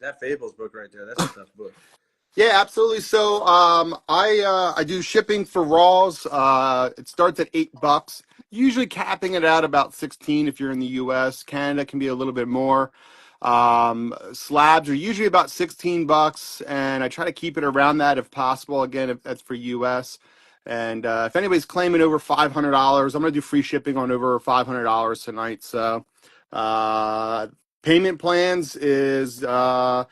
that Fables book right there, that's a tough book. Yeah, absolutely. So I do shipping for Raws. It starts at $8, usually capping it at about 16 if you're in the US. Canada can be a little bit more. Slabs are usually about $16, and I try to keep it around that if possible. Again, if that's for US. And if anybody's claiming over $500, I'm going to do free shipping on over $500 tonight. So payment plans is about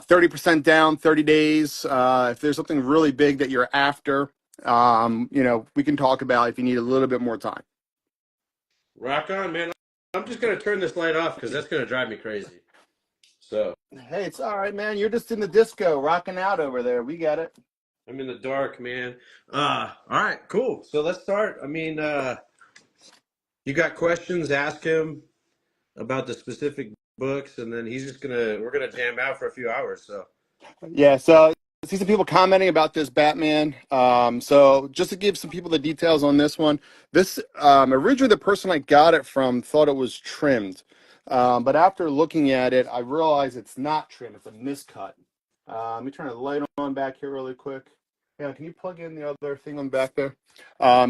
30% down, 30 days. If there's something really big that you're after, we can talk about if you need a little bit more time. Rock on, man. I'm just gonna turn this light off because that's gonna drive me crazy. So Hey, it's all right, man. You're just in the disco, rocking out over there. We got it. I'm in the dark, man. All right, cool. So let's start. I mean, you got questions? Ask him about the specific books, and then we're gonna jam out for a few hours. So Yeah, so I see some people commenting about this Batman. So just to give some people the details on this one, this originally the person I got it from thought it was trimmed, but after looking at it, I realized it's not trimmed. It's a miscut. Let me turn the light on back here really quick. Yeah, can you plug in the other thing on back there?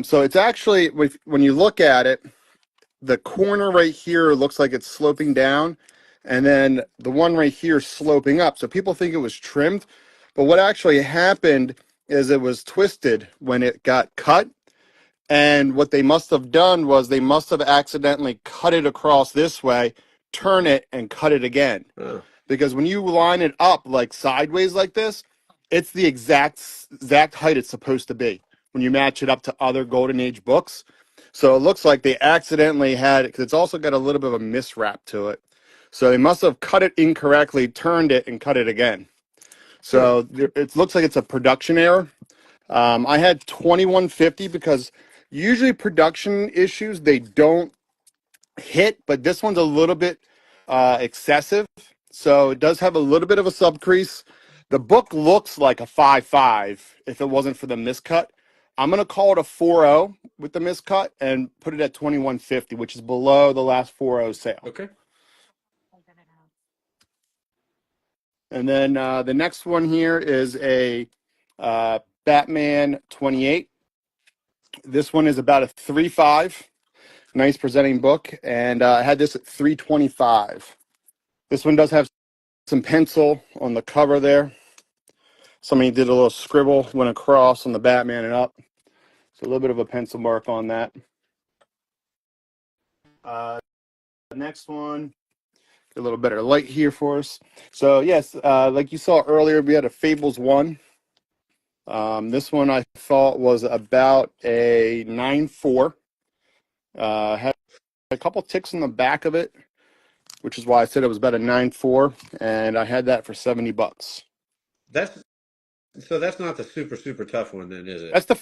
So it's actually when you look at it, the corner right here looks like it's sloping down, and then the one right here is sloping up. So people think it was trimmed, but what actually happened is it was twisted when it got cut. And what they must have done was they must have accidentally cut it across this way, turn it, and cut it again. uh, Because when you line it up like sideways like this, it's the exact height it's supposed to be when you match it up to other Golden Age books. So it looks like they accidentally had it because it's also got a little bit of a miswrap to it. So they must have cut it incorrectly, turned it, and cut it again. So it looks like it's a production error. I had 2150 because usually production issues they don't hit, but this one's a little bit excessive. So it does have a little bit of a subcrease. The book looks like a 5.5 if it wasn't for the miscut. I'm going to call it a 4.0 with the miscut and put it at 2150, which is below the last 4.0 sale. okay. And then the next one here is a Batman 28. This one is about a 3.5. Nice presenting book. And I had this at 325. This one does have some pencil on the cover there. Somebody did a little scribble, went across on the Batman and up. So a little bit of a pencil mark on that. The next one, get a little better light here for us. So yes, like you saw earlier, we had a Fables 1. This one I thought was about a 9.4. Had a couple ticks on the back of it, which is why I said it was about a 9.4, and I had that for $70. That's that's not the super tough one, then, is it? That's the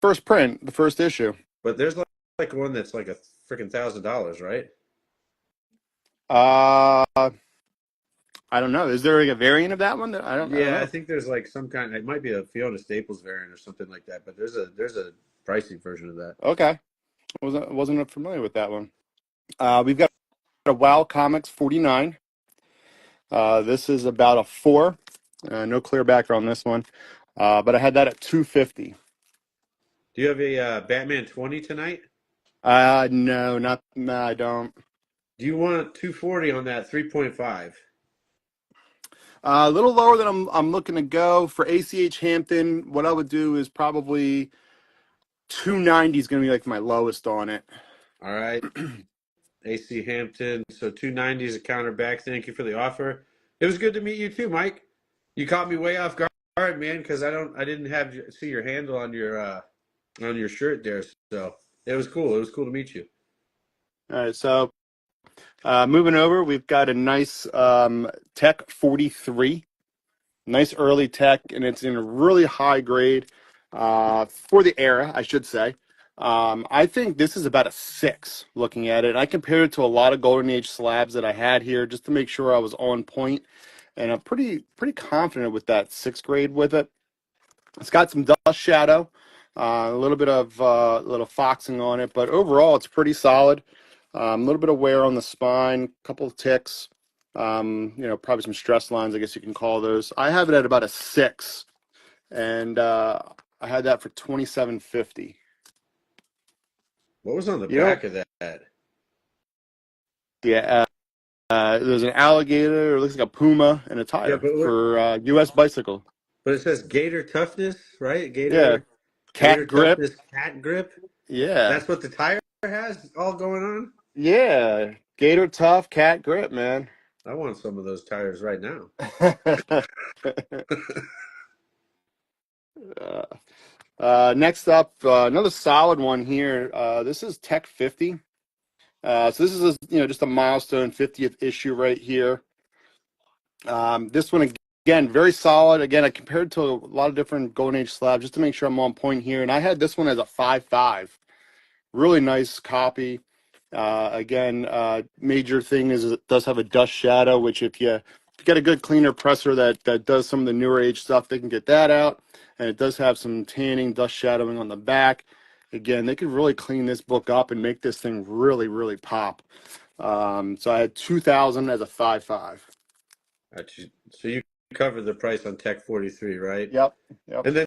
first print, the first issue. But there's like one that's like a freaking $1,000, right? Uh, I don't know. Is there like a variant of that one? I don't Yeah, I know. think there's like some kind. It might be a Fiona Staples variant or something like that. But there's a pricey version of that. Okay, wasn't familiar with that one. We've got a WoW Comics 49. This is about a 4. No clear backer on this one, but I had that at 250. Do you have a Batman 20 tonight? No, I don't. Do you want 240 on that 3.5? A little lower than I'm looking to go for ACH Hampton. What I would do is probably 290 is going to be like my lowest on it. All right, AC Hampton. So 290 is a counter back. Thank you for the offer. It was good to meet you too, Mike. You caught me way off guard, man, because I didn't see your handle on your shirt there. So it was cool. It was cool to meet you. All right, so moving over, we've got a nice Tech 43. Nice early tech, and it's in a really high grade for the era, I should say. I think this is about a 6 looking at it. I compared it to a lot of Golden Age slabs that I had here just to make sure I was on point, and I'm pretty confident with that 6th grade with it. It's got some dust shadow, a little bit of little foxing on it, but overall it's pretty solid. A little bit of wear on the spine, a couple of ticks. Probably some stress lines, I guess you can call those. I have it at about a 6, and I had that for 27.50. What was on the You know, back of that? yeah, there's an alligator, it looks like a puma, and a Yeah, tire for U.S. Bicycle. but it says Gator Toughness, right? Yeah, Gator cat grip. Toughness Cat Grip. Yeah, That's what the tire has all going on. yeah, Gator Tough cat grip, man. I want some of those tires right now. uh, Next up, another solid one here. This is Tech 50. So this is just a milestone 50th issue right here. This one again, very solid. Again, I compared to a lot of different Golden Age slabs just to make sure I'm on point here, and I had this one as a 5.5. Really nice copy. Major thing is it does have a dust shadow, which if you get a good cleaner presser that does some of the newer age stuff, they can get that out. And it does have some tanning, dust shadowing on the back. Again, they could really clean this book up and make this thing really, really pop. So I had 2,000 as a 5.5. Actually, so you covered the price on Tech 43, right? Yep, yep. And then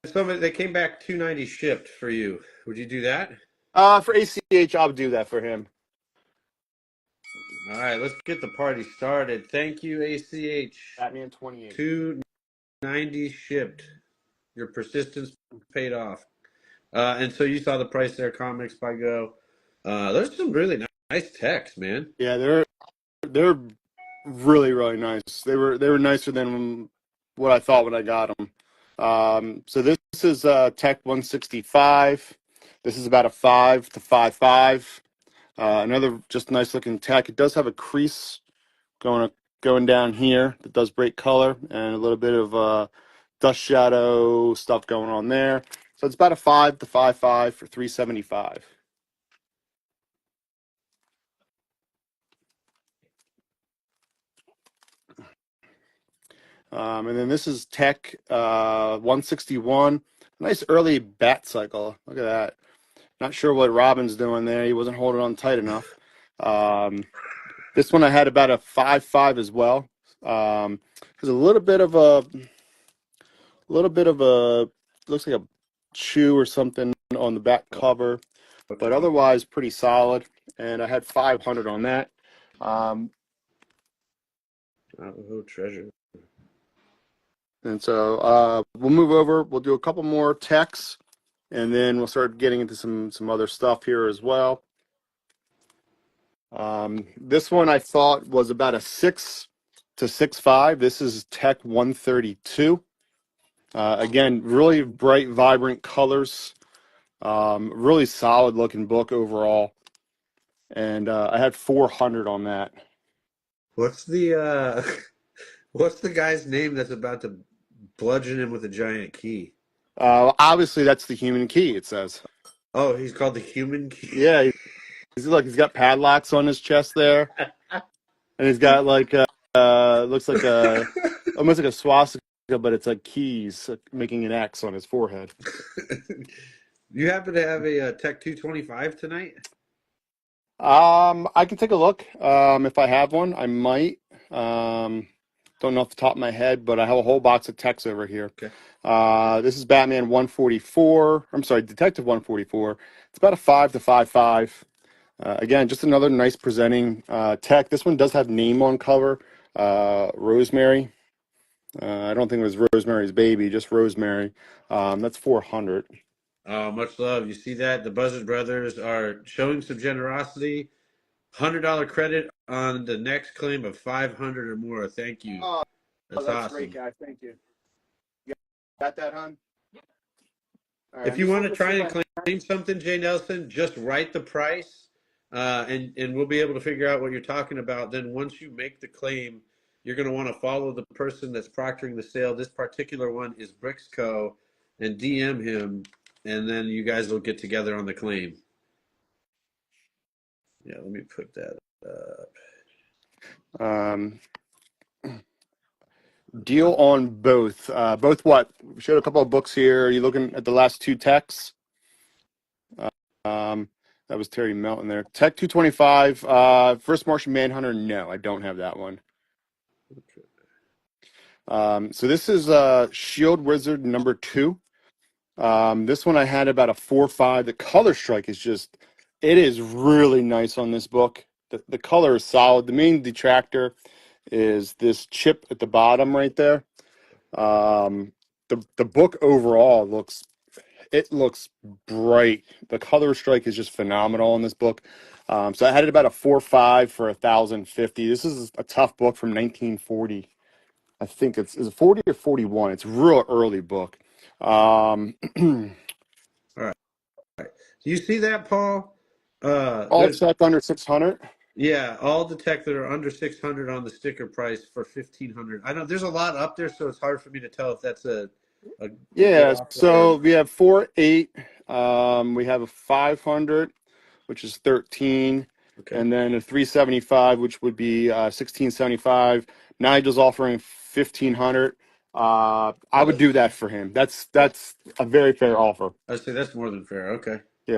somebody they came back 290 shipped for you. Would you do that? For ACH, I'll do that for him. All right, let's get the party started. Thank you, ACH. Batman 28. 290 shipped. Your persistence paid off. And so you saw the price there, Comics by Go. There's some really nice text, man. Yeah, they're really, really nice. They were nicer than what I thought when I got them. So this is Tech 165. This is about a 5 to 5.5. Another just nice looking tech. It does have a crease going down here that does break color and a little bit of dust shadow stuff going on there. So it's about a 5 to 5.5 for 375. And then this is Tech 161. Nice early bat cycle. Look at that. Not sure what Robin's doing there. He wasn't holding on tight enough. This one I had about a 5.5 as well. There's a little bit of a looks like a chew or something on the back cover, but Okay. otherwise pretty solid. And I had 500 on that. Oh, treasure. And so we'll move over. We'll do a couple more techs, and then we'll start getting into some other stuff here as well. This one I thought was about a 6 to 6.5. This is Tech 132. Again, really bright, vibrant colors. Really solid looking book overall. And I had 400 on that. What's the what's the guy's name that's about to bludgeon him with a giant key? Obviously, that's the human key, it says. Oh, he's called the Human Key. Yeah, he's got padlocks on his chest there. And he's got like looks like almost like a swastika, but it's like keys making an X on his forehead. You happen to have a Tech 225 tonight? I can take a look. If I have one, I might. Don't know off the top of my head, but I have a whole box of techs over here. Okay. This is Batman 144. I'm sorry, Detective 144. It's about a 5 to 5.5. Again, just another nice presenting tech. This one does have name on cover, Rosemary. I don't think it was Rosemary's Baby, just Rosemary. That's 400. Oh, much love. You see that? The Buzzard Brothers are showing some generosity. $100 credit on the next claim of 500 or more. Thank you. Oh, That's that's great, awesome. guys. Thank you. You got that, hon? All right, If I'm you just want to looking to see try if and I. claim something, Jay Nelson, just write the price, and we'll be able to figure out what you're talking about. Then once you make the claim, you're going to want to follow the person that's proctoring the sale. This particular one is Brixco, and DM him, and then you guys will get together on the claim. Yeah, let me put that up. Um, Deal on both. Both what? We showed a couple of books here. Are you looking at the last two texts? Um, That was Terry Melton there. Tech 225. First Martian Manhunter. No, I don't have that one. So this is Shield Wizard number 2. This one I had about a 4.5. The color strike is just, it is really nice on this book. The color is solid. The main detractor is this chip at the bottom right there. The book overall looks bright. The color strike is just phenomenal in this book. So I had it about a 4.5 for 1,050. This is a tough book from 1940. I think is it 40 or 41. It's a real early book. All right. Do you see that, Paul? All check under 600. Yeah, all the tech that are under 600 on the sticker price for 1,500. I know there's a lot up there, so it's hard for me to tell if that's a good Yeah, offer or so not. we have 4.8. We have a 500, which is 13, Okay. and then a 375, which would be 1675. Nigel's offering 1,500. I Oh, would do that for him. That's a very fair offer. I'd say that's more than fair. Okay. Yeah.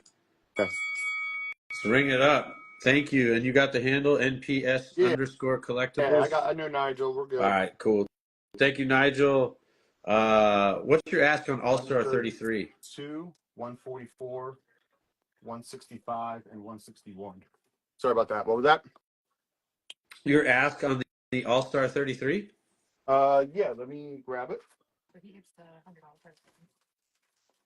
So ring it up. Thank you. And you got the handle NPS Yeah, underscore I collectibles. got. I know Nigel. We're All good. right, cool. Thank you, Nigel. What's your ask on All Star 33? 132, 144, 165, and 161. Sorry about that. What was that? Your ask on the All Star 33? Yeah. Let me grab it.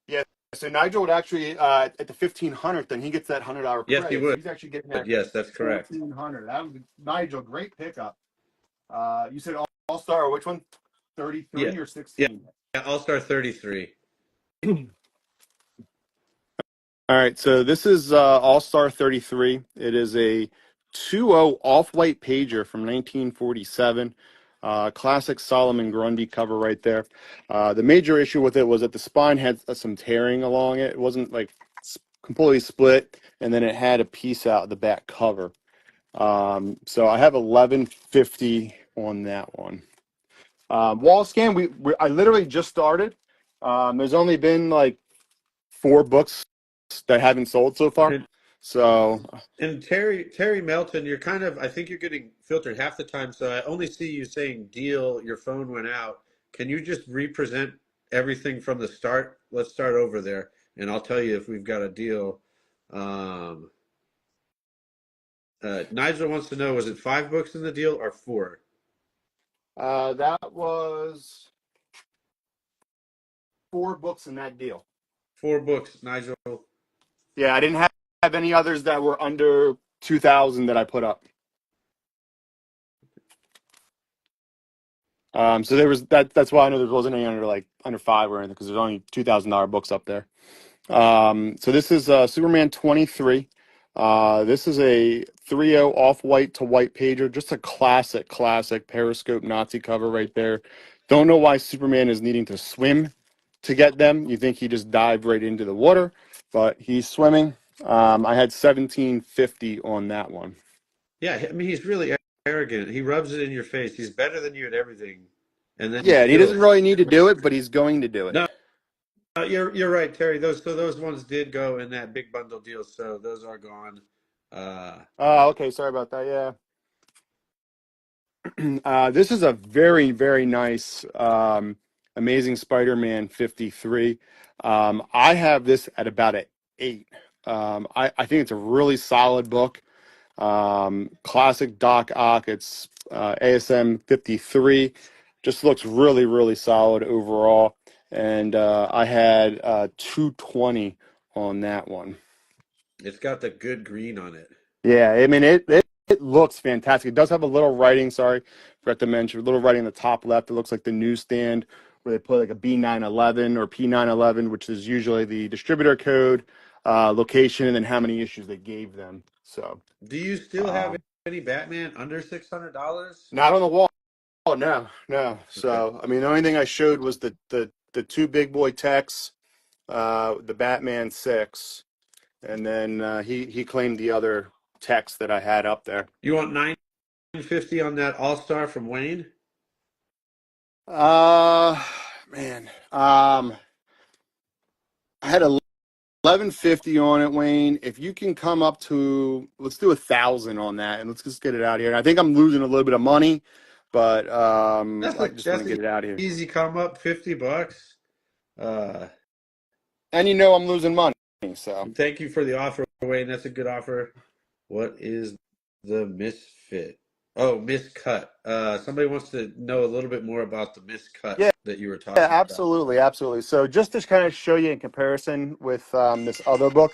Yeah. So Nigel would actually at the 1,500, then he gets that $100 Yes, he credit. So would. he's actually getting that Yes, that's correct. 1,400. That was Nigel. Great pickup. You said All Star. Which one? Yeah. 33 or Yeah. 16? All Star 33. All right, so this is All Star 33. It is a 2.0 off-white pager from 1947. Classic Solomon Grundy cover right there. The major issue with it was that the spine had some tearing along it. It wasn't like completely split, and then it had a piece out the back cover. So I have 1150 on that one. Wall scan. I literally just started. There's only been like 4 books that haven't sold so far. And So and Terry Melton, you're kind of I think you're getting filtered half the time, so I only see you saying deal, your phone went out. Can you just represent everything from the start? Let's start over there, and I'll tell you if we've got a deal. Um, Nigel wants to know, was it 5 books in the deal or 4? that was 4 books in that deal. 4 books, Nigel. Yeah, I didn't have any others that were under 2,000 that I put up. So there was that's why I know there wasn't any under 5 or anything, because there's only $2,000 books up there. So this is Superman 23. This is a 3.0 off-white to white pager, just a classic Periscope Nazi cover right there. Don't know why Superman is needing to swim to get them. You think he just dived right into the water, but he's swimming. I had 1750 on that one. Yeah, I mean he's really arrogant. He rubs it in your face. He's better than you at everything, and then he Yeah, and he still doesn't really need to do it, but he's going to do it. no. You're right, Terry. Those ones did go in that big bundle deal, so those are gone. Uh, Okay, sorry about that. Yeah. This is a very nice Amazing Spider-Man 53. I have this at about an 8. I think it's a really solid book. Classic Doc Ock. It's ASM 53. Just looks really solid overall. And I had 220 on that one. it's got the good green on it. Yeah, I mean it looks fantastic. It does have a little writing, sorry, forgot to mention, a little writing in the top left. It looks like the newsstand where they put like a B911 or P911, which is usually the distributor code, location, and then how many issues they gave them. So Do you still have um, any Batman under $600? not on the wall. Oh, no. Okay. So I mean, the only thing I showed was the 2 big boy techs, the Batman 6, and then he claimed the other text that I had up there. You want 950 on that All Star from Wayne? Uh, man. I had 1150 on it, Wayne. If you can come up to, let's do 1,000 on that, and let's just get it out of here. And I think I'm losing a little bit of money, but That's I a just want that's to an get it out of here. easy come up, $50. And you know I'm losing money, so Thank you for the offer, Wayne. That's a good offer. What is the misfit? Oh, miscut. Somebody wants to know a little bit more about the miscut yeah, that you were yeah, talking about. absolutely, absolutely. So just to kind of show you in comparison with this other book,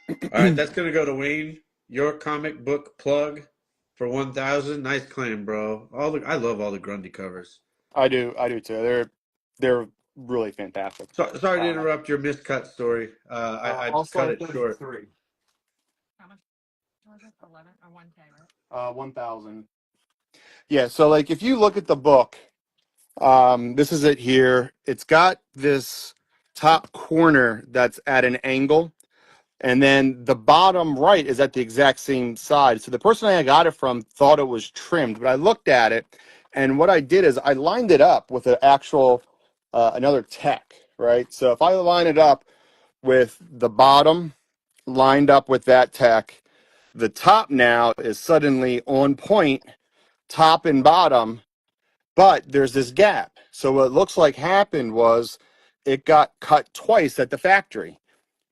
All right, that's gonna go to Wayne. Your comic book plug for 1,000. Nice claim, bro. I love all the Grundy covers. I do too. They're really fantastic. Sorry to Uh, interrupt your miscut story. I also, cut I it did short. 3. 1,000. Yeah. So like, if you look at the book, this is it here. It's got this top corner that's at an angle, and then the bottom right is at the exact same side. So the person I got it from thought it was trimmed, but I looked at it, and what I did is I lined it up with an actual another tech, right? So if I line it up with the bottom lined up with that tech, the top now is suddenly on point, top and bottom, but there's this gap. So what looks like happened was it got cut twice at the factory.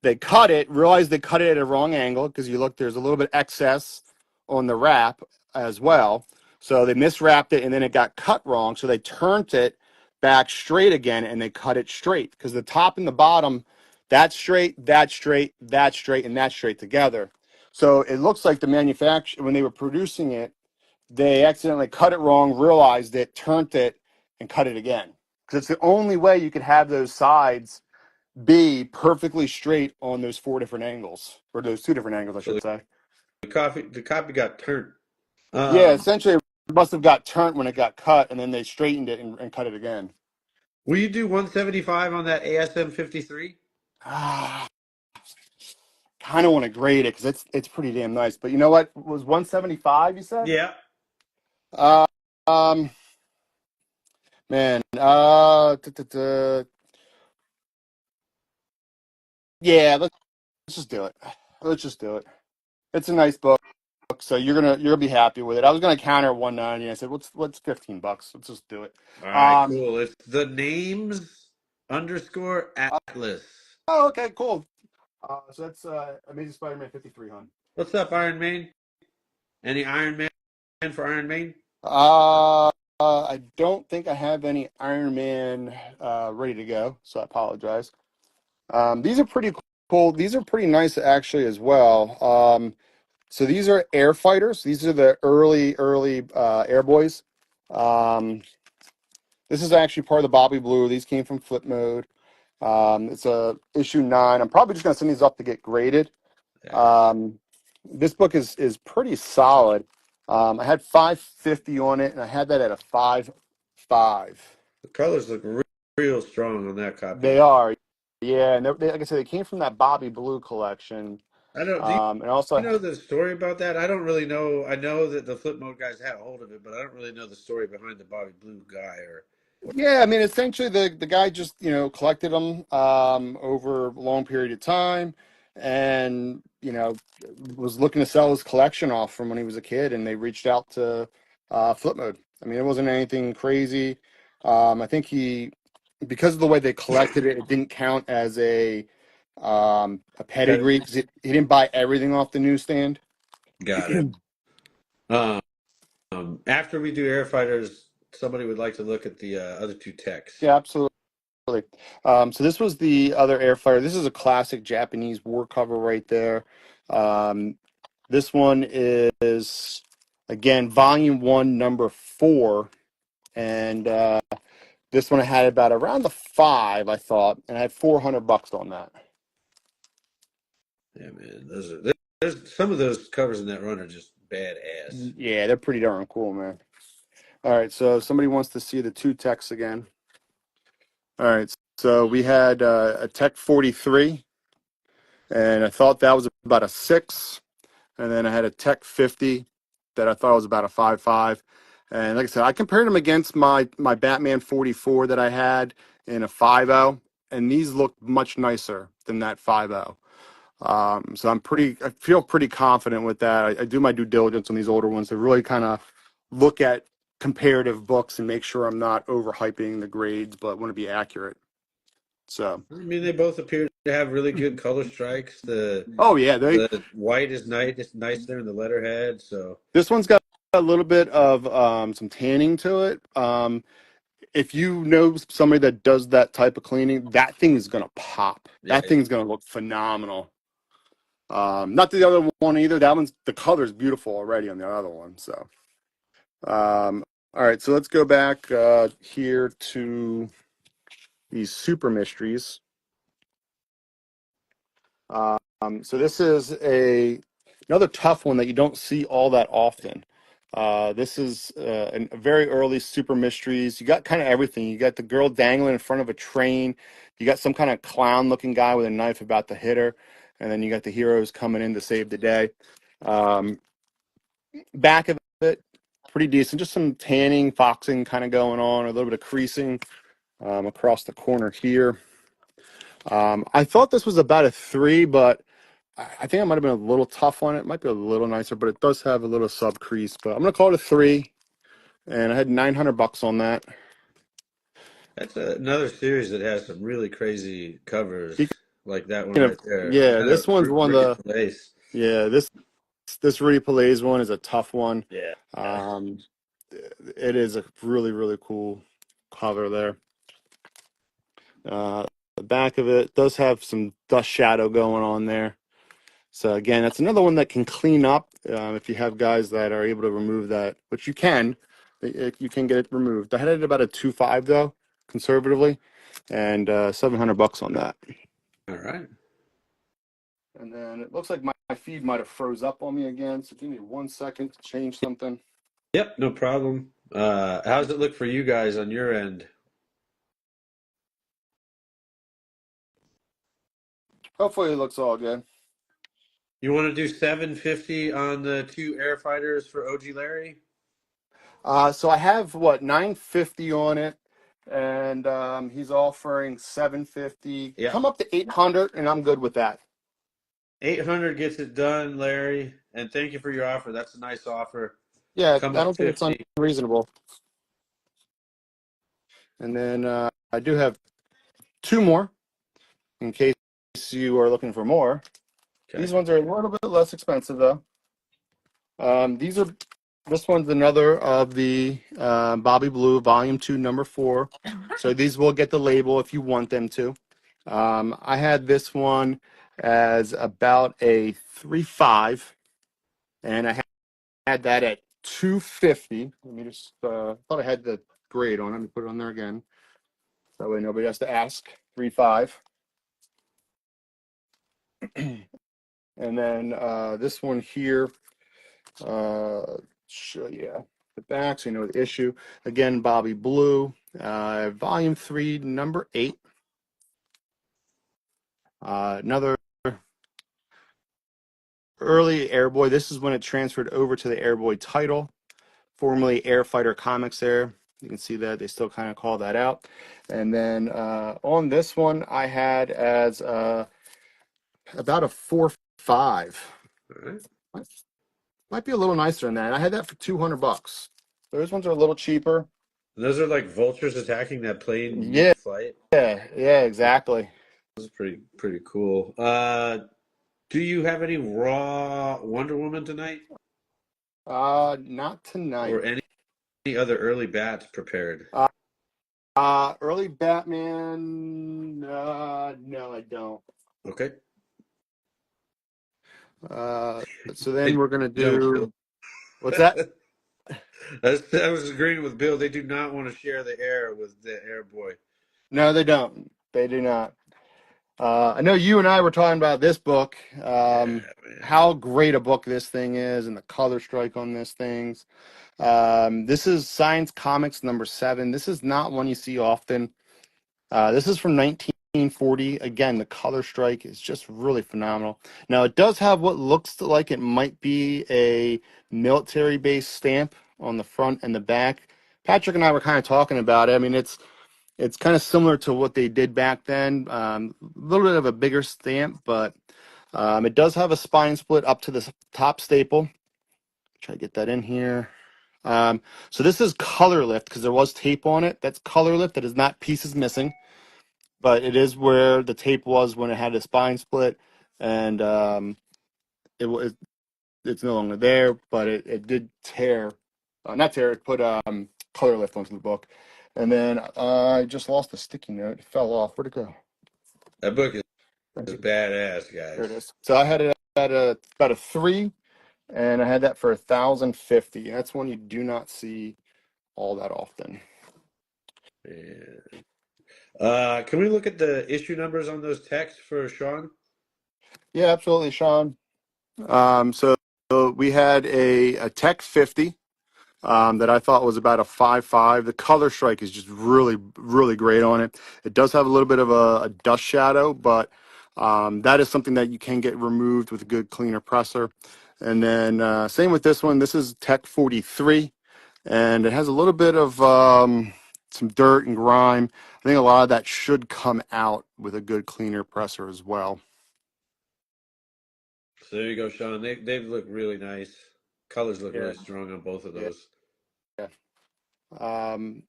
They cut it, realized they cut it at a wrong angle because you look, there's a little bit excess on the wrap as well. So they miswrapped it and then it got cut wrong. So they turned it back straight again and they cut it straight because the top and the bottom, that's straight, that's straight, that's straight, and that's straight together. So it looks like the manufacturer, when they were producing it, they accidentally cut it wrong, realized it, turned it, and cut it again. Because it's the only way you could have those sides be perfectly straight on those 4 different angles, or those 2 different angles, I So should say. the copy got turned. Yeah, Um, essentially, it must have got turned when it got cut, and then they straightened it and cut it again. will you do 175 on that ASM 53? Ah, kind of want to grade it because it's pretty damn nice. But you know what? It was 175? You said? Yeah. Uh, um, man, yeah. Let's just do it. Let's just do it. It's a nice book, so you're gonna be happy with it. I was gonna counter 190. I said, what's $15? Let's just do it. All right, Um. cool. It's the names underscore Atlas. Oh, okay, cool. So that's Amazing Spider-Man 53, hon. What's up, Iron Man? Any Iron Man for Iron Man? I don't think I have any Iron Man ready to go, so I apologize. These are pretty cool. These are pretty nice actually as well. So these are air fighters. These are the early air boys. Um, this is actually part of the Bobby Blue. These came from Flip Mode. It's a issue 9. I'm probably just gonna send these up to get graded. Yeah. Um, this book is pretty solid. I had 550 on it, and I had that at a 5.5. The colors look real strong on that copy. They are, yeah, and like I said, they came from that Bobby Blue collection. I don't. And You also, know the story about that? I don't really know. I know that the Flip Mode guys had a hold of it, but I don't really know the story behind the Bobby Blue guy or. yeah, I mean, essentially the guy just collected them over a long period of time, and was looking to sell his collection off from when he was a kid, and they reached out to Flip Mode. I mean, it wasn't anything crazy. I think because of the way they collected it, it didn't count as a pedigree because he didn't buy everything off the newsstand. Got it. Um, after we do air fighters, somebody would like to look at the other two techs. Yeah, absolutely. So this was the other air fighter. This is a classic Japanese war cover right there. Um, this one is again volume 1, number 4, and this one I had about around the 5, I thought, and I had $400 on that. Yeah, man. There's some of those covers in that run are just badass. Yeah, they're pretty darn cool, man. All right, so if somebody wants to see the 2 techs again. All right, so we had a Tech 43, and I thought that was about a 6. And then I had a Tech 50 that I thought was about a 5.5. And like I said, I compared them against my Batman 44 that I had in a 5.0, and these look much nicer than that 5.0. So I feel pretty confident with that. I do my due diligence on these older ones to really kind of look at comparative books and make sure I'm not overhyping the grades, but want to be accurate. So, I mean, they both appear to have really good color strikes. The oh yeah, the white is nice. It's nice there in the letterhead. So this one's got a little bit of some tanning to it. If you know somebody that does that type of cleaning, that thing is gonna pop. yeah, That thing's gonna look phenomenal. Not the other one either. That one's the color's beautiful already on the other one. So, all right. So let's go back here to these super mysteries. So this is another tough one that you don't see all that often. This is a very early super mysteries. You got kind of everything. You got the girl dangling in front of a train. You got some kind of clown-looking guy with a knife about to hit her, and then you got the heroes coming in to save the day. Um, Back of it, pretty decent. Just some tanning, foxing kind of going on, a little bit of creasing across the corner here. I thought this was about a 3, but I think I might have been a little tough on it. It might be a little nicer, but it does have a little sub crease. But I'm gonna call it a 3, and I had $900 on that. that's another series that has some really crazy covers, Speaking like that one right of, there. yeah, Kind of this one's one Ricky of the Place. yeah this Rudy Pelays one is a tough one. Yeah. Um, it is a really cool cover there. The back of it does have some dust shadow going on there. So again, that's another one that can clean up if you have guys that are able to remove that, which you can. You can get it removed. I had it about a 2.5 though, conservatively, and $700 on that. All right. And then it looks like my feed might have froze up on me again. So give me 1 second to change something. Yep, no problem. How's it look for you guys on your end? Hopefully it looks all good. You want to do 750 on the two air fighters for OG Larry? So I have what 950 on it, and he's offering 750. Yeah. Come up to 800, and I'm good with that. 800 gets it done, Larry. And thank you for your offer. That's a nice offer. Yeah, Come I up don't think it's 50. unreasonable. And then I do have 2 more in case you are looking for more. Okay. These ones are a little bit less expensive though. These are this one's another of the Bobby Blue Volume 2 number 4. So these will get the label if you want them to. I had this one as about a 3.5, and I had that at 250. Let me just thought I had the grade on. Let me put it on there again. That way nobody has to ask. 3.5. And then this one here, show you the back so you know the issue. Again, Bobby Blue, Volume 3, number 8. Another early Airboy. This is when it transferred over to the Airboy title, formerly Air Fighter Comics there. You can see that they still kind of call that out. And then on this one, I had as about a 4.5. All right. Might be a little nicer than that. I had that for $200. Those ones are a little cheaper. Those are like vultures attacking that plane Yeah, mid-flight. yeah, exactly. This is pretty cool. Do you have any raw Wonder Woman tonight, Not tonight. or any other early bats prepared? Early Batman. No, I don't. Okay. So then They we're gonna don't. do what's that? I was agreeing with Bill. They do not want to share the air with the Air Boy. No, they don't. They do not. I know you and I were talking about this book. Yeah, man. How great a book this thing is, and the color strike on this thing's. This is Science Comics number 7. This is not one you see often. This is from 1940. Again, the color strike is just really phenomenal. Now, it does have what looks like it might be a military-based stamp on the front and the back. Patrick and I were kind of talking about it. I mean, it's kind of similar to what they did back then. A little bit of a bigger stamp, but It does have a spine split up to the top staple. Try to get that in here. So this is color lift because there was tape on it. That's color lift. That is not pieces missing, but it is where the tape was when it had a spine split, and it was it's no longer there. But it did tear, not tear. It put color lift onto the book, and then I just lost the sticky note. It fell off. Where'd it go? That book Thank is you. badass, There guys. it is. So I had it at about a 3, and I had that for 1,050. That's one you do not see all that often. Yeah. Can we look at the issue numbers on those texts for Sean? Yeah, absolutely, Sean. So we had a Tech 50 that I thought was about a 5.5. The color strike is just really, really great on it. It does have a little bit of a dust shadow, but that is something that you can get removed with a good cleaner presser. And then same with this one. This is Tech 43, and it has a little bit of some dirt and grime. I think a lot of that should come out with a good cleaner presser as well. So there you go, Sean. They look really nice. Colors look Yeah, really strong on both of yeah. those. Um,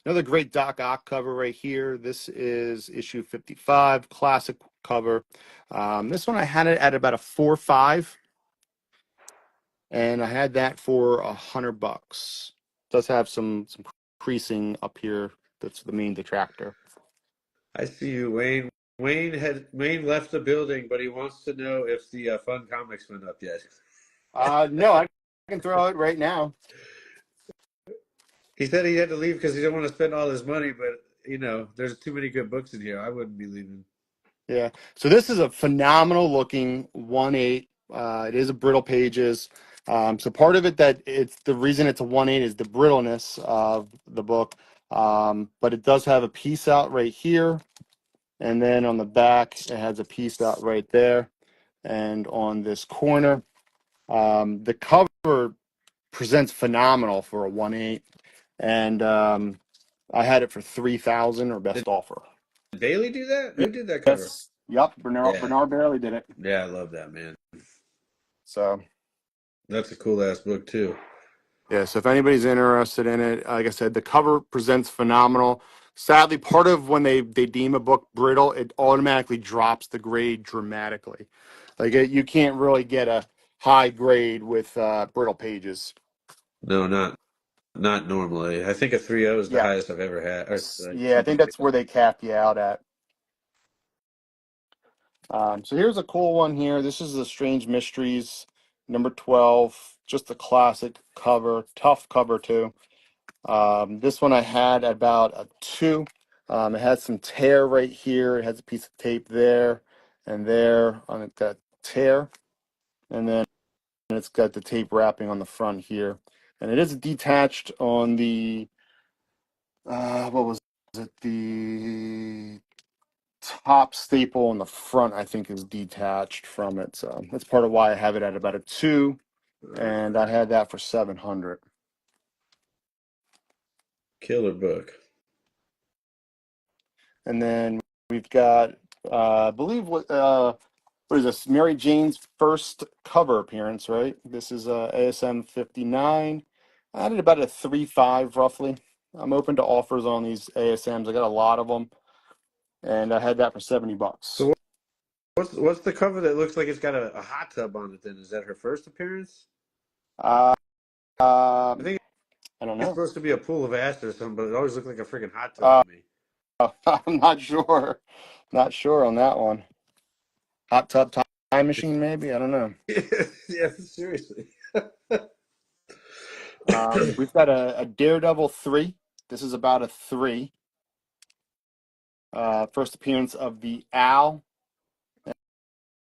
Another great Doc Ock cover right here. This is issue 55, classic cover. This one I had it at about a 4.5, and I had that for $100. Does have some creasing up here. That's the main detractor. I see you, Wayne. Wayne left the building, but he wants to know if the Fun Comics went up yet. No, I can throw it right now. He said he had to leave because he didn't want to spend all his money, but there's too many good books in here. I wouldn't be leaving. Yeah. So this is a phenomenal looking 1/8. It is a brittle pages. So part of it that it's the reason it's a 1/8 is the brittleness of the book. But it does have a piece out right here, and then on the back it has a piece out right there, and on this corner, the cover presents phenomenal for a 1/8, and I had it for 3,000 or Did best offer. Bailey do that? Who did that cover? Yes. Yep. Bernard Yeah, Bernard barely did it. yeah, I love that, man. So. That's a cool ass book too. Yeah, so if anybody's interested in it, like I said, the cover presents phenomenal. Sadly, part of when they deem a book brittle, it automatically drops the grade dramatically. You can't really get a high grade with brittle pages. No, not normally. I think a 3.0 is the Yeah, highest I've ever had, or like yeah, I think 2.0. that's where they cap you out at. So here's a cool one here. This is the Strange Mysteries, number 12. Just a classic cover, tough cover too. This one I had at about a 2. It has some tear right here. It has a piece of tape there and there on it, that tear. And then it's got the tape wrapping on the front here. And it is detached on the, what was it? The top staple on the front, I think, is detached from it. So that's part of why I have it at about a 2. And I had that for 700. Killer book. And then we've got, I believe, what is this? Mary Jane's first cover appearance, right? This is ASM 59. I did about a 3.5 roughly. I'm open to offers on these ASMs. I got a lot of them, and I had that for $70. So what's the cover that looks like it's got a hot tub on it? Then is that her first appearance? Uh, I um, think I don't it's know. supposed to be a pool of acid or something, but it always looked like a freaking hot tub to me. I'm not sure. Not sure on that one. Hot tub time It's machine, maybe. I don't know. yeah, seriously. We've got a Daredevil 3. This is about a 3. First appearance of the Owl,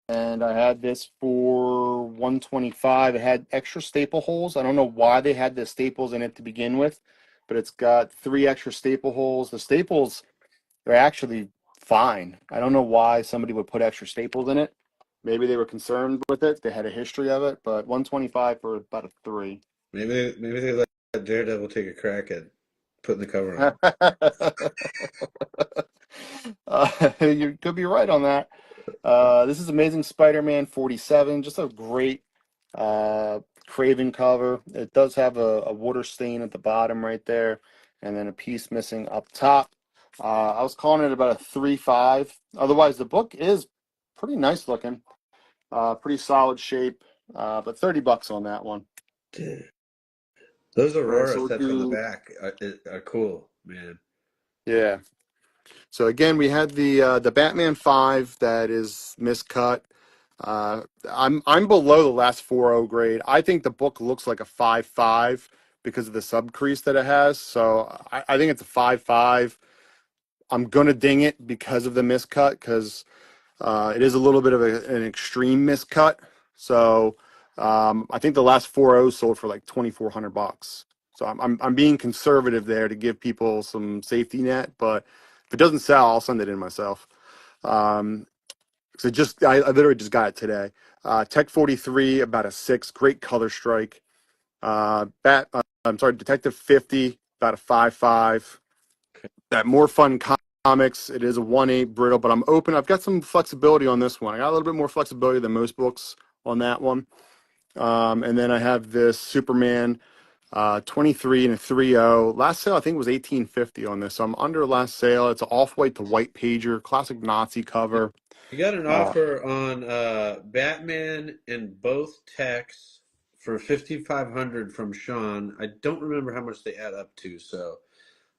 and I had this for 125. It had extra staple holes. I don't know why they had the staples in it to begin with, but it's got 3 extra staple holes. The staples are actually fine. I don't know why somebody would put extra staples in it. Maybe they were concerned with it. They had a history of it, but 125 for about a 3. Maybe they let Daredevil take a crack at putting the cover on. You could be right on that. This is Amazing Spider-Man 47. Just a great Craven cover. It does have a water stain at the bottom right there, and then a piece missing up top. I was calling it about a 3.5. Otherwise, the book is pretty nice looking, pretty solid shape, but $30 on that one. Dude, those All right, Aurora so we'll sets on the do, back are cool, man. yeah. So again, we had the Batman 5 that is miscut. I'm below the last 4.0 grade. I think the book looks like a 5.5 because of the sub crease that it has. So I think it's a 5.5. I'm gonna ding it because of the miscut because it is a little bit of an extreme miscut. So I think the last 4.0 sold for like $2,400. So I'm being conservative there to give people some safety net, but if it doesn't sell, I'll send it in myself. Um, so I literally just got it today. Tech 43, about a 6, great color strike. I'm sorry, Detective 50, about a 5.5. That More Fun Comics, it is a 1.8 brittle, but I'm open. I've got some flexibility on this one. I got a little bit more flexibility than most books on that one. And then I have this Superman 23 and a 3.0. Last sale I think was 1850 on this. So I'm under last sale. It's an off-white to white pager, classic Nazi cover. You got an Uh, offer on Batman in both techs for 5,500 from Sean. I don't remember how much they add up to, so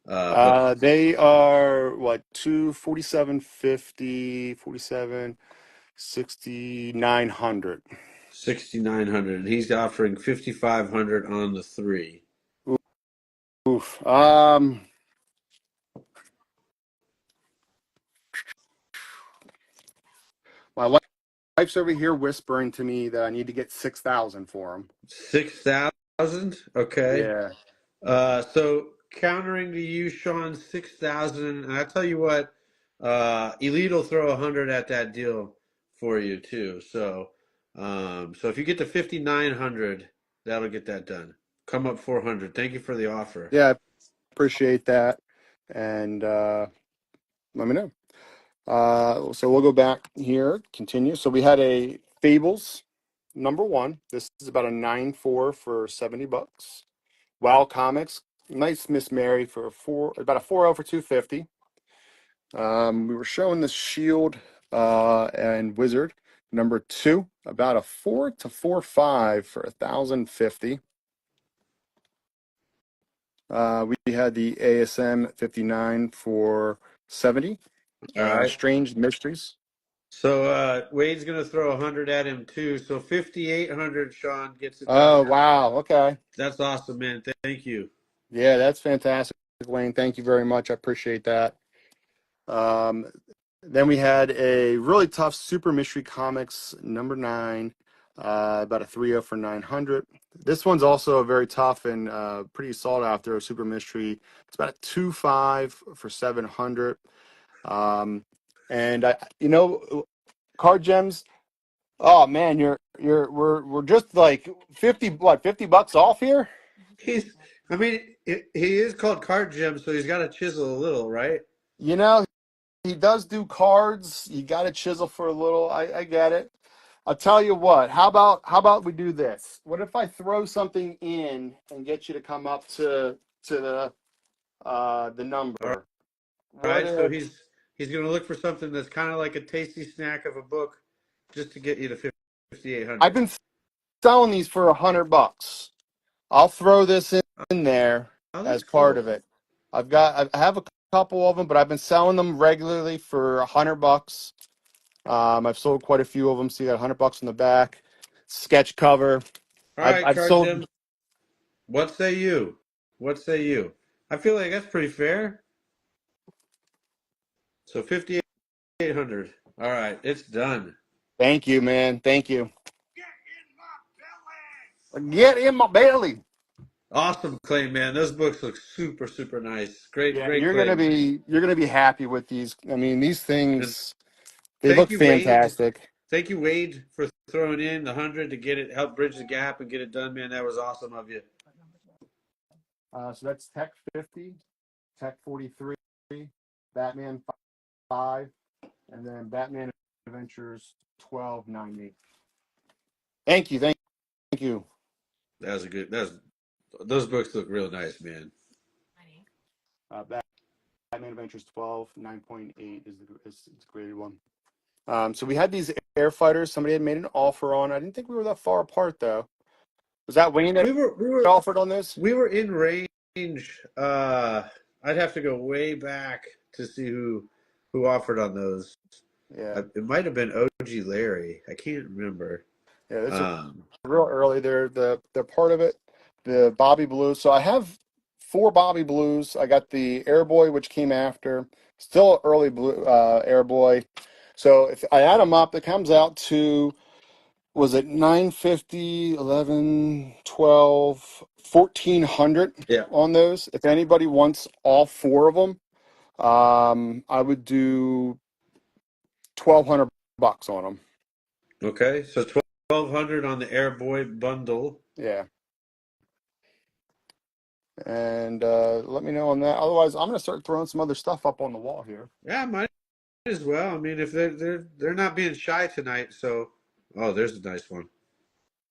but they are what, 247.50, 47, 6,900. 6,900. And he's offering 5,500 on the three. Oof. My wife's over here whispering to me that I need to get 6,000 for him. 6,000? Okay. Yeah. So countering to you, Sean, 6,000. And I tell you what, Elite will throw 100 at that deal for you too. So if you get to 5,900, that'll get that done. Come up 400. Thank you for the offer. Yeah, I appreciate that. And let me know. So we'll go back here, continue. So we had a Fables #1. This is about a 9.4 for $70. Wow Comics, nice Miss Mary for about a 4.0 for 250. We were showing the Shield and Wizard #2, about a 4 to 4.5 for 1,050. We had the ASM 59 for 70. All right. Strange Mysteries. So Wade's gonna throw 100 at him too. So 5,800, Sean gets it done. Oh, wow. Okay. That's awesome, man. Thank you. Yeah, that's fantastic, Wayne. Thank you very much. I appreciate that. Um, then we had a really tough Super Mystery Comics #9, about a 3.0 for 900. This one's also very tough and pretty sought after, a Super Mystery. It's about a 2.5 for 700. And card gems. Oh man, we're just like 50 bucks off here. He's, I mean, he is called Card Gem, so he's got to chisel a little, right? You know, he does do cards. You got to chisel for a little. I get it. I'll tell you what. How about we do this? What if I throw something in and get you to come up to the All number? What right. So if he's going to look for something that's kind of like a tasty snack of a book, just to get you to I've 5,800. been selling these for $100? I'll throw this in there Oh, that's as part cool. of it. I have a couple of them, but I've been selling them regularly for $100. I've sold quite a few of them. So you got $100 in the back. Sketch cover. All I've right, I've Card sold. Gem. What say you? What say you? I feel like that's pretty fair. So 5,800. All right, it's done. Thank you, man. Thank you. Get in my belly. Awesome claim, man. Those books look super, super nice. Great, Yeah, great you're gonna be happy with these. I mean, these And things, they thank look you, Wade. fantastic. Thank you, Wade, for throwing in the 100 to get it, help bridge the gap and get it done, man. That was awesome of you. So that's Tech 50, Tech 43, Batman 5, and then Batman Adventures 1290. Thank you, thank you. That was a good. Those books look real nice, man. Batman Adventures 12 9.8 is a graded one. So we had these air fighters. Somebody had made an offer on. I didn't think we were that far apart though. Was that Wayne that We were offered on this? we were in range. I'd have to go way back to see who offered on those. Yeah, It might have been OG Larry. I can't remember. yeah. This is Um, real early. They're part of it. The Bobby Blues. So I have four Bobby Blues. I got the Airboy, which came after. Still early blue Airboy. So if I add them up, it comes out to, was it 950, 11, 12, 1400 yeah. on those? If anybody wants all four of them, I would do 1200 bucks on them. Okay. So 1200 on the Airboy bundle. Yeah. And let me know on that. Otherwise, I'm going to start throwing some other stuff up on the wall here. Yeah, might as well. I mean, if they're not being shy tonight, so oh, there's a nice one.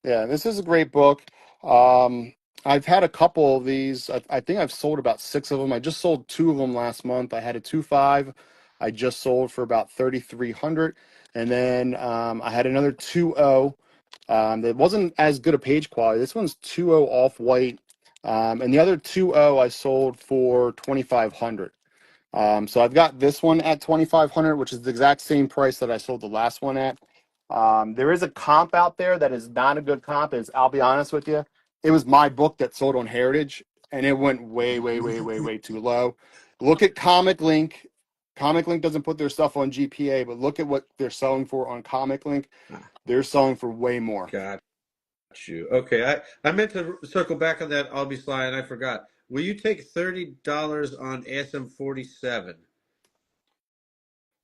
Yeah, this is a great book. Um, I've had a couple of these. I think I've sold about six of them. I just sold two of them last month. I had a 2.5. I just sold for about 3,300, and then I had another 2.0. That wasn't as good a page quality. This one's 2.0 off white, and the other 2.0 I sold for 2,500. So I've got this one at 2,500, which is the exact same price that I sold the last one at. There is a comp out there that is not a good comp. I'll be honest with you, it was my book that sold on Heritage, and it went way, way, way, way, way too low. Look at Comic Link. Comic Link doesn't put their stuff on GPA, but look at what they're selling for on Comic Link. Ah, They're selling for way more. got you. Okay, I meant to circle back on that. I'll be sly, and I forgot. Will you take $30 on ASM 47?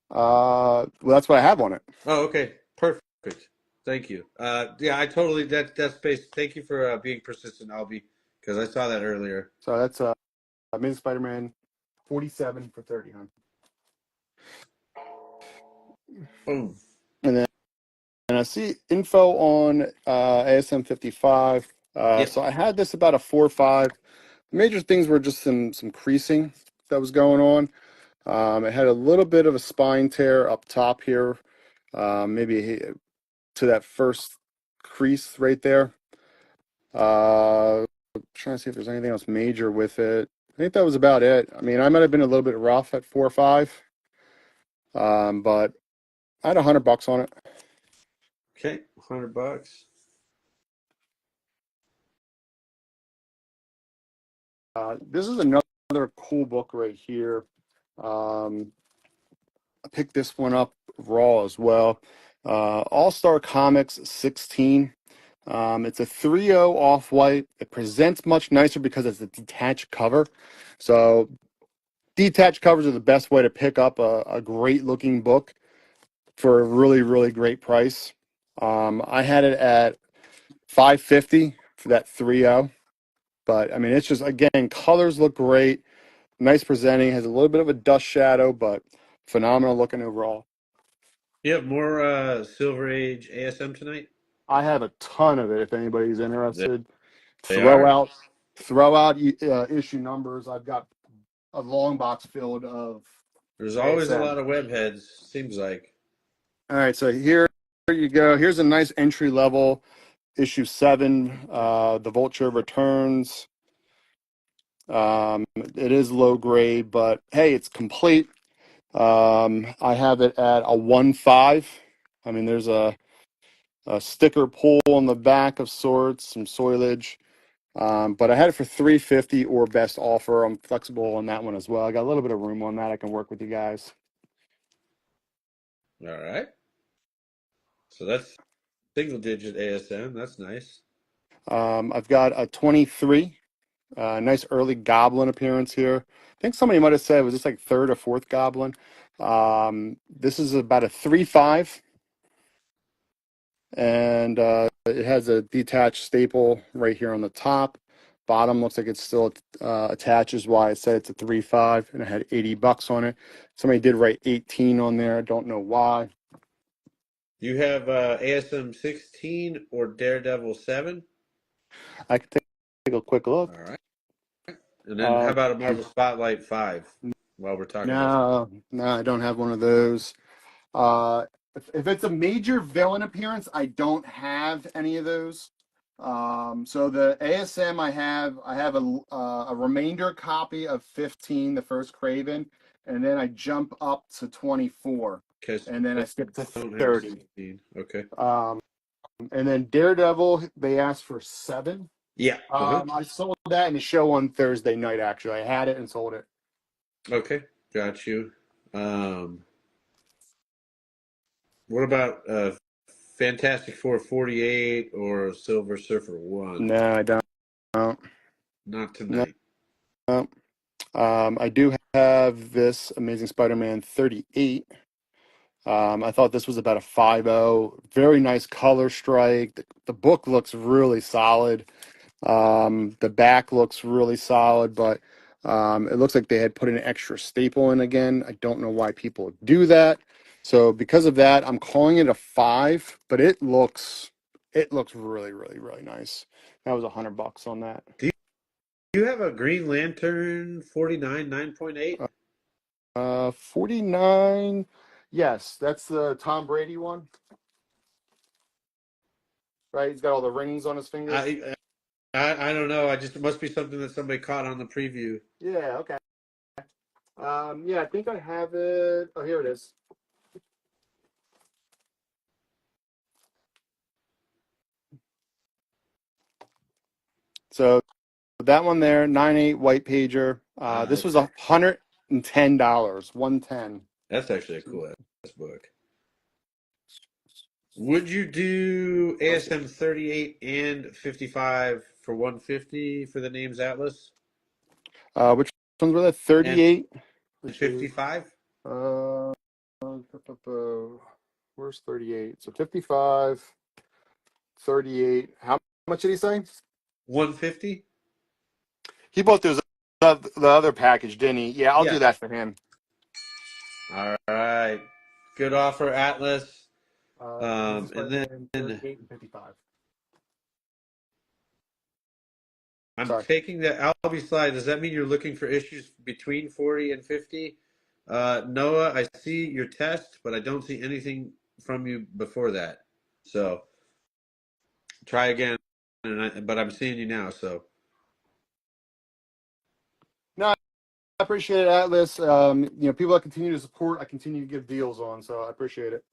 Well, that's what I have on it. Oh, okay, perfect. Thank you. Yeah, I totally that's based. Thank you for being persistent, Albie, because I saw that earlier. So that's Amazing Spider-Man 47 for 30, huh? Boom. And then and I see info on ASM 55. Yep. So I had this about a 4 or 5. Major things were just some creasing that was going on. It had a little bit of a spine tear up top here, maybe to that first crease right there. Trying to see if there's anything else major with it. I think that was about it. I mean, I might have been a little bit rough at 4 or 5, but I had $100 on it. Okay, $100. This is another cool book right here. Um, I picked this one up raw as well. All Star Comics 16. It's a 3.0 off white. It presents much nicer because it's a detached cover. So detached covers are the best way to pick up a great looking book for a really, really great price. I had it at 550 for that 3.0. But I mean, it's just, again, colors look great. Nice presenting, has a little bit of a dust shadow, but phenomenal looking overall. You have more Silver Age ASM tonight? I have a ton of it if anybody's They, interested. they Throw are. out throw out issue numbers. I've got a long box filled of There's always a ASM. lot of web heads. Seems like. All right, so here you go. Here's a nice entry level issue 7. The Vulture returns. It is low grade, but hey, it's complete. I have it at a 1.5. I mean, there's a sticker pull on the back of sorts, some soilage. But I had it for 350 or best offer. I'm flexible on that one as well. I got a little bit of room on that. I can work with you guys. All right. So that's single digit ASM. That's nice. I've got a 23. Nice early Goblin appearance here. I think somebody might have said it was just like third or fourth Goblin. This is about a 3.5. And it has a detached staple right here on the top. Bottom looks like it's still attaches. Why I said it's a 3.5, and it had $80 on it. Somebody did write 18 on there. I don't know why. You have ASM 16 or Daredevil 7? I can take a quick All look. right. And then how Um, about a Marvel Spotlight 5 while we're talking about no, no, I don't have one of those. If it's a major villain appearance, I don't have any of those. So the ASM I have a remainder copy of 15, the first Craven, and then I jump up to 24, because and then I skip to I don't have 30. 16. Okay. Um, and then Daredevil, they asked for 7. Yeah. Uh-huh. I sold that in the show on Thursday night. Actually, I had it and sold it. Okay. Got you. Um, what about Fantastic Four 48 or Silver Surfer 1? No, I don't. Not No. tonight. I do have this Amazing Spider-Man 38. I thought this was about a 5.0. Very nice color strike. The book looks really solid. The back looks really solid, but it looks like they had put an extra staple in again. I don't know why people do that. So because of that, I'm calling it a 5, but it looks really, really, really nice. That was $100 on that. Do you have a Green Lantern 49 9.8? 49. Yes, that's the Tom Brady one, right? He's got all the rings on his fingers. I don't know. It must be something that somebody caught on the preview. Yeah, okay. Yeah, I think I have it. Oh, here it is. So that one there, 9.8 white pager. This was Okay. $110, 110. That's actually a cool ass book. Would you do ASM 38 and 55 for 150 for the names Atlas Which ones were that? and 38. Let's see. 55? Uh, where's 38? So 55, 38. How much did he say? 150? He bought the other package, didn't he? Yeah, I'll do Yes. that for him. All right. Good offer, Atlas. Amazing And Spider-Man then 38 and 55. I'm Sorry. taking the Albie slide. Does that mean you're looking for issues between 40 and 50? Noah, I see your test, but I don't see anything from you before that. So try again, but I'm seeing you now. So No, I appreciate it, Atlas. People that continue to support, I continue to give deals on, so I appreciate it.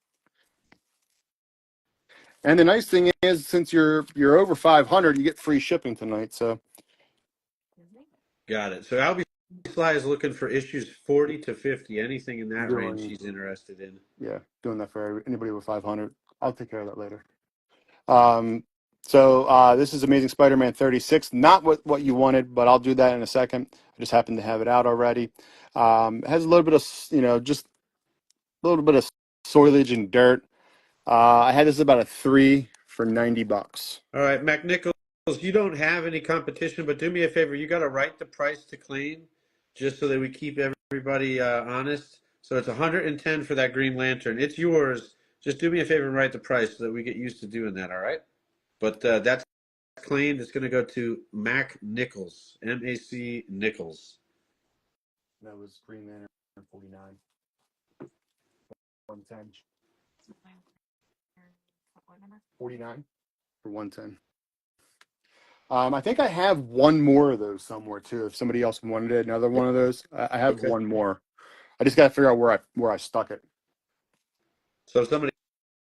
And the nice thing is, since you're over 500, you get free shipping tonight. So got it. So Albie slide is looking for issues 40 to 50. Anything in I'm that range doing, he's interested in. yeah, doing that for anybody with 500. I'll take care of that later. So this is Amazing Spider-Man 36. Not what you wanted, but I'll do that in a second. I just happen to have it out already. It has a little bit of, just a little bit of soilage and dirt. I had this about a 3 for $90. All right, Mac Nichols, you don't have any competition, but do me a favor. You got to write the price to claim just so that we keep everybody honest. So it's 110 for that Green Lantern. It's yours. Just do me a favor and write the price so that we get used to doing that, all right? But that's claimed. It's going to go to Mac Nichols, M-A-C Nichols. That was Green Lantern 49, 110. 49 for 110. I think I have one more of those somewhere too. If somebody else wanted it, another one of those, I have Okay. one more. I just got to figure out where I stuck it. So if somebody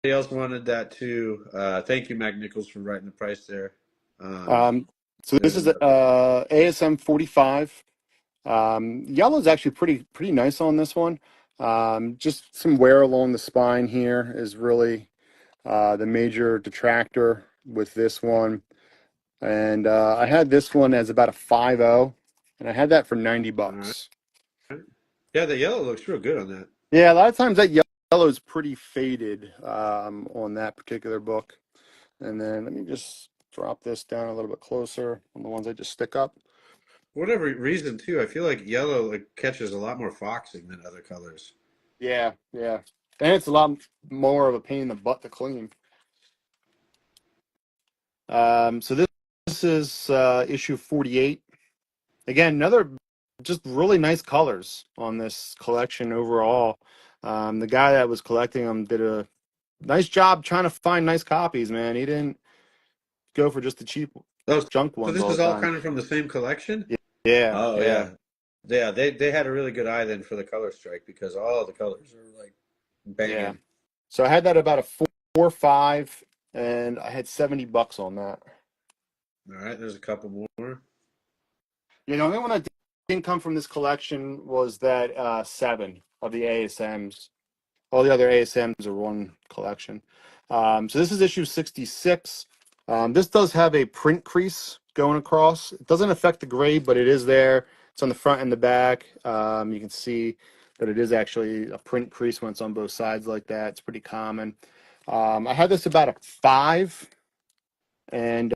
else wanted that too, thank you, Mac Nichols, for writing the price there. Um, Um, so this is and ASM 45. Yellow is actually pretty nice on this one. Just some wear along the spine here is really the major detractor with this one. And I had this one as about a 5.0, and I had that for 90 all right. bucks. Yeah, the yellow looks real good on that. Yeah, a lot of times that yellow is pretty faded on that particular book. And then let me just drop this down a little bit closer on the ones I just stick up. Whatever reason too, I feel like yellow like catches a lot more foxing than other colors. Yeah, yeah. And it's a lot more of a pain in the butt to clean. So this is issue 48. Again, another just really nice colors on this collection overall. The guy that was collecting them did a nice job trying to find nice copies, man. He didn't go for just the cheap Oh, junk so ones this all is the all time. kind of from the same collection? Yeah, Oh yeah, yeah. Yeah, they had a really good eye then for the color strike because all the colors are like yeah. banging. So I had that about a 4 or 5, and I had $70 on that. All right, there's a couple more. Yeah, the only one that didn't come from this collection was that 7 of the ASMs. All the other ASMs are one collection. So this is issue 66. This does have a print crease going across. It doesn't affect the grade, but it is there. It's on the front and the back. You can see that it is actually a print crease when it's on both sides like that. It's pretty common. I had this about a 5, and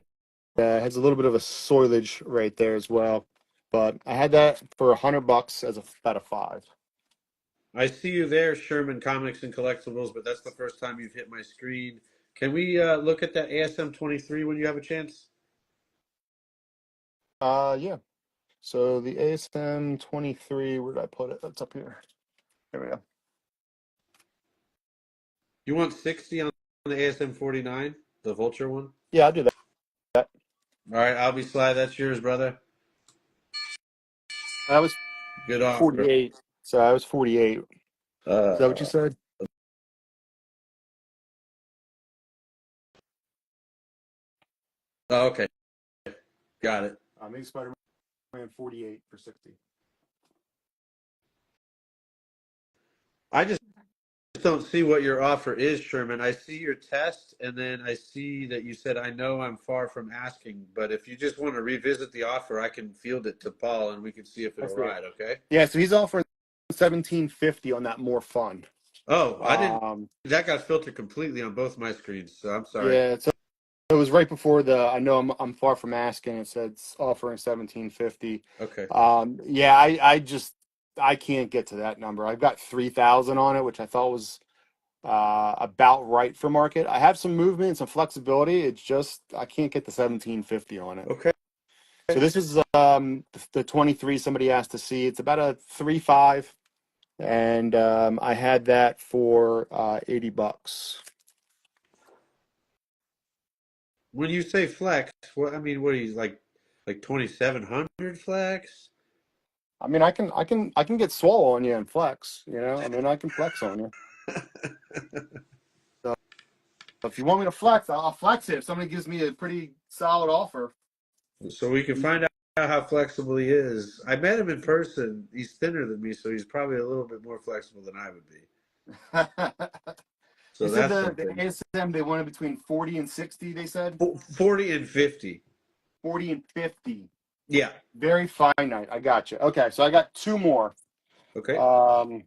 it has a little bit of a soilage right there as well. But I had that for $100 as about a 5. I see you there, Sherman Comics and Collectibles, but that's the first time you've hit my screen. Can we look at that ASM 23 when you have a chance? Yeah. So the ASM 23, where did I put it? That's up here. There we go. You want 60 on the ASM 49, the Vulture one? Yeah, I'll do that. All right, I'll be sly. That's yours, brother. That was Good offer. 48. So I was 48. Is that what you Uh, said? oh, okay, got it. I made Spider-Man 48 for 60. I just don't see what your offer is, Sherman. I see your test, and then I see that you said, I know I'm far from asking, but if you just want to revisit the offer, I can field it to Paul and we can see if I it'll see it. ride, okay? Yeah, so he's offering 1750 on that more fun. Oh, I didn't. Um, That got filtered completely on both my screens, so I'm sorry. yeah, so it was right before the I know I'm far from asking. It said it's offering 1750. Okay. Yeah, I can't get to that number. I've got 3,000 on it, which I thought was about right for market. I have some movement and some flexibility. It's just I can't get the 1750 on it. Okay. So this is the 23 somebody asked to see. It's about a 3.5, and I had that for $80. When you say flex, what I mean, what are you like 2,700 flex? I mean, I can get swole on you and flex. You know, I mean, I can flex on you. So if you want me to flex, I'll flex it. If somebody gives me a pretty solid offer. So we can find out how flexible he is. I met him in person. He's thinner than me, so he's probably a little bit more flexible than I would be. They So said that's the something. ASM they wanted between 40 and 60. They said 40 and 50. 40 and 50. Yeah. Very finite. I got you. Okay, so I got 2 more. Okay. Um,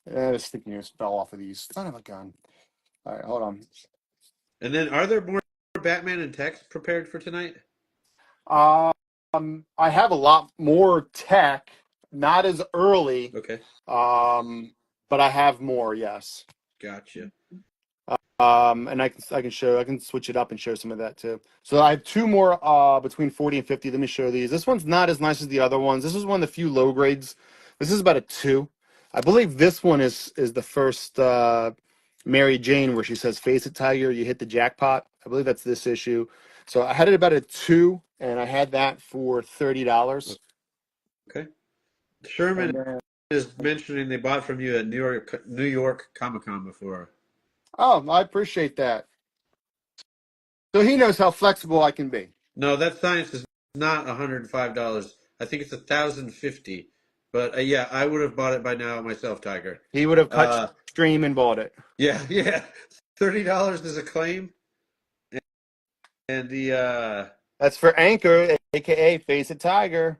the sticky news fell off of these. Son of a gun. All right, hold on. And then are there more Batman and text prepared for tonight? I have a lot more tech, not as early, Okay. but I have more. Yes. Gotcha. And I can switch it up and show some of that too. So I have 2 more between 40 and 50. Let me show these. This one's not as nice as the other ones. This is one of the few low grades. This is about a 2. I believe this one is the first Mary Jane where she says face it tiger, you hit the jackpot. I believe that's this issue. So I had it about a 2, and I had that for $30. Okay. Sherman And then, is mentioning they bought from you at New York Comic Con before. oh, I appreciate that. So he knows how flexible I can be. No, that science is not $105. I think it's 1,050. But yeah, I would have bought it by now myself, Tiger. He would have cut Uh, stream and bought it. yeah, yeah. $30 is a claim, and That's for Anchor, aka Face It Tiger.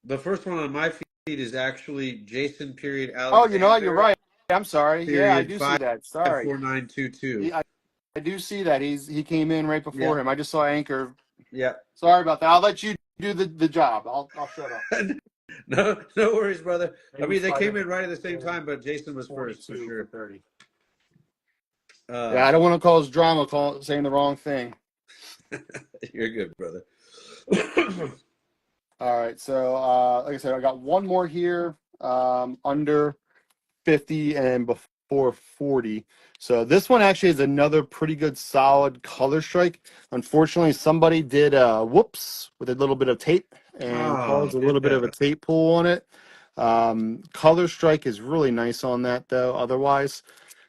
the first one on my feed is actually Jason period Oh, you know what? You're Alexander right. I'm sorry. Yeah, I period do see five that. Sorry. four nine two two. I do see that. He came in right Yeah, before him. I just saw Anchor. yeah. Sorry about that. I'll let you do the job. I'll shut up. No worries, brother. I Maybe mean, they came Spider in right at the same time, but Jason was first for 42 for sure. 30. Yeah, Uh, I don't want to cause drama saying the wrong thing. you're good, brother. All right, so like I said, I got one more here, under 50 and before 40. So this one actually is another pretty good solid color strike. Unfortunately, somebody did whoops with a little bit of tape and Oh, caused a little bit of yeah. a tape pull on it. Color strike is really nice on that though, otherwise.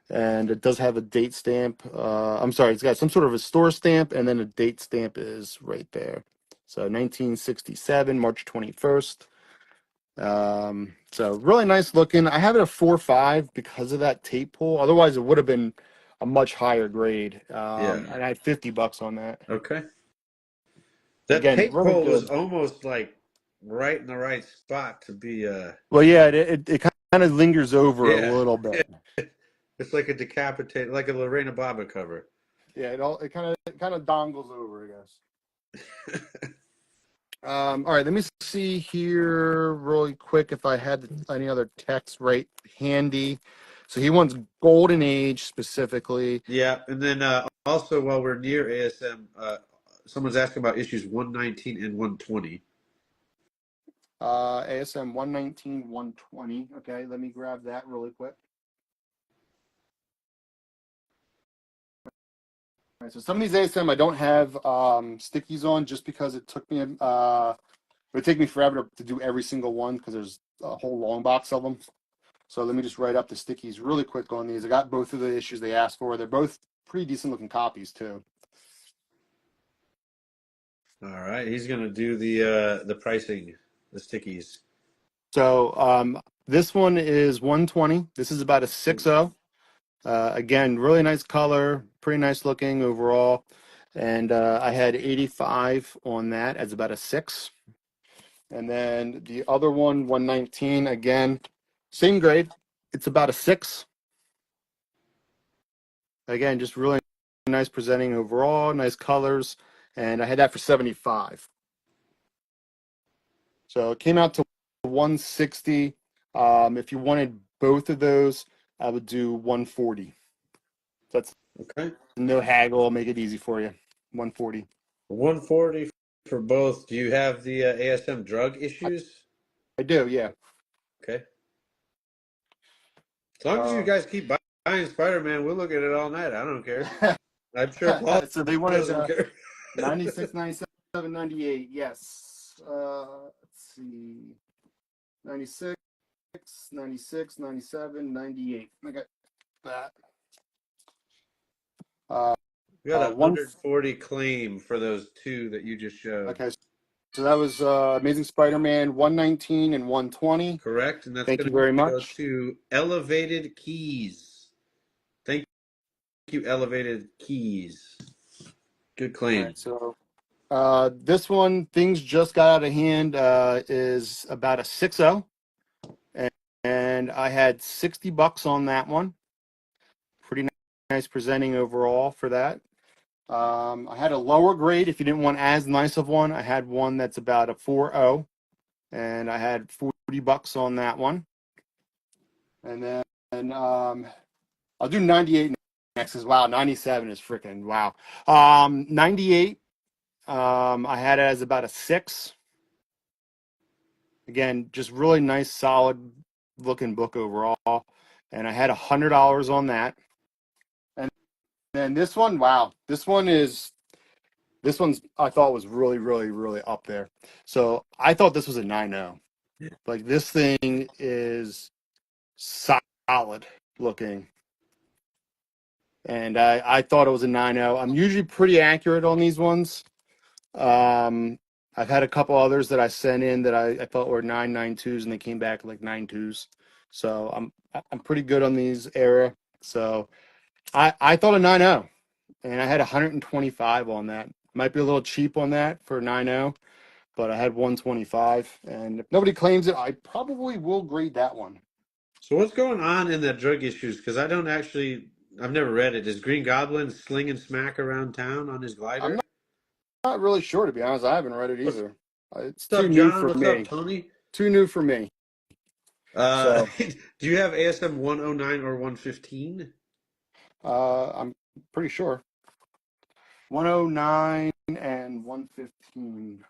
And it does have a date stamp. I'm sorry, it's got some sort of a store stamp, and then a date stamp is right there. So 1967, March 21st. So really nice looking. I have it a 4.5 because of that tape pull. Otherwise, it would have been a much higher grade. Yeah. And I had $50 on that. Okay. That Again, tape really pull was good. almost like right in the right spot to be Well, yeah, it kind of lingers over a yeah. little bit. It's like a decapitated like a Lorena Bobbitt cover. Yeah, it kind of dongles over, I guess. All right, let me see here really quick if I had any other text right handy. So he wants Golden Age specifically. Yeah, and then also while we're near ASM, someone's asking about issues 119 and 120. ASM 119, 120. Okay, let me grab that really quick. All right, so some of these ASM I don't have stickies on just because it would take me forever to do every single one because there's a whole long box of them. So let me just write up the stickies really quick on these. I got both of the issues they asked for. They're both pretty decent looking copies too. All right, he's gonna do the pricing, the stickies. So this one is 120. This is about a 6.0. Again, really nice color, pretty nice looking overall. And I had 85 on that as about a 6. And then the other one, 119, again, same grade. It's about a 6. Again, just really nice presenting overall, nice colors. And I had that for 75. So it came out to 160. If you wanted both of those, I would do 140. That's Okay, no haggle. I'll make it easy for you. 140. 140 for both. Do you have the ASM drug issues? I do, yeah. Okay, as long as you Uh, guys keep buying Spider-Man, we'll look at it all night. I don't care. I'm sure Paul so they wanted doesn't care. 96, 97, 98. Yes. Let's see. 96, 96, 97, 98. I got that. We got a One. 140 claim for those two that you just showed. Okay. So that was Amazing Spider-Man 119 and 120. Correct, and that's Thank going you very to go much. to Elevated Keys. Thank you, Elevated Keys. Good All claim. right. So this one, things just got out of hand, is about a 6.0. And I had $60 on that one. Pretty nice presenting overall for that. I had a lower grade if you didn't want as nice of one. I had one that's about a 4.0, and I had $40 on that one. And then I'll do 98 next because wow, 97 is freaking wow. 98, I had it as about a 6. Again, just really nice, solid looking book overall. And I had $100 on that. And then this one, wow, this one's I thought was really, really, really up there. So I thought this was a 9.0. Like this thing is solid looking. And I thought it was a 9.0. I'm usually pretty accurate on these ones. I've had a couple others that I sent in that I thought were 9.92s and they came back like 9.2s. So I'm pretty good on these era. So I thought a 9.0 and I had 125 on that. Might be a little cheap on that for 9.0, but I had 125. And if nobody claims it, I probably will grade that one. So what's going on in the drug issues? Because I don't actually, I've never read it. Is Green Goblin slinging smack around town on his I'm glider? not really sure, to be honest. I haven't read it What's either. It's too up, new John? for What's up, me. Tony? too new for me. So Do you have ASM 109 or 115? I'm pretty sure 109 and 115.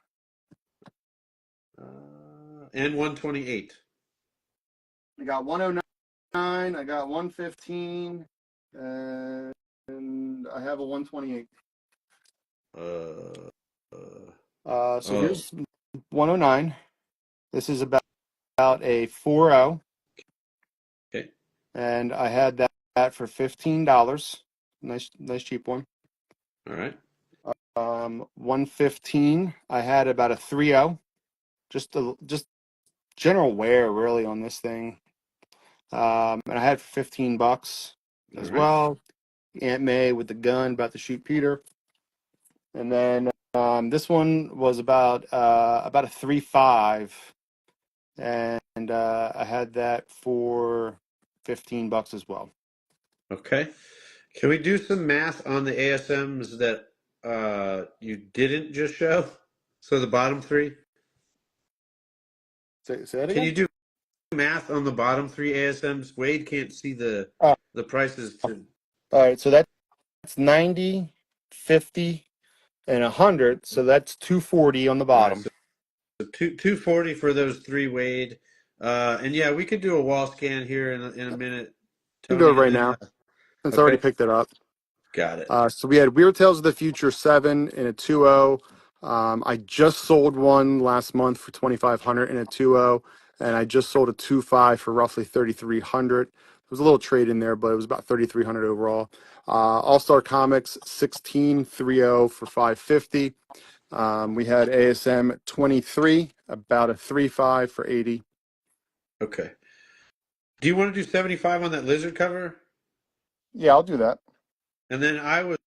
And 128. I got 109. I got 115, and I have a 128. Uh, uh, So oh, here's 109. This is about a 4.0, okay. and I had that for $15. Nice cheap one. All right. 115. I had about a 3.0. Just general wear really on this thing. And I had for $15 All as right. well. Aunt May with the gun about to shoot Peter. And then this one was about a 3.5, and I had that for $15 as well. Okay. Can we do some math on the ASMs that you didn't just show? So the bottom three. Say that Can again. you do math on the bottom three ASMs? Wade can't see Uh, the prices all to. right, so that's 90, 50, and 100. So that's 240 on the All right. bottom. So 240 for those three, Wade. And yeah, we could do a wall scan here in a minute, You can do it Tony. And right then now since I already okay, picked it up. got it. So we had Weird Tales of the Future 7 in a 2.0. I just sold one last month for 2,500 in a 2.0, and I just sold a 2.5 for roughly 3,300. There was a little trade in there, but it was about 3,300 overall. All Star Comics 16 3.0 for 550. We had ASM 23, about a 3.5 for 80. Okay. Do you want to do 75 on that lizard cover? Yeah, I'll do that. And then I was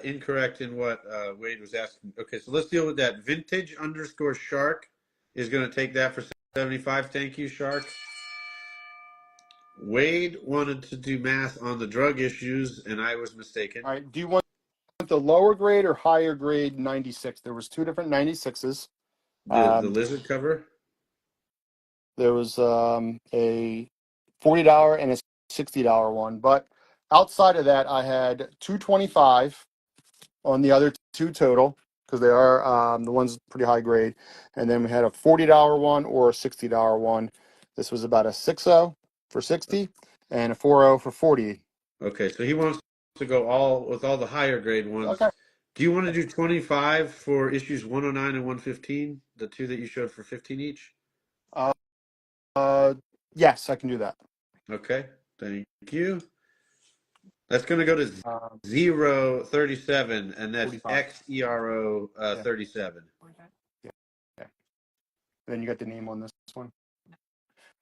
incorrect in what Wade was asking. Okay, so let's deal with that. Vintage underscore shark is going to take that for 75. Thank you, Shark. Wade wanted to do math on the drug issues, and I was mistaken. All right. Do you want the lower grade or higher grade 96? There was two different 96s. The lizard cover. There was a $40 and a $60 one, but outside of that, I had 225 on the other two total because they are the one's pretty high grade, and then we had a $40 one or a $60 one. This was about a 6.0 for 60 and a 4.0 for 40. Okay, so he wants to go all with all the higher grade ones. Okay. Do you want to do 25 for issues 109 and 115, the two that you showed for 15 each? Uh, uh, yes, I can do that. Okay, thank you. That's going to go to Um, 037, and that's 45. XERO Yeah. 37. Yeah. Yeah. Then you got the name on this one.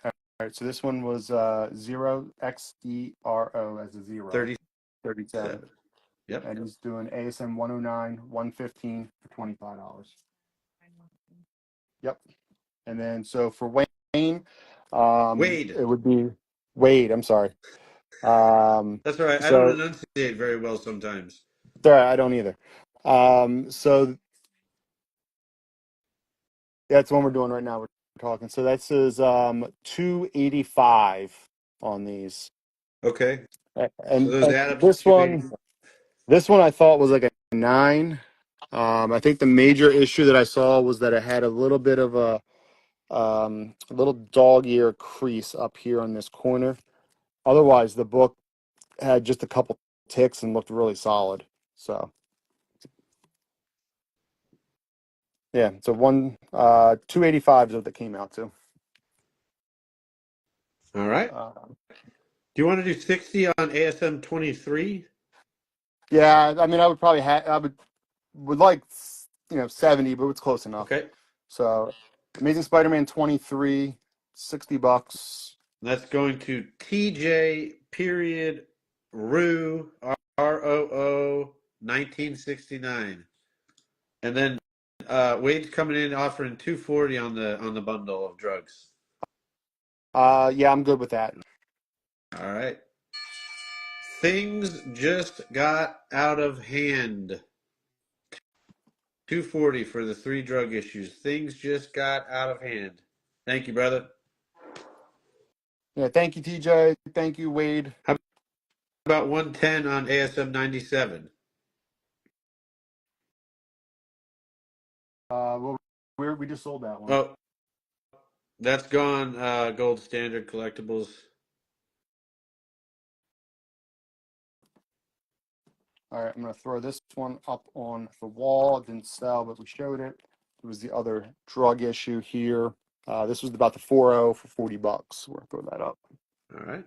All right, so this one was 0XERO as a 0, 37. 37. Yep. And he's doing ASM 109, 115 for $25. Yep. And then so for Wayne, Wade. it would be Wade, I'm sorry. That's all right. I don't So enunciate very well sometimes. sorry, I don't either. So that's the one we're doing right now. We're talking. So that says 285 on these. Okay. So And those add up to this 280. one. This one I thought was like a 9. I think the major issue that I saw was that it had a little bit of a little dog ear crease up here on this corner. Otherwise, the book had just a couple ticks and looked really solid. So yeah, so 285 is what that came out to. All right. Uh, Do you want to do 60 on ASM 23? yeah, I mean, I would probably would like 70, but it's close enough. Okay. So Amazing Spider-Man 23, $60. That's going to TJ period Roo ROO 1969. And then Wade's coming in offering 240 on the bundle of drugs. Yeah, I'm good with that. All right. Things just got out of hand. 240 for the three drug issues. Things just got out of hand. Thank you, brother. Yeah, thank you, TJ. Thank you, Wade. How about 110 on ASM 97? Well, we just sold that one. Oh, that's gone. Gold standard collectibles. All right, I'm going to throw this one up on the wall. It didn't sell, but we showed it. It was the other drug issue here. This was about the 4.0 for $40. We're going to throw that up. All right.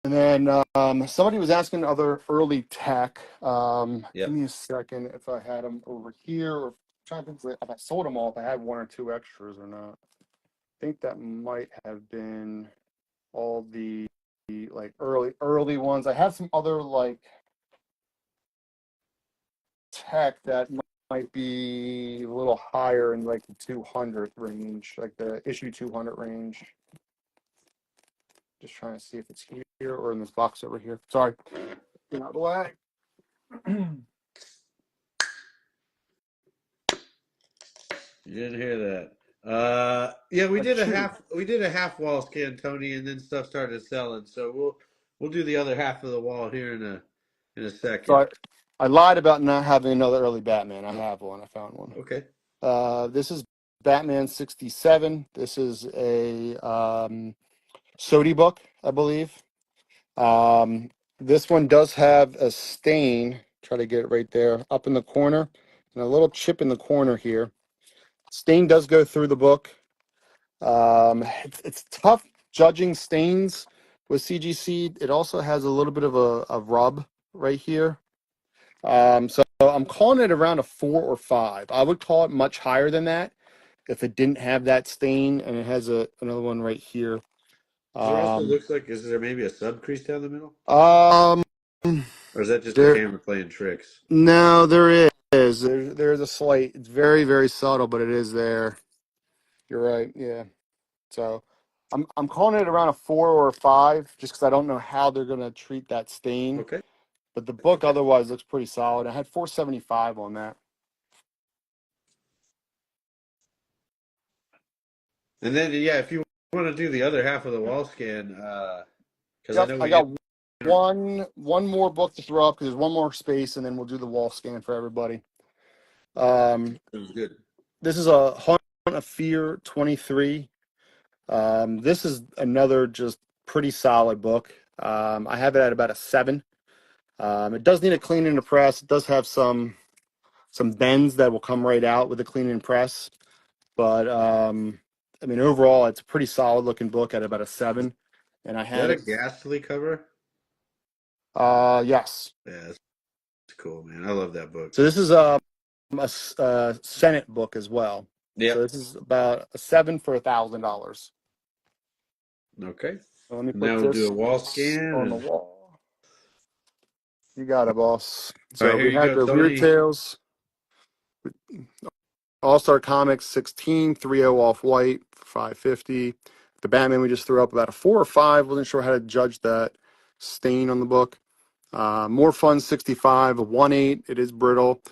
And then somebody was asking other early tech. Give Yep. me a second if I had them over here, or trying to think if I sold them all, if I had one or two extras or not. I think that might have been all the like early ones. I have some other like tech that might be a little higher in like the 200 range, like the issue 200 range. Just trying to see if it's here or in this box over here. Sorry, get out of the way. You didn't hear that. Yeah, we did a Achoo. half wall scan, Tony, and then stuff started selling. So we'll do the other half of the wall here in a So second. I lied about not having another early Batman. I have one. I found one. Okay. This is Batman 67. This is a Sodi book, I believe. This one does have a stain. Try to get it right there, up in the corner, and a little chip in the corner here. Stain does go through the book. It's tough judging stains with CGC. It also has a little bit of a rub right here. So I'm calling it around a 4 or 5. I would call it much higher than that if it didn't have that stain, and it has another one right here. There also looks like, is there maybe a sub crease down the middle? Um, Or is that just the there, camera playing tricks? no, there is. There's a slight. It's very, very subtle, but it is there. You're right. Yeah. So I'm calling it around a 4 or a 5, just because I don't know how they're gonna treat that stain. Okay. But the book otherwise looks pretty solid. I had 475 on that. And then yeah, if you want to do the other half of the wall scan, because I Yep, know I we got one more book to throw up because there's one more space, and then we'll do the wall scan for everybody. sounds good. This is a Haunt of Fear 23. This is another just pretty solid book. I have it at about a 7. It does need a clean and a press. It does have some bends that will come right out with the clean and press, but I mean overall it's a pretty solid looking book at about a 7. And I Is that had a it. ghastly cover? Yes. Yeah, that's cool, man. I love that book. So this is a Senate book as well. So Yep. this is about a 7 for $1,000. Okay. So let me put Now we'll do this a wall scan. on the And wall. You got it, boss. all right, So here we you had go, the Weird Tony. Tales, All-Star Comics 16, 3.0 off white, 550. The Batman we just threw up about a 4 or 5. Wasn't sure how to judge that stain on the book. More Fun 65, a 1.8. It is brittle.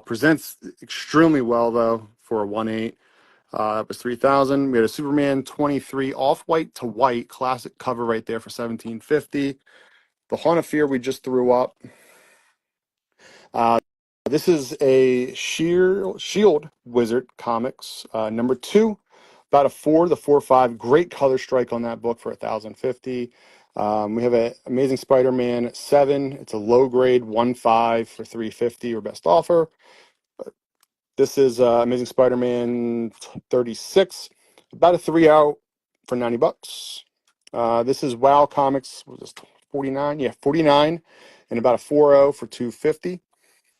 Presents extremely well though for a 1.8. That was 3,000. We had a Superman 23 off white to white classic cover right there for 1750. The Haunt of Fear we just threw up. This is a Shield Wizard Comics number 2, about a 4, the 4.5. Great color strike on that book for 1,050. We have an Amazing Spider-Man 7. It's a low grade 1.5 for 350 or best offer. This is Amazing Spider-Man 36, about a 3 out for $90. This is WoW Comics. Was this 49? Yeah, 49, and about a 4.0 for 250.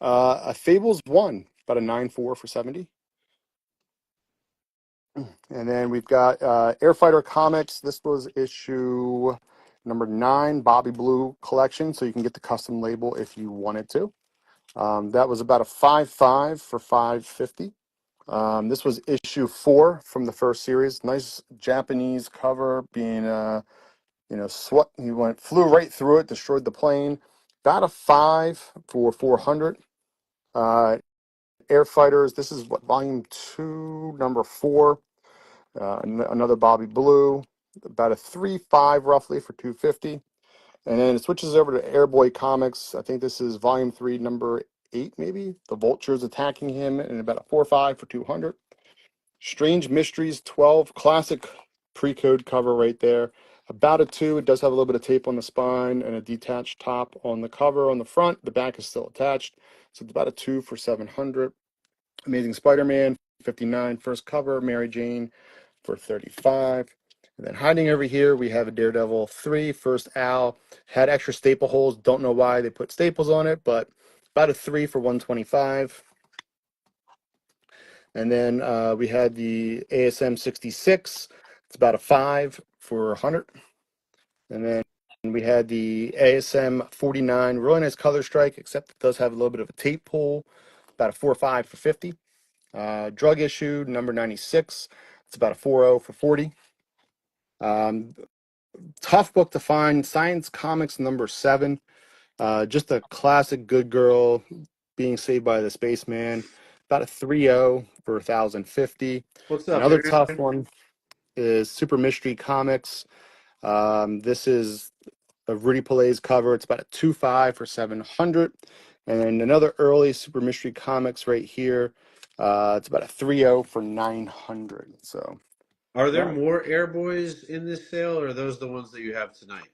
A Fables 1, about a 9.4 for 70. And then we've got Airfighter Comics. This was issue number 9, Bobby Blue collection, so you can get the custom label if you wanted to. That was about a 5.5 for 550. This was issue 4 from the first series. Nice Japanese cover, being SWAT. He flew right through it, destroyed the plane. about a 5 for 400. Uh, Air Fighters, this is what, volume 2, number 4. Another Bobby Blue, about a 3.5 roughly for 250. And then it switches over to Airboy Comics. I think this is volume 3, number 8, maybe. The Vulture's attacking him, and about a 4.5 for 200. Strange Mysteries 12, classic pre-code cover right there. About a 2. It does have a little bit of tape on the spine and a detached top on the cover on the front. The back is still attached. So it's about a 2 for 700. Amazing Spider-Man 59, first cover. Mary Jane for 35. And then hiding over here, we have a Daredevil 3, first Al. Had extra staple holes. Don't know why they put staples on it, but about a 3 for 125. And then we had the ASM 66. It's about a 5 for 100. And then we had the ASM 49. Really nice color strike, except it does have a little bit of a tape pull. About a 4 or 5 for 50. Drug issue number 96. It's about a 4.0 for 40. Tough book to find. Science Comics number 7. Just a classic good girl being saved by the spaceman. About a 3.0 for 1,050. What's up, Another tough Aaron? one is Super Mystery Comics. This is a Rudy Pillais cover. It's about a 2.5 for 700. And then another early Super Mystery Comics right here. It's about a 3.0 for 900. So Are there yeah, more Airboys in this sale, or are those the ones that you have tonight?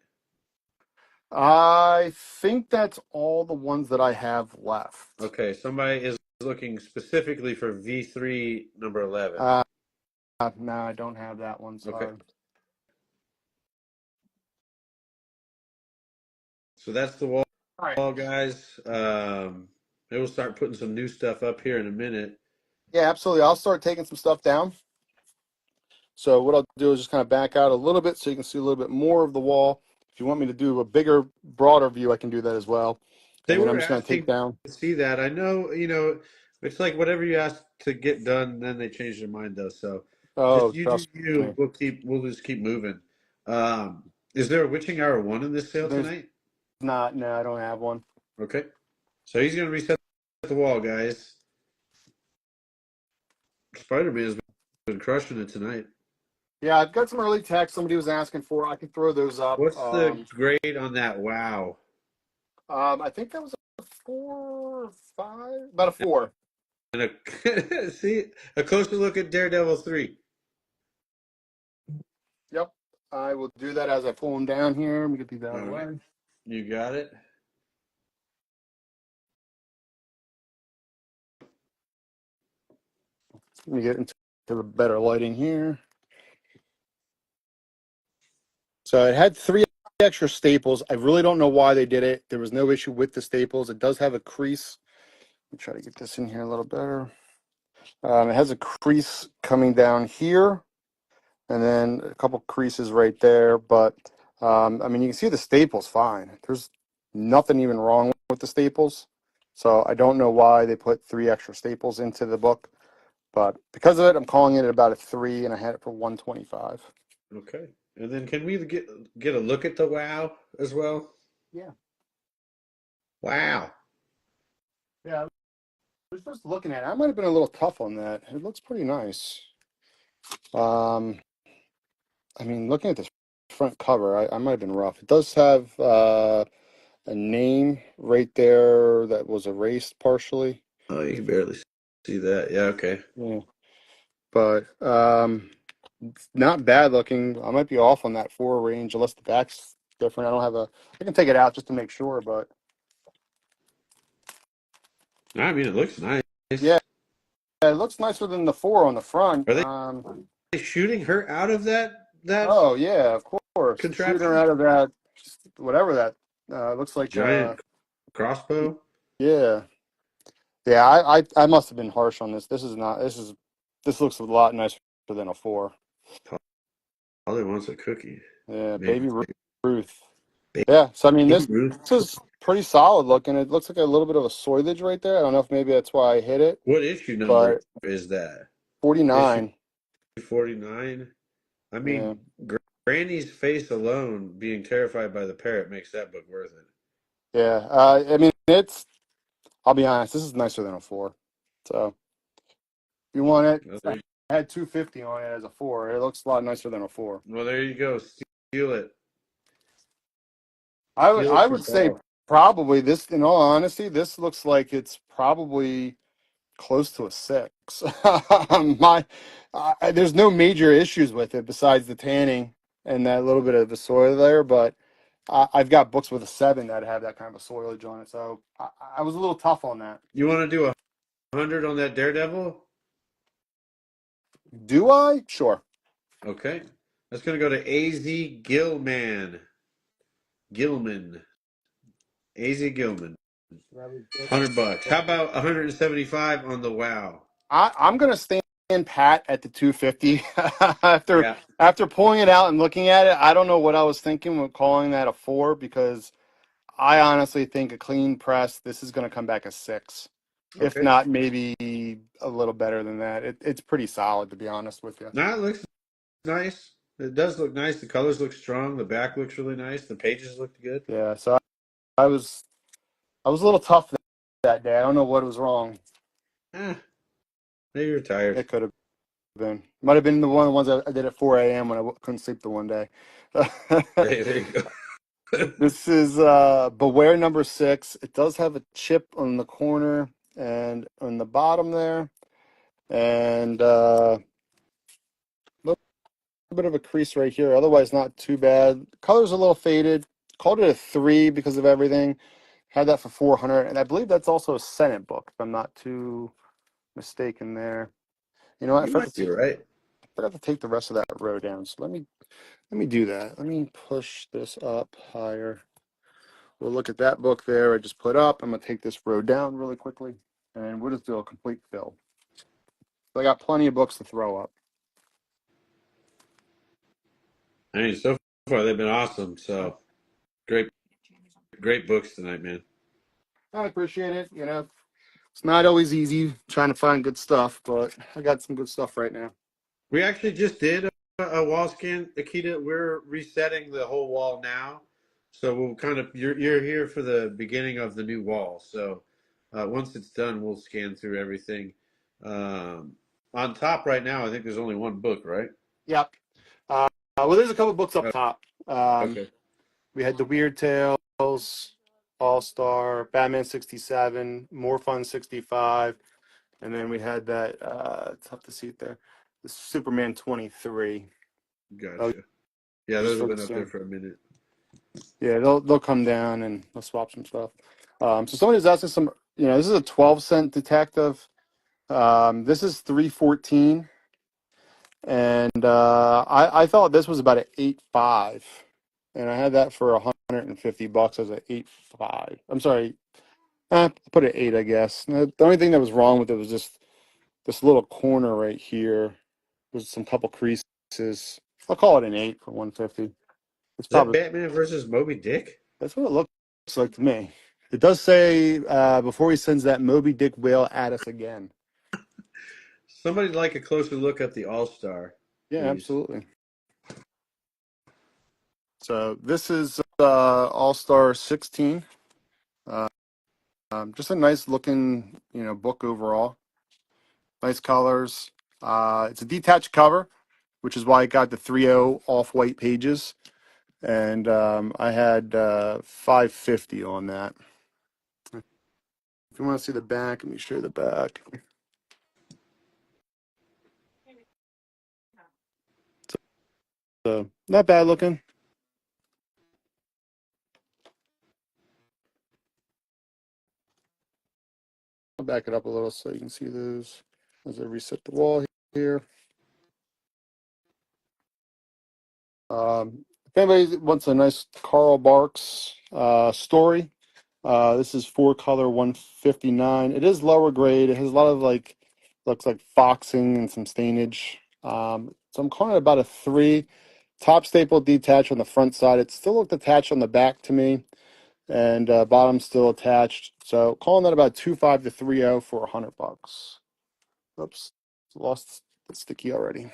I think that's all the ones that I have left. Okay, somebody is looking specifically for V3 number 11. Uh, no, I don't have that one. Okay, Sorry. so that's the wall, All right. guys. They will start putting some new stuff up here in a minute. Yeah, absolutely. I'll start taking some stuff down. So what I'll do is just kind of back out a little bit so you can see a little bit more of the wall. If you want me to do a bigger, broader view, I can do that as well. They And then I'm were just going to take asking down. to see that. I know, it's like whatever you ask to get done, then they change their mind though. So Oh, just you do trust you. me. We'll just keep moving. Is there a Witching Hour 1 in this sale There's tonight? not. No, I don't have one. Okay. So he's gonna reset the wall, guys. Spider-Man has been crushing it tonight. Yeah, I've got some early text somebody was asking for. I can throw those up. What's the grade on that? Wow. I think that was a 4 or 5, about a 4. And see a closer look at Daredevil 3. Yep. I will do that as I pull them down here. Let me get these out All of the right. way. You got it. Let me get into the better lighting here. So it had 3 extra staples. I really don't know why they did it. There was no issue with the staples. It does have a crease. Let me try to get this in here a little better. It has a crease coming down here, and then a couple creases right there. But I mean, you can see the staples fine. There's nothing even wrong with the staples. So I don't know why they put 3 extra staples into the book. But because of it, I'm calling it about a 3, and I had it for 125. Okay. And then can we get a look at the wow as well? Yeah. Wow. Yeah, I was just looking at it. I might have been a little tough on that. It looks pretty nice. Um, I mean, looking at this front cover, I might have been rough. It does have a name right there that was erased partially. Oh, you can barely see that. Yeah, okay. Yeah. But it's not bad looking. I might be off on that 4 range unless the back's different. I don't have a. I can take it out just to make sure, but I mean, it looks nice. yeah, it looks nicer than the 4 on the front. Are they shooting her out of that Oh yeah, of course. Shooting her contraption? out of that, whatever that looks like. Giant crossbow? Yeah, yeah. I must have been harsh on this. This is not. This looks a lot nicer than a 4. Probably wants a cookie. Yeah, Maybe. baby Ruth. Yeah. So I mean, Baby this Ruth. is pretty solid looking. It looks like a little bit of a soilage right there. I don't know if maybe that's why I hit it, What issue number but is that? Issue 49. 49? I Yeah. mean, Granny's face alone being terrified by the parrot makes that book worth it. Yeah. I mean, I'll be honest, this is nicer than a four. So if you want it, Well, I had 250 on it as a four. It looks a lot nicer than a four. there you go. Steal it. Steal it I for would say Paul. probably this, in all honesty, this looks like it's probably close to a six. My, there's no major issues with it besides the tanning and that little bit of the soil there, but I've got books with a seven that have that kind of a soilage on it, so I was a little tough on that. You want to do 100 on that Daredevil? Do I? Sure. Okay. That's going to go to AZ Gilman. Gilman. AZ Gilman. $100. How about 175 on the Wow? I'm gonna stand pat at the 250 after Yeah. pulling it out and looking at it. I don't know what I was thinking when calling that a four because I honestly think a clean press, this is going to come back a six, if Okay. not maybe a little better than that. It's pretty solid, to be honest with you. Now it looks nice. It does look nice. The colors look strong. The back looks really nice. The pages look good. Yeah, so I was a little tough that day. I don't know what was wrong. Eh, maybe you're tired. It could have been, might have been the ones I did at 4 a.m. when I couldn't sleep the one day. Hey, there you go. This is Beware number six. It does have a chip on the corner and on the bottom there, and bit of a crease right here. Otherwise, not too bad. Color's a little faded. Called it a three because of everything. Had that for 400, and I believe that's also a Senate book, if I'm not too mistaken there. You know what? You might be right. I forgot to take the rest of that row down. So let me do that. Let me push this up higher. We'll look at that book there I just put up. I'm gonna take this row down really quickly, and we'll just do a complete fill. So I got plenty of books to throw up. I mean, so far they've been awesome. So great, great books tonight, man. I appreciate it. You know, it's not always easy trying to find good stuff, but I got some good stuff right now. We actually just did a wall scan, Akita. We're resetting the whole wall now, so we'll kind of you're here for the beginning of the new wall. So once it's done, we'll scan through everything. Um, on top right now, I think there's only one book, right? Yep. Well, there's a couple books up Oh, top. okay, We had the Weird Tales, All Star, Batman 67, More Fun 65, and then we had that. It's tough to see it there. The Superman 23. Oh, gotcha. Yeah, just those have for been up there soon. for a minute. Yeah, they'll come down and they'll swap some stuff. So somebody was asking some. You know, this is a 12-cent detective. This is 314. And I thought this was about an 8.5, and I had that for $150 as an 8.5. I'm sorry, I put it 8, I guess. The only thing that was wrong with it was just this little corner right here. There's some couple creases. I'll call it an 8 for 150. It's Is that probably Batman versus Moby Dick? that's what it looks like to me. It does say before he sends that Moby Dick whale at us again. Somebody'd like a closer look at the All Star, Yeah, please. absolutely. So this is All Star 16. Uh, just a nice looking, book overall. Nice colors. It's a detached cover, which is why it got the 3.0 off-white pages, and I had 550 on that. If you want to see the back, let me show you the back. So not bad looking. I'll back it up a little so you can see those as I reset the wall here. If anybody wants a nice Carl Barks story, this is 4-color 159. It is lower grade. It has a lot of looks like foxing and some stainage. So I'm calling it about a 3. Top staple detached on the front side. It still looked attached on the back to me, and bottom still attached. So calling that about 2.5 to 3.0 for $100. Oops, lost the sticky already.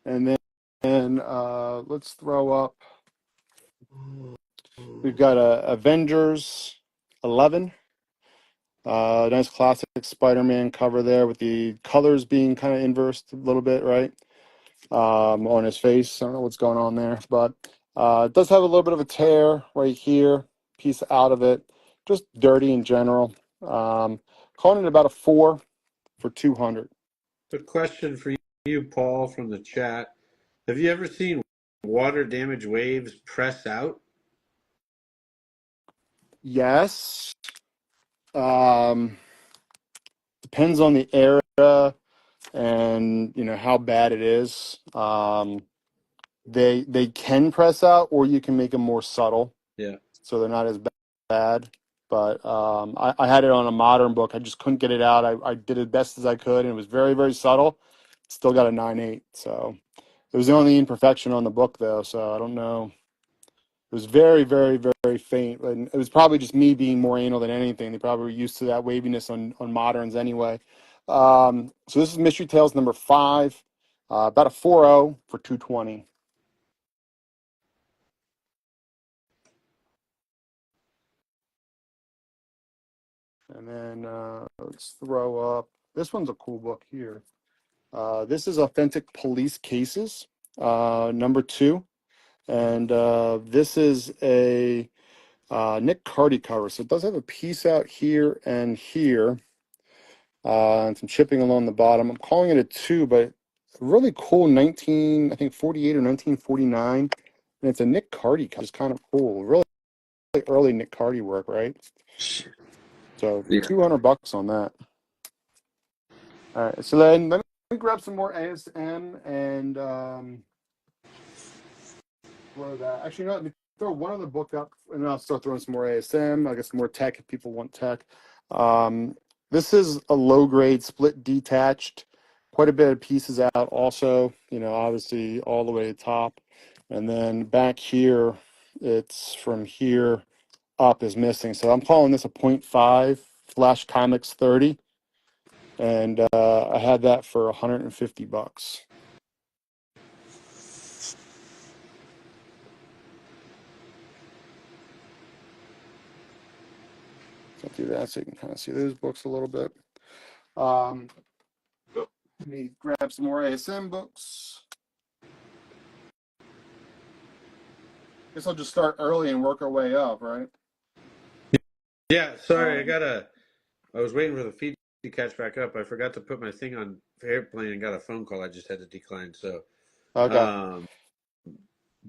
And then let's throw up. We've got Avengers 11. Nice classic Spider-Man cover there with the colors being kind of inversed a little bit, right? On his face. I don't know what's going on there, but it does have a little bit of a tear right here, piece out of it. Just dirty in general. Calling it about a 4 for 200. A question for you, Paul, from the chat. Have you ever seen water damage waves press out? Yes. Depends on the area and how bad it is. They can press out, or you can make them more subtle, Yeah. so they're not as bad. But I had it on a modern book. I just couldn't get it out. I did it best as I could, and it was very, very subtle. Still got a 9.8. So it was the only imperfection on the book, though. So I don't know. It was very, very, very faint, and it was probably just me being more anal than anything. They probably were used to that waviness on moderns anyway. So this is Mystery Tales number 5, about a 4.0 for 220. And then let's throw up. This one's a cool book here. This is Authentic Police Cases, number 2, and this is a Nick Cardy cover. So it does have a piece out here and here. And some chipping along the bottom. I'm calling it a 2, but a really cool 1948 or 1949. And it's a Nick Cardy, which is kind of cool. Really early Nick Cardy work, right? So Yeah. $200 on that. All right, so then let me grab some more ASM and throw that. Actually, no, let me throw one other book up, and then I'll start throwing some more ASM. I guess more tech if people want tech. This is a low grade split detached, quite a bit of pieces out also, obviously all the way to the top. And then back here, it's from here up is missing. So I'm calling this a .5 Flash Comics 30. And I had that for $150. So I'll do that so you can kind of see those books a little bit. Let me grab some more ASM books. Guess I'll just start early and work our way up, right? Yeah, sorry, I was waiting for the feed to catch back up. I forgot to put my thing on airplane and got a phone call I just had to decline. So, Okay. um,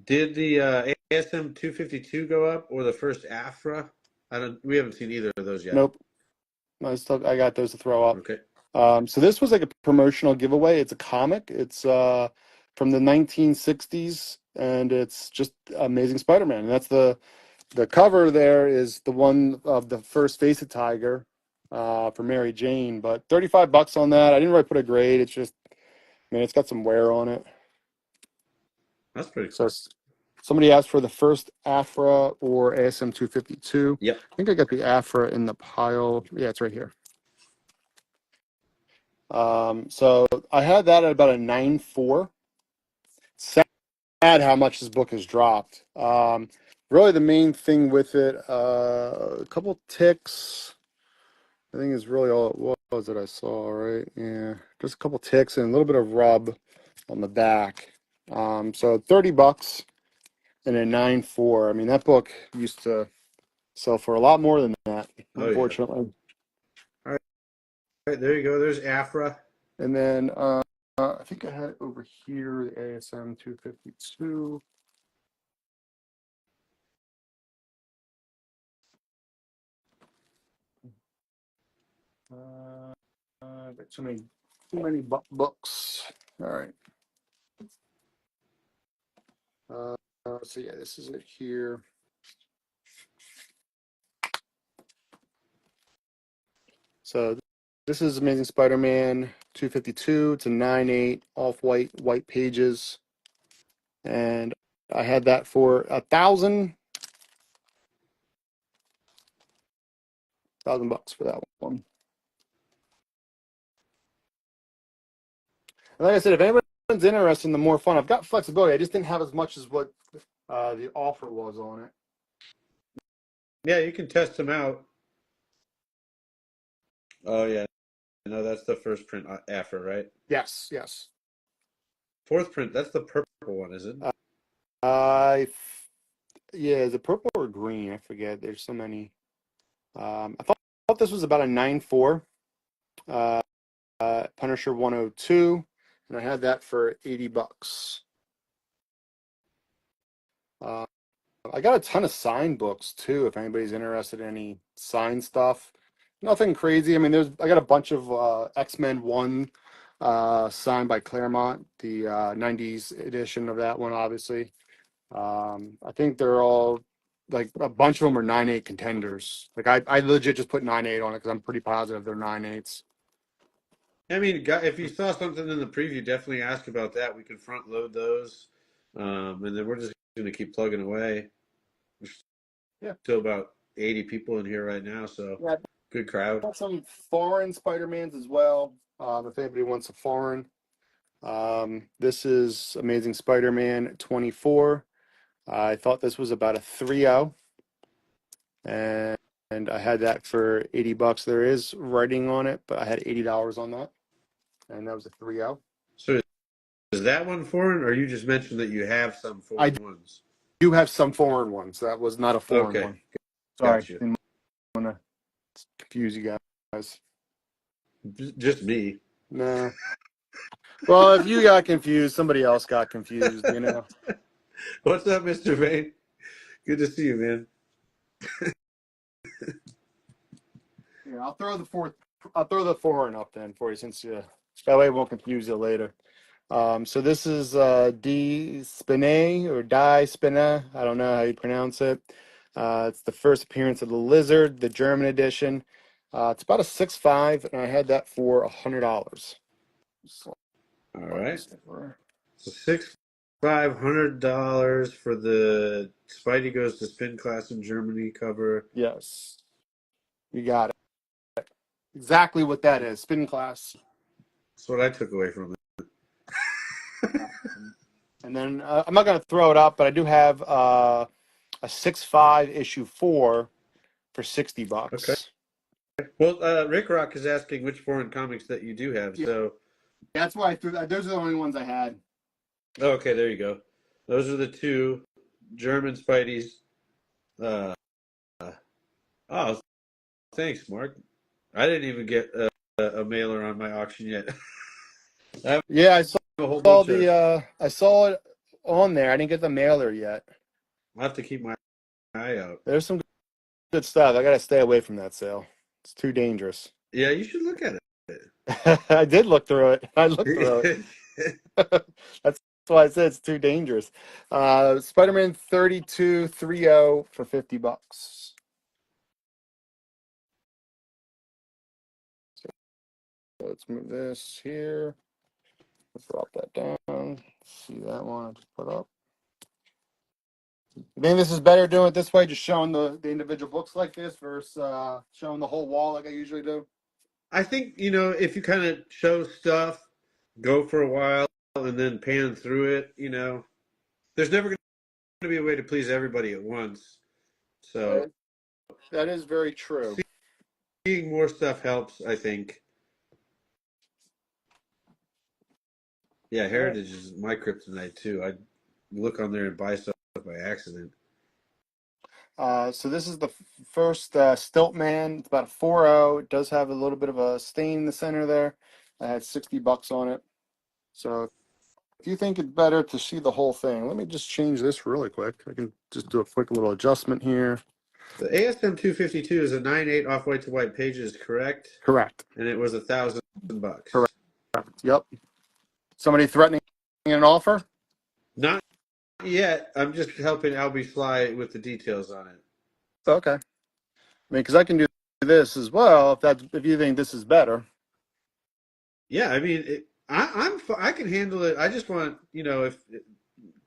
did the ASM 252 go up or the first Afra? We haven't seen either of those yet. Nope. I got those to throw up. Okay. So this was like a promotional giveaway. It's a comic. It's from the 1960s, and it's just Amazing Spider-Man. And that's the cover there is the one of the first Face of Tiger for Mary Jane, but $35 on that. I didn't really put a grade. It's just, it's got some wear on it. That's pretty So cool. somebody asked for the first Afra or ASM 252. Yep. I think I got the Afra in the pile. Yeah, it's right here. So I had that at about a 9.4. Sad how much this book has dropped. Really the main thing with it, a couple ticks. I think is really all it was that I saw, right? Yeah, just a couple ticks and a little bit of rub on the back. So $30 and a 9.4. I mean, that book used to sell for a lot more than that, Oh yeah. unfortunately. All right, there you go. There's Afra. And then I think I had it over here, the ASM 252. Got too many books. All right. So yeah, this is it here. So this is Amazing Spider-Man 252. It's a 9.8 off-white, white pages, and I had that for $1,000 for that one. And like I said, if anybody one's interesting, the more fun. I've got flexibility. I just didn't have as much as what the offer was on it. Yeah, you can test them out. Oh yeah, no, that's the first print after, right? Yes, yes. Fourth print, that's the purple one, is it? I yeah, is it purple or green? I forget. There's so many. I thought this was about a 9.4 uh, Punisher 102, and I had that for $80. Uh, I got a ton of signed books too. If anybody's interested in any signed stuff, nothing crazy. I mean, I got a bunch of X-Men 1 signed by Claremont, the 90s edition of that one, obviously. I think they're all like a bunch of them are 9.8 contenders. Like I legit just put 9.8 on it because I'm pretty positive they're 9.8s. I mean, if you saw something in the preview, definitely ask about that. We can front load those, and then we're just going to keep plugging away. There's Yeah, still about 80 people in here right now, so yeah. good crowd. Got some foreign Spider-Mans as well. If anybody wants a foreign, this is Amazing Spider-Man 24. I thought this was about a 3.0, and I had that for $80. There is writing on it, but I had $80 on that, and that was a 3.0. So is that one foreign, or you just mentioned that you have some I foreign ones? do have some foreign ones. That was not a foreign Okay, one. Sorry, got you. didn't want to confuse you guys. Just me. Nah. Well, if you got confused, somebody else got confused, you know. What's up, Mr. Vane? Good to see you, man. Yeah, I'll throw the foreign up then for you since that way it won't confuse you later. So this is D Spinay or Die Spina. I don't know how you pronounce it. It's the first appearance of the Lizard, the German edition. It's about a 6.5, and I had that for $100. All right. So $6,500 for the Spidey Goes to Spin Class in Germany cover. Yes, you got it. Exactly what that is. Spin class. That's what I took away from it. And then I'm not going to throw it up, but I do have a 6.5 issue 4 for Okay. $60. Well, Rick Rock is asking which foreign comics that you do have. Yeah, So, that's why I threw that. Those are the only ones I had. okay, there you go. Those are the two German Spideys. Uh, oh, thanks, Mark. I didn't even get a mailer on my auction yet. I have Yeah, I a whole saw bunch of. the I saw it on there. I didn't get the mailer yet. I'll have to keep my eye out. There's some good stuff. I gotta stay away from that sale. It's too dangerous. Yeah, you should look at I did look through it. I looked through it. it. That's why I said it's too dangerous. Spider-Man 32 3.0 for $50. So let's move this here. Let's drop that down. See that one I just put up. You think this is better doing it this way, just showing the individual books like this versus showing the whole wall like I usually do? I think, if you kind of show stuff, go for a while, and then pan through it, there's never going to be a way to please everybody at once. So That is very true. seeing more stuff helps, I think. Yeah, All right. Heritage is my kryptonite too. I look on there and buy stuff by accident. So this is the first Stilt Man. It's about a 4.0. It does have a little bit of a stain in the center there. I had $60 on it. So if you think it's better to see the whole thing, let me just change this really quick. I can just do a quick little adjustment here. The ASM 252 is a 9.8 off white to white pages, correct? Correct. And it was $1,000. Correct. Yep. Somebody threatening an offer? Not yet. I'm just helping Albie Fly with the details on it. Okay. I mean, because I can do this as well if you think this is better. Yeah, I mean, I can handle it. I just want, if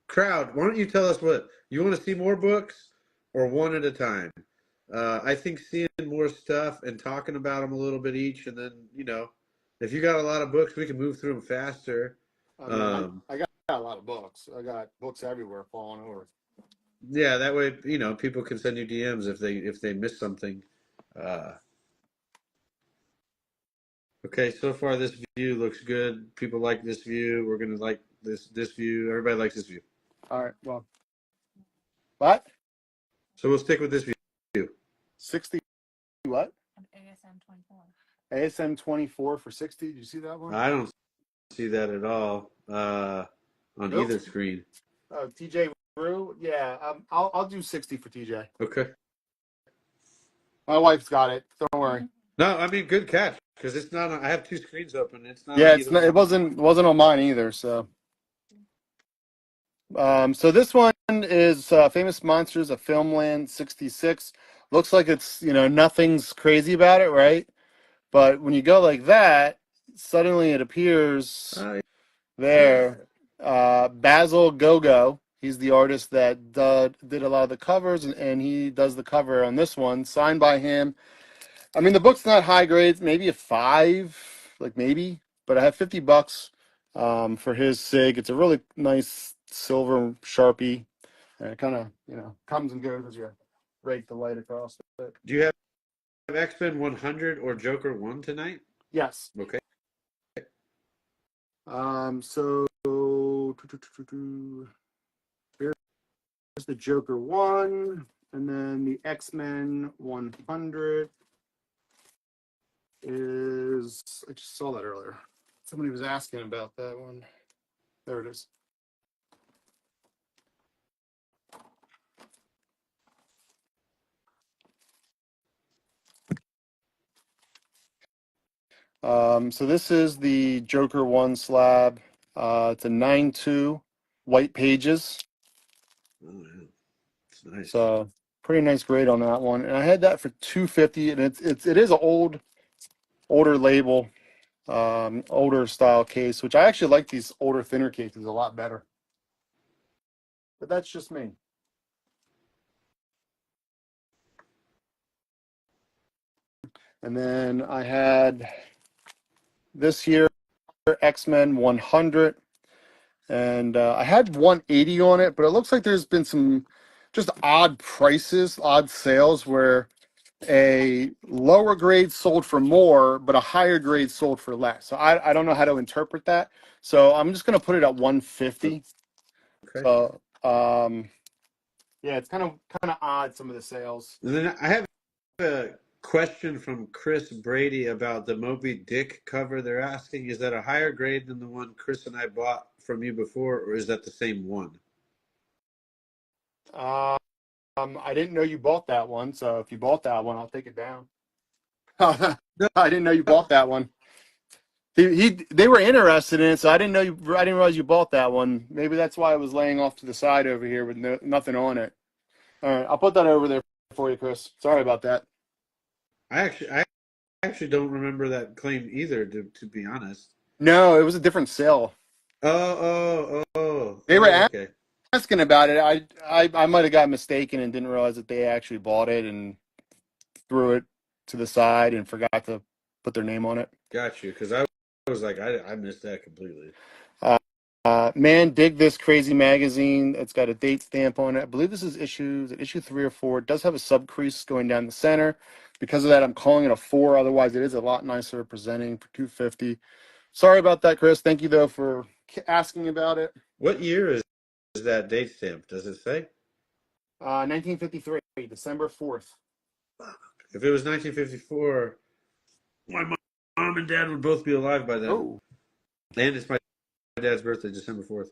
crowd, why don't you tell us what you want to see more books or one at a time? I think seeing more stuff and talking about them a little bit each, and then if you got a lot of books, we can move through them faster. I mean, Um, I got a lot of books. I got books everywhere falling over. yeah, that way, people can send you DMs if they miss something. Uh, okay, so far this view looks good. People like this view. We're gonna like this view. Everybody likes this view. All right. Well, what? So we'll stick with this view. 60 what? ASM 24 for 60. Did you see that one? I don't see that at all on Nope. either screen. Oh, TJ Brew. Yeah. I'll do 60 for TJ. Okay. My wife's got it. Don't worry. No, I mean good catch because it's not. I have two screens open. It's not Yeah, on it's either not, one. it wasn't on mine either. So so this one is Famous Monsters of Filmland 66. Looks like it's, nothing's crazy about it, right? But when you go like that, suddenly it appears Uh, there. Basil Gogo, he's the artist that did a lot of the covers, and he does the cover on this one, signed by him. I mean, the book's not high grades, maybe a 5, like maybe, but I have $50 for his SIG. It's a really nice silver Sharpie, and it kind of, comes and goes as you rake the light across it. do you have X-Men 100 or Joker 1 tonight? Yes. Okay. So here's the Joker 1, and then the X-Men 100 is, I just saw that earlier. Somebody was asking about that one. There it is. So this is the Joker 1 slab. It's a 9.2 white pages. Oh, yeah. It's nice. So pretty nice grade on that one. And I had that for $250, and it is an older label, older style case, which I actually like these older thinner cases a lot better. But that's just me. And then I had this year X-Men 100, and I had 180 on it, but it looks like there's been some just odd prices, odd sales where a lower grade sold for more, but a higher grade sold for less. So I don't know how to interpret that. So I'm just gonna put it at 150. Okay. So yeah, it's kind of odd, some of the sales. And then I have a question from Chris Brady about the Moby Dick cover. They're asking, is that a higher grade than the one Chris and I bought from you before, or is that the same one? I didn't know you bought that one, so if you bought that one, I'll take it down. No, I didn't know you bought that one. They were interested in it, so I didn't realize you bought that one. Maybe that's why I was laying off to the side over here with nothing on it. All right, I'll put that over there for you, Chris. Sorry about that. I actually don't remember that claim either, to be honest. No, it was a different sale. Oh, They were okay. asking about it. I might have got mistaken and didn't realize that they actually bought it and threw it to the side and forgot to put their name on it. Got you. Because I was like, I missed that completely. Man, dig this crazy magazine. It's got a date stamp on it. I believe this is issue 3 or 4. It does have a sub crease going down the center. Because of that, I'm calling it a 4. Otherwise, it is a lot nicer presenting for $250. Sorry about that, Chris. Thank you though for asking about it. What year is that date stamp? Does it say? 1953, December 4th. If it was 1954, my mom and dad would both be alive by then. Oh, And it's my dad's birthday, December 4th.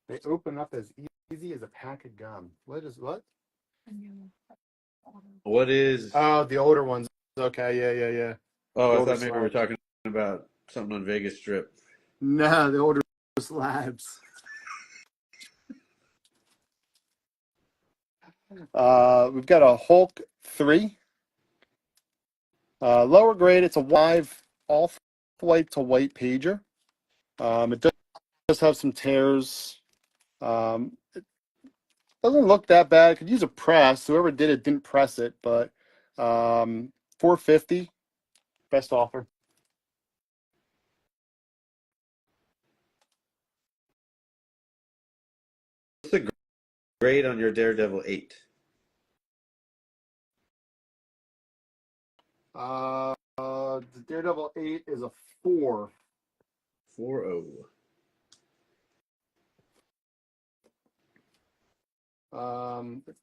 they open up as easy as a pack of gum. What? What is? Oh, the older ones. Okay, yeah. Oh, The I older thought maybe we were slabs. talking about something on Vegas Strip. No, the older slabs. We've got a Hulk 3. Lower grade, it's a live off-white to white pager. It does have some tears. It doesn't look that bad. Could use a press. Whoever did it didn't press it, but $450, best offer. grade on your Daredevil 8? The Daredevil 8 is a 4. 4.0.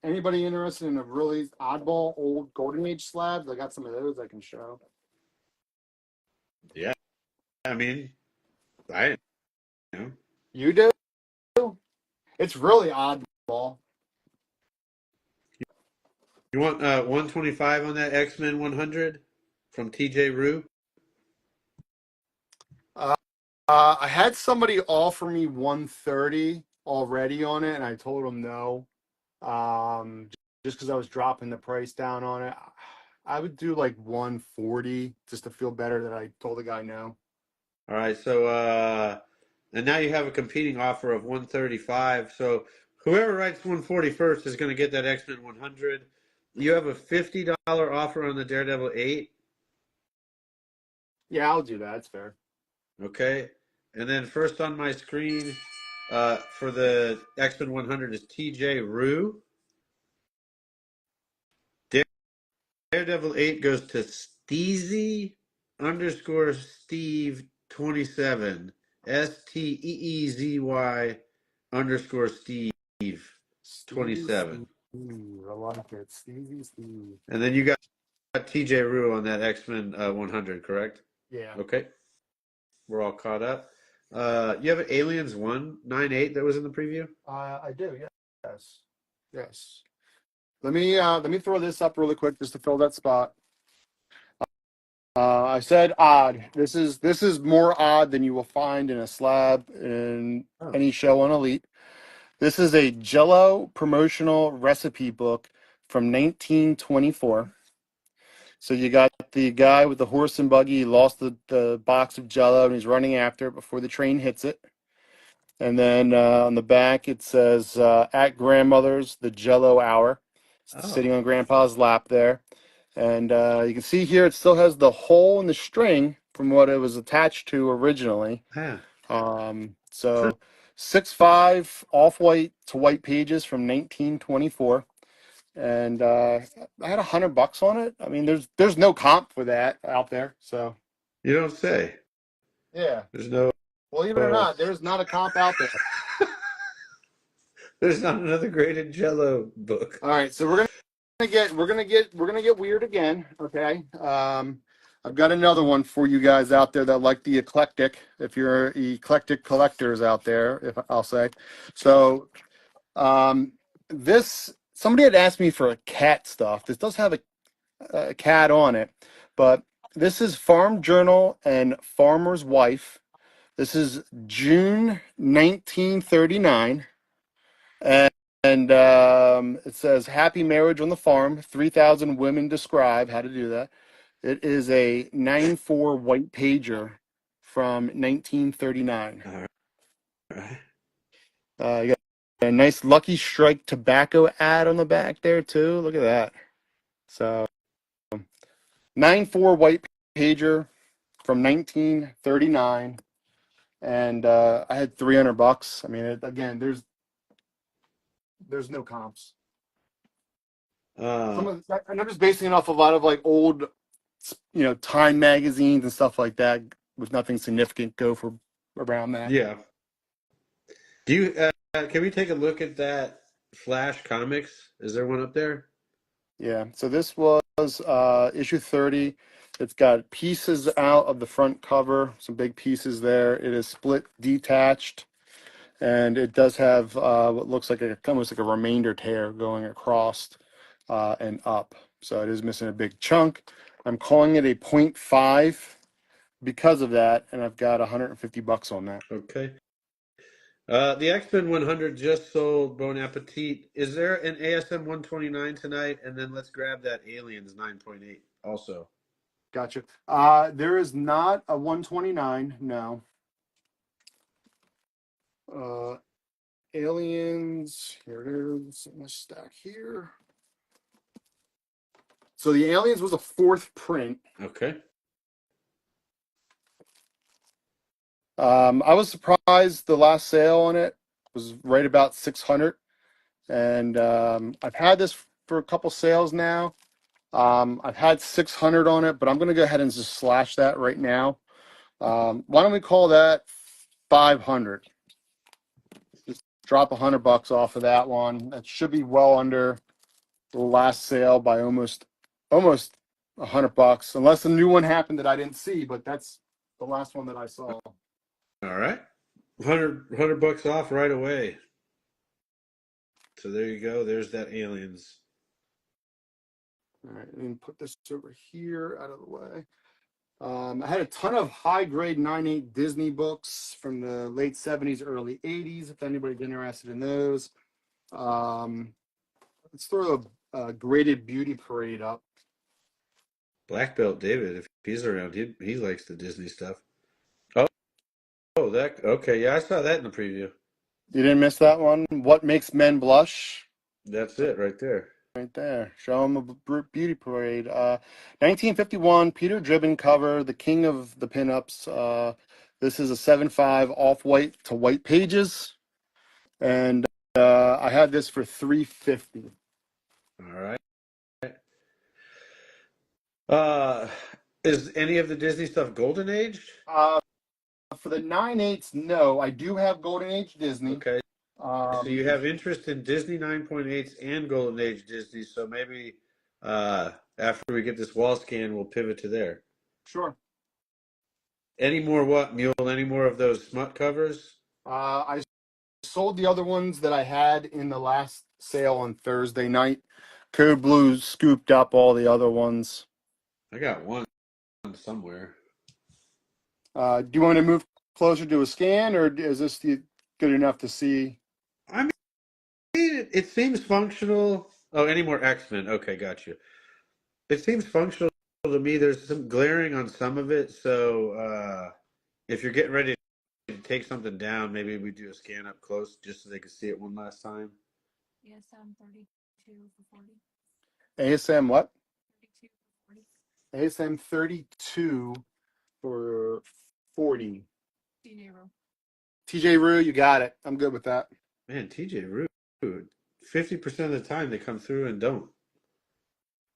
Anybody interested in a really oddball old Golden Age slabs? I got some of those I can show. Yeah, I mean, I you know. You do? It's really oddball. You want 125 on that X-Men 100 from TJ Rue? I had somebody offer me 130 already on it, and I told them no. Just because I was dropping the price down on it. I would do like 140 just to feel better that I told the guy no. All right, so and now you have a competing offer of 135. So whoever writes 140 first is going to get that X-Men 100. You have a $50 offer on the Daredevil 8. Yeah, I'll do that. That's fair. Okay. And then first on my screen for the X-Men 100 is TJ Rue. Daredevil 8 goes to Steezy underscore Steve 27. STEEZY underscore Steve Stevie 27. Steve. I like it. Stevie Steve. And then you got TJ Rue on that X-Men 100, correct? Yeah. Okay. We're all caught up. You have an Aliens 198 that was in the preview? I do. Yes. Yes. Let me throw this up really quick just to fill that spot. I said odd. This is more odd than you will find in a slab in Oh. any show on Elite. This is a Jello promotional recipe book from 1924. So you got the guy with the horse and buggy. He lost the box of Jello and he's running after it before the train hits it. And then on the back it says at grandmother's the Jello hour, Oh. sitting on Grandpa's lap there. And you can see here it still has the hole in the string from what it was attached to originally. Yeah. So 6.5 off-white to white pages from 1924, and I had $100 on it. I mean, there's no comp for that out there. So You don't say. yeah, There's no believe it or not, there's not a comp out there. there's not another graded Jello book. All right, so we're gonna get weird again. Okay. I've got another one for you guys out there that like the eclectic. If you're eclectic collectors out there, if I'll say so. This somebody had asked me for a cat stuff. This does have a cat on it, but this is Farm Journal and Farmer's Wife. This is June 1939. And it says happy marriage on the farm. 3,000 women describe how to do that. It is a 9.4 white pager from 1939. All right. You got a nice Lucky Strike tobacco ad on the back there too. Look at that. So 9.4 white pager from 1939, and I had $300. I mean, again, there's no comps. Uh, And I'm just basing it off a lot of like old, Time magazines and stuff like that, with nothing significant go for around that. yeah. Do you can we take a look at that Flash Comics? Is there one up there? Yeah. So this was issue 30. It's got pieces out of the front cover, some big pieces there. It is split detached, and it does have what looks like almost like a remainder tear going across and up. So it is missing a big chunk. I'm calling it a .5 because of that, and I've got $150 on that. Okay. The X-Men 100 just sold. Bon appetit. Is there an ASM 129 tonight? And then let's grab that Aliens 9.8 also. Gotcha. There is not a 129, no. Aliens, here it is in the stack here. So the Aliens was a fourth print. Okay. I was surprised the last sale on it was right about 600. and I've had this for a couple sales now. I've had 600 on it, but I'm going to go ahead and just slash that right now. Why don't we call that 500? Just drop $100 off of that one. That should be well under the last sale by almost $100, unless a new one happened that I didn't see. But that's the last one that I saw. All right. 100 bucks off right away. So there you go. There's that Aliens. All right, and put this over here out of the way. I had a ton of high grade 9/8 Disney books from the late 70s, early 80s, if anybody's interested in those. Let's throw a graded beauty parade up. Black Belt David, if he's around, he likes the Disney stuff. Oh, oh, that okay. Yeah, I saw that in the preview. You didn't miss that one? What Makes Men Blush? That's it right there. Right there. Show them a beauty parade. 1951, Peter Dribbin cover, the king of the pinups. This is a 7.5 off-white to white pages. And I had this for $350. All right. Uh, is any of the Disney stuff Golden Age? For the 9/8, no. I do have Golden Age Disney. Okay. So you Um, have interest in Disney 9.8s and Golden Age Disney. So maybe after we get this wall scan, we'll pivot to there. sure. Any more what, Mule? Any more of those smut covers? I sold the other ones that I had in the last sale on Thursday night. Code Blue scooped up all the other ones. I got one somewhere. Do you want to move closer to a scan, or is this good enough to see? I mean, it seems functional. Oh, any more X-Men? Okay, got you. It seems functional to me. There's some glaring on some of it. So if you're getting ready to take something down, maybe we do a scan up close just so they can see it one last time. ASM 32 for 40. ASM what? 32 for 40. ASM 32 for 40. TJ Rowe. TJ Rue, you got it. I'm good with that. Man, TJ Root, 50% of the time they come through and don't.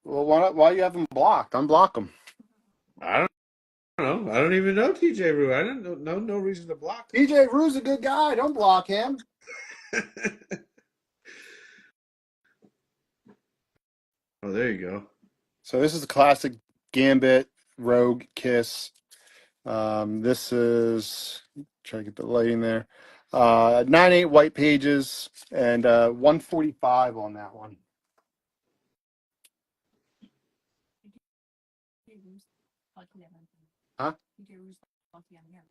Well, why you have them blocked? Unblock them. I don't know. I don't even know TJ Root. I don't know no reason to block him. TJ Rue's a good guy. Don't block him. Oh, there you go. So this is a classic Gambit Rogue Kiss. This is try to get the lighting there. 9/8 white pages and 145 on that one. TJ Rowe's lucky on him. Huh? TJ Rowe's lucky on him.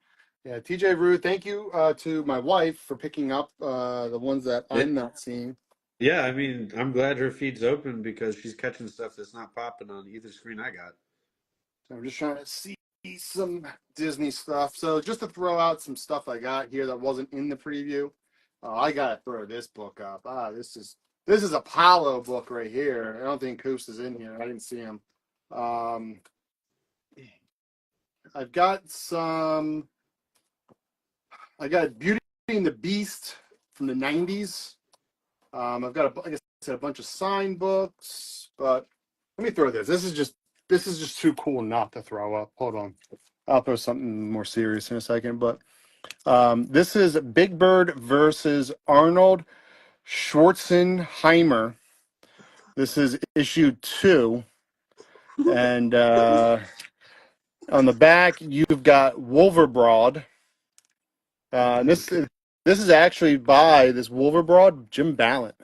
Yeah, TJ Rue, thank you to my wife for picking up the ones that I'm not seeing. Yeah, I mean, I'm glad her feed's open because she's catching stuff that's not popping on either screen I got. So I'm just trying to see some Disney stuff. So just to throw out some stuff I got here that wasn't in the preview. I gotta throw this book up. This is a Apollo book right here. I don't think Coos is in here. I didn't see him. I've got some. I got Beauty and the Beast from the 90s. I've got like I said, a bunch of signed books, but let me throw this. This is just too cool not to throw up. Hold on. I'll throw something more serious in a second, but this is Big Bird versus Arnold Schwarzenheimer. This is issue 2, and on the back you've got Wolverbroad. This is actually by this Wolverbroad, Jim Ballant.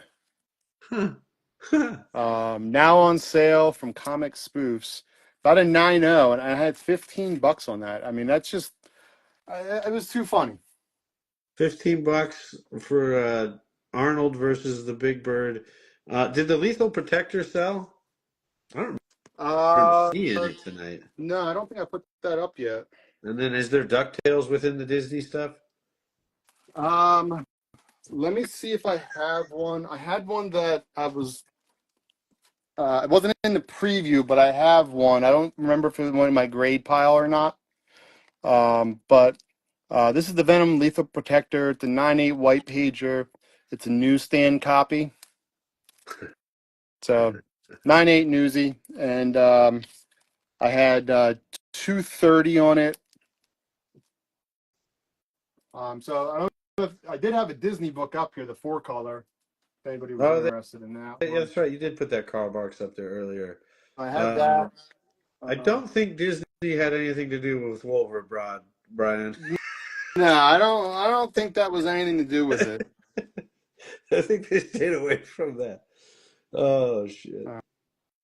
Now on sale from Comic Spoofs, about a 9.0, and I had $15 on that. I mean, that's just it was too funny. $15 for Arnold versus the Big Bird. Did the Lethal Protector sell? I don't remember seeing it tonight. No, I don't think I put that up yet. And then is there DuckTales within the Disney stuff? Let me see if I have one. I had one that I was. It wasn't in the preview, but I have one. I don't remember if it was one in my grade pile or not. But this is the Venom Lethal Protector. It's a 9/8 white pager. It's a newsstand copy. So 9.8 Newsy, and I had 230 on it. So I don't know if I did have a Disney book up here, the 4-color. If anybody was Oh, interested in that yeah, one, that's right. You did put that Karl Barks up there earlier. I had Uh, that. I don't think Disney had anything to do with Wolverine, Brian. No, I don't think that was anything to do with it. I think they stayed away from that. Oh shit. Uh,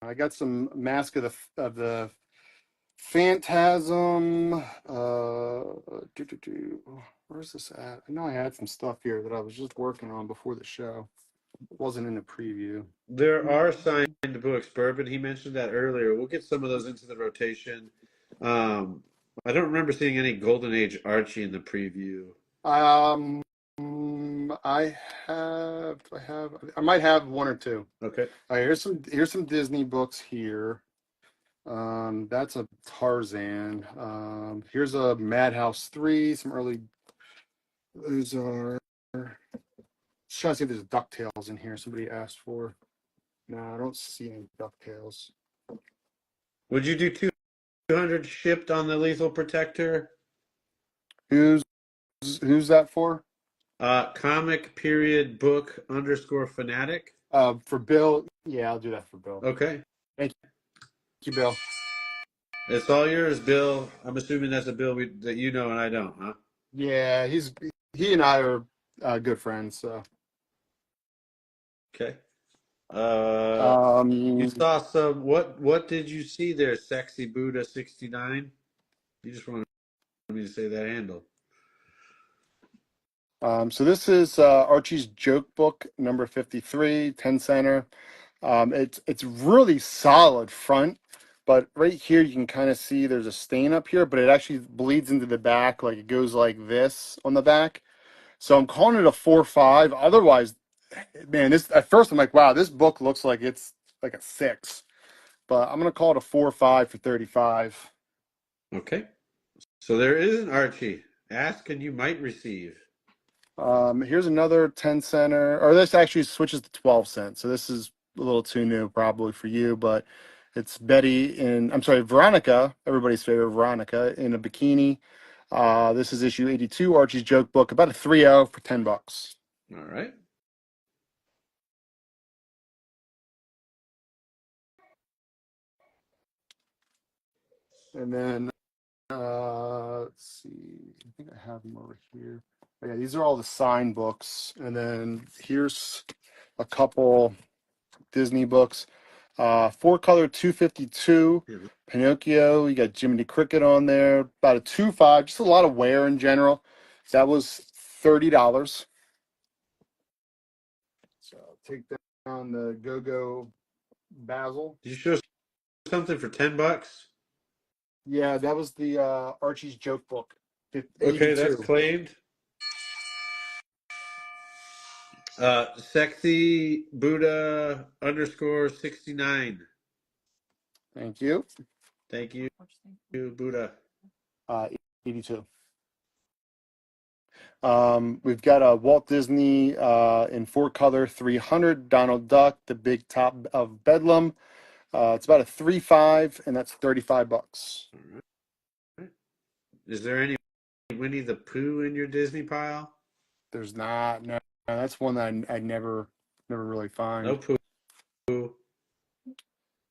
I got some Mask of the Phantasm. Where's this at? I know I had some stuff here that I was just working on before the show. It wasn't in the preview. There are signed books. Bourbon, he mentioned that earlier. We'll get some of those into the rotation. Um, I don't remember seeing any Golden Age Archie in the preview. Um, I might have one or two. Okay. All right, here's some Disney books here. That's a Tarzan. Here's a Madhouse 3, some early. Those are. Just trying to see if there's DuckTales in here. Somebody asked for. No, I don't see any DuckTales. Would you do 200 shipped on the Lethal Protector? Who's who's that for? Comic period book underscore fanatic. For Bill. Yeah, I'll do that for Bill. Okay. Thank you, Bill. It's all yours, Bill. I'm assuming that's a Bill that you know and I don't, huh? Yeah, he and I are good friends. So Okay. You um, saw some. What did you see there, Sexy Buddha 69? You just wanted me to say that handle. so this is Archie's Joke Book number 53, 10 center. It's really solid front, but right here you can kind of see there's a stain up here, but it actually bleeds into the back, like it goes like this on the back. So I'm calling it a 4.5. Otherwise, man, this at first I'm like, wow, this book looks like it's like a 6, but I'm gonna call it a 4.5 for 35. Okay. So there is an Archie. Ask and you might receive. Here's another 10 center, or this actually switches to 12 cents. So this is a little too new probably for you, but it's I'm sorry, Veronica, everybody's favorite Veronica in a bikini. This is issue 82, Archie's Joke Book, about a 3.0 for $10. All right. And then let's see, I think I have them over here. Oh, yeah, these are all the signed books. And then here's a couple Disney books. 4-color 252, Yeah. Pinocchio. You got Jiminy Cricket on there. About a 2.5. Just a lot of wear in general. That was $30. So I'll take down the Go-Go Basil. Did you show something for $10? Yeah, that was the Archie's Joke Book, Okay, that's 82. claimed. Sexy Buddha underscore 69. Thank you. Thank you, Buddha. 82. We've got a Walt Disney in 4-color 300, Donald Duck, The Big Top of Bedlam. It's about a 3.5, and that's $35. All right. Is there any Winnie the Pooh in your Disney pile? There's not. No, that's one that I never really find. No Pooh.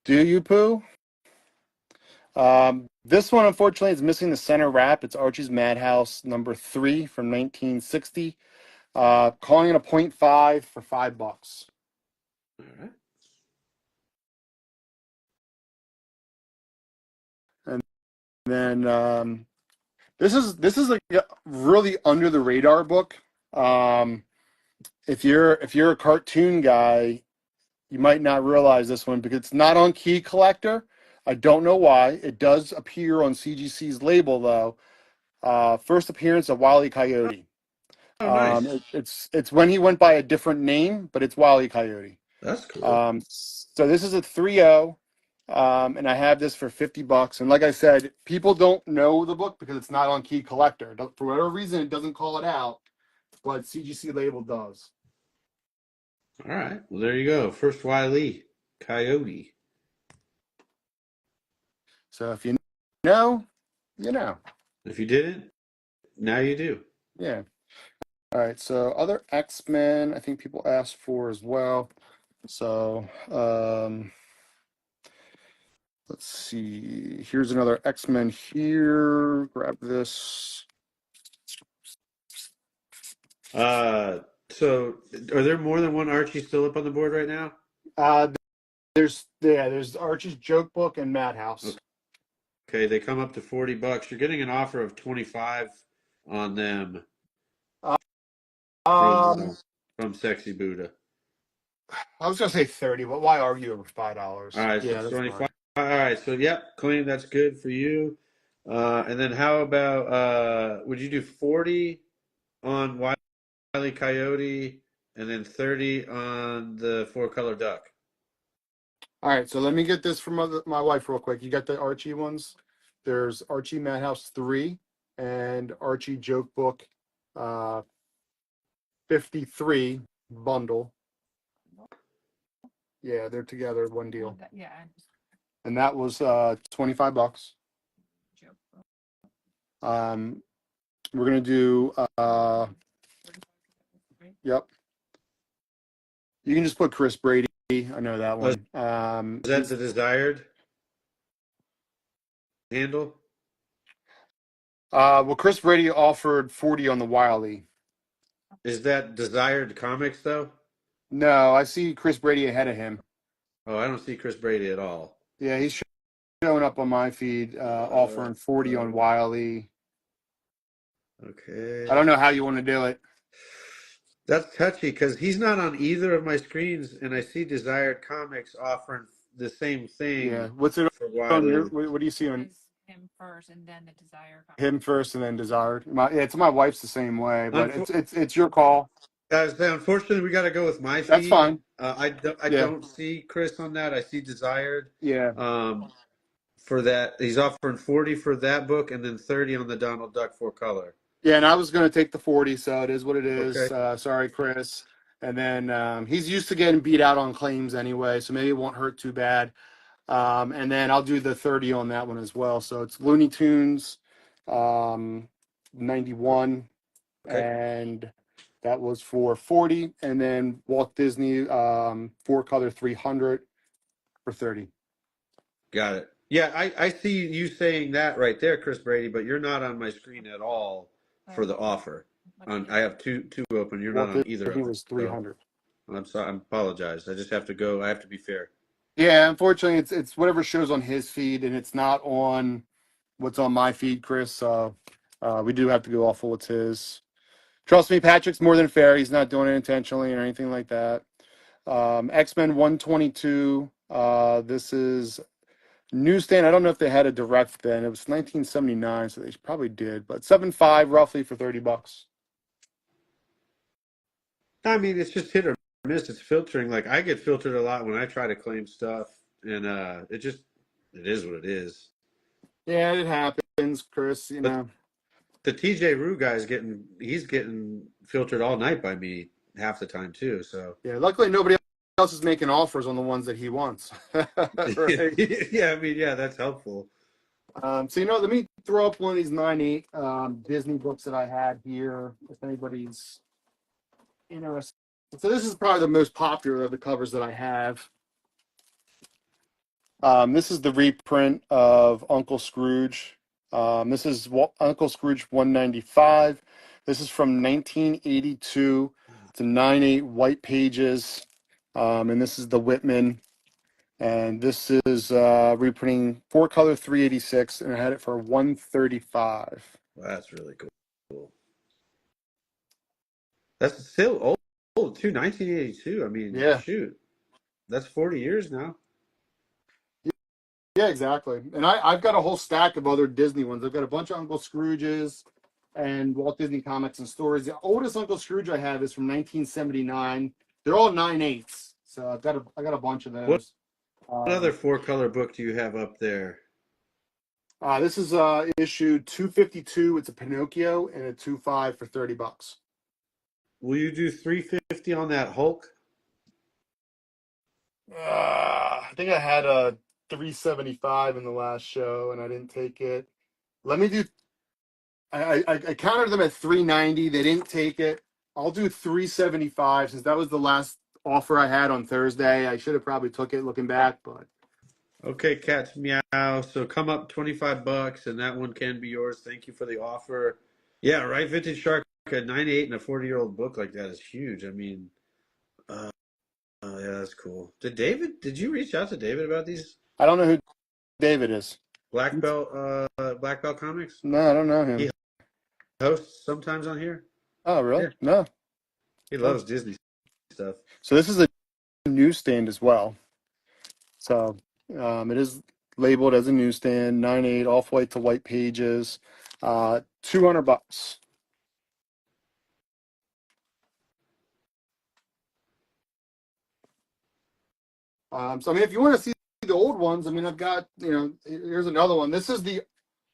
Do you, Pooh? This one, unfortunately, is missing the center wrap. It's Archie's Madhouse number 3 from 1960. Calling it a 0.5 for $5. All right. And then this is like a really under the radar book. If you're a cartoon guy, you might not realize this one because it's not on Key Collector. I don't know why. It does appear on CGC's label though. First appearance of Wile E. Coyote. Oh, nice. It's when he went by a different name, but it's Wile E. Coyote. That's cool. So this is a 3.0, and I have this for $50. And like I said, people don't know the book because it's not on Key Collector. For whatever reason, it doesn't call it out, but CGC label does. All right. Well, there you go. First Wiley Coyote. So if you know, you know. If you didn't, now you do. Yeah. All right. So other X-Men, I think people asked for as well. So let's see. Here's another X-Men here. Grab this. So are there more than one Archie still up on the board right now? Uh, there's Archie's Joke Book and Madhouse. Okay, they come up to $40. You're getting an offer of 25 on them Um, from Sexy Buddha. I was gonna say 30, but why argue over $5? All right, so Yeah, that's 25. fine. All right, so yep, claim that's good for you. And then how about would you do 40 on Wile E. Coyote and then 30 on the four color duck? All right, so let me get this from my wife real quick. You got the Archie ones? There's Archie Madhouse 3 and Archie Joke Book 53 bundle. Yeah, they're together, one deal. Yeah. And And that was $25. joke. We're gonna do yep. You can just put Chris Brady. I know that one. Is that the desired handle? Well, Chris Brady offered 40 on the Wiley. Is that desired comics though? No, I see Chris Brady ahead of him. Oh, I don't see Chris Brady at all. Yeah, he's showing up on my feed, offering 40 on Wiley. Okay. I don't know how you want to do it. That's touchy because he's not on either of my screens, and I see Desired Comics offering the same thing. Yeah, what's it for on your? Wiley. What do you see on It's him first and then the desire. him first and then Desired? It's my wife's the same way, but Unfo- it's your call. Unfortunately, we got to go with my feed. That's fine. I Yeah. don't see Chris on that. I see Desired. Yeah. For that, he's offering 40 for that book, and then 30 on the Donald Duck four color. Yeah, and I was going to take the 40, so it is what it is. Okay. Sorry, Chris. And then he's used to getting beat out on claims anyway, so maybe it won't hurt too bad. And then I'll do the 30 on that one as well. So it's Looney Tunes 91, Okay. and that was for 40. And then Walt Disney four color 300 for 30. Got it. Yeah, I see you saying that right there, Chris Brady, but you're not on my screen at all for the offer. I have two open. You're Walt not on either of Disney them. was 300. So I'm sorry. I apologize. I just have to go. I have to be fair. Yeah, unfortunately, it's whatever shows on his feed, and it's not on what's on my feed, Chris. So we do have to go off of what's his. Trust me, Patrick's more than fair. He's not doing it intentionally or anything like that. X-Men 122. This is newsstand. I don't know if they had a direct then. It was 1979, so they probably did. But 7.5 roughly for $30. I mean, it's just hit or miss. It's filtering. Like I get filtered a lot when I try to claim stuff, and it is what it is. Yeah, it happens, Chris. You But know. the TJ Rue guy's he's getting filtered all night by me half the time too. So Yeah, luckily nobody else is making offers on the ones that he wants. Right? yeah, I mean, yeah, that's helpful. So let me throw up one of these 9/8 Disney books that I had here, if anybody's interested. So this is probably the most popular of the covers that I have. This is the reprint of Uncle Scrooge. This is Uncle Scrooge 195. This is from 1982. It's a 9/8 white pages, and this is the Whitman. And this is reprinting four color 386, and I had it for 135. Well, that's really cool. That's still old too, 1982. I mean, Yeah. shoot, that's 40 years now. Yeah, exactly. And I've got a whole stack of other Disney ones. I've got a bunch of Uncle Scrooges and Walt Disney Comics and stories. The oldest Uncle Scrooge I have is from 1979. They're all 9/8. So I got a bunch of those. What other four color book do you have up there? This is issue 252. It's a Pinocchio and a 2.5 for $30. Will you do 350 on that Hulk? I think I had a 375 in the last show and I didn't take it. Let me do. I countered them at 390. They didn't take it. I'll do 375 since that was the last offer I had on Thursday. I should have probably took it looking back, but Okay, Cat's Meow. So come up $25, and that one can be yours. Thank you for the offer. Yeah, right. Vintage Shark at 98 and a 40-year-old book like that is huge. I mean, uh, yeah, that's cool. Did you reach out to David about these I don't know who David is. Black Belt comics? No, I don't know him. He hosts sometimes on here. Oh, really? Yeah, No. he Oh. loves Disney stuff. So this is a newsstand as well. So it is labeled as a newsstand, 9.8 off white to white pages, $200. So I mean, if you want to see the old ones, I mean, I've got, here's another one. This is the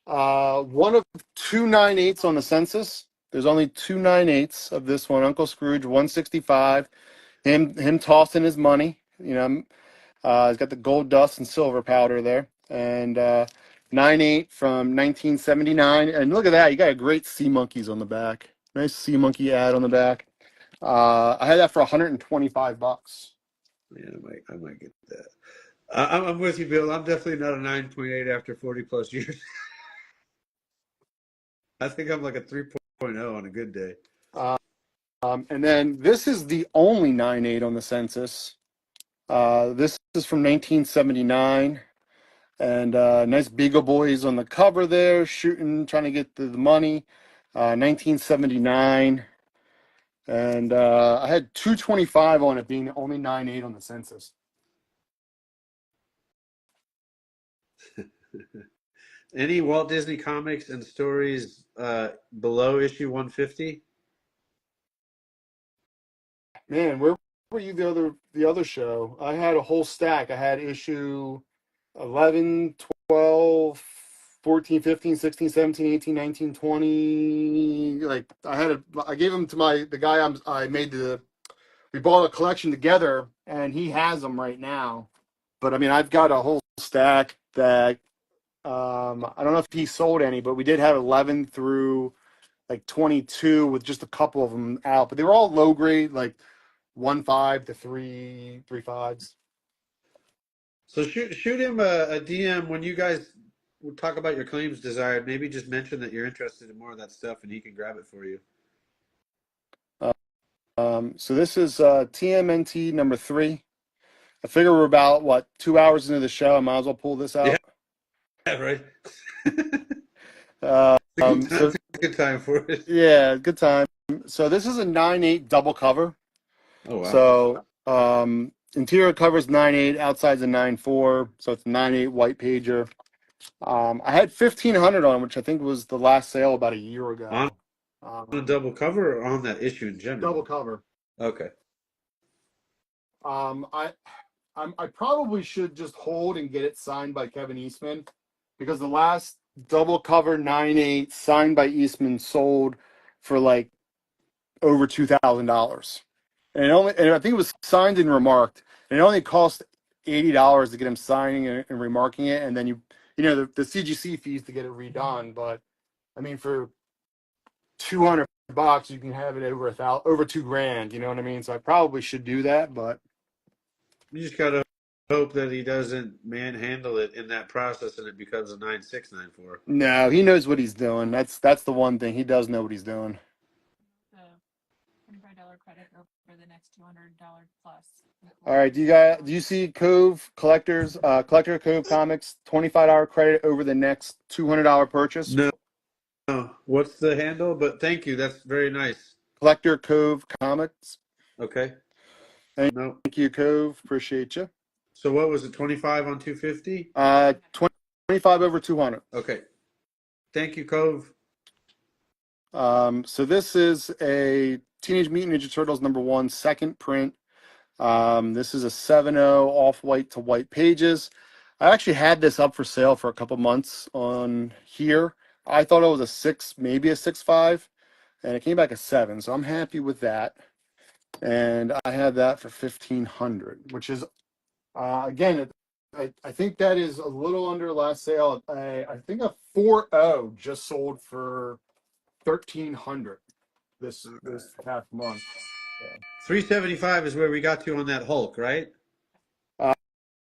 one of two 9.8s on the census. There's only two 9.8s of this one. Uncle Scrooge, 165. Him tossing his money. He's got the gold dust and silver powder there, and 9.8 from 1979. And look at that, you got a great sea monkeys on the back. Nice sea monkey ad on the back. I had that for $125. Yeah, I might get that. I'm with you, Bill. I'm definitely not a 9.8 after 40 plus years. I think I'm like a 3.0 on a good day. And then this is the only 9.8 on the census. This is from 1979. And nice Beagle Boys on the cover there, shooting, trying to get the money. 1979. And I had 225 on it being only 9.8 on the census. Any Walt Disney comics and stories below issue 150? Man, where were you the other show? I had a whole stack. I had issue 11, 12, 14, 15, 16, 17, 18, 19, 20. Like I gave them to the guy we bought a collection together and he has them right now. But I mean, I've got a whole stack that I don't know if he sold any, but we did have 11 through like 22 with just a couple of them out, but they were all low grade, like 1.5 to 3.5s. So shoot him a DM when you guys talk about your claims desired. Maybe just mention that you're interested in more of that stuff, and he can grab it for you. So this is TMNT number 3. I figure we're about 2 hours into the show. I might as well pull this out. Yeah, right. So It's a good time for it. yeah, good time. So this is a 9.8 double cover. Oh wow. So interior cover's 9.8, outside's a 9.4, so it's a 9.8 white pager. I had 1,500 on, which I think was the last sale about a year ago. On a double cover or on that issue in general? Double cover. Okay. I probably should just hold and get it signed by Kevin Eastman because the last double cover 9.8 signed by Eastman sold for like over $2,000. And I think it was signed and remarked. And it only cost $80 to get him signing and remarking it, and then the CGC fees to get it redone. But I mean, for $200, you can have it over $2,000. You know what I mean? So I probably should do that, but You just gotta hope that he doesn't manhandle it in that process and it becomes a 9694. no, he knows what he's doing. That's the one thing, he does know what he's doing. The $25 credit over the next $200 plus. All right, do you see Cove Collector Cove Comics $25 credit over the next $200 purchase? No. What's the handle? But thank you. That's very nice. Collector Cove Comics. Okay. Thank No. you, Cove. Appreciate you. So what was it? 25 on 250? 25 over 200. Okay. Thank you, Cove. So this is a Teenage Mutant Ninja Turtles #1 second print. This is a 7.0 off white to white pages. I actually had this up for sale for a couple months on here. I thought it was a 6, maybe a 6.5, and it came back a 7. So I'm happy with that. And I had that for $1,500, which is Again, I think that is a little under last sale. I think a 4.0 just sold for 1,300 this past month. 375 is where we got to on that Hulk, right?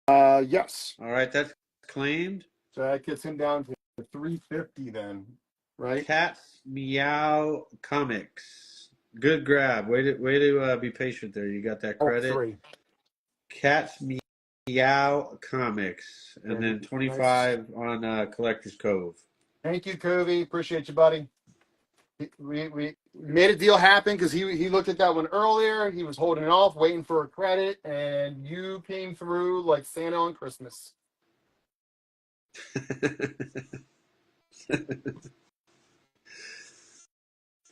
Yes. All right, that's claimed. So that gets him down to 350 then, right? Cat's Meow Comics. Good grab. Way to be patient there. You got that Oh, credit. 3. Cat's Meow Comics, and Very then nice. 25 on Collector's Cove. Thank you, Covey. Appreciate you, buddy. We made a deal happen because he looked at that one earlier. He was holding it off, waiting for a credit, and you came through like Santa on Christmas.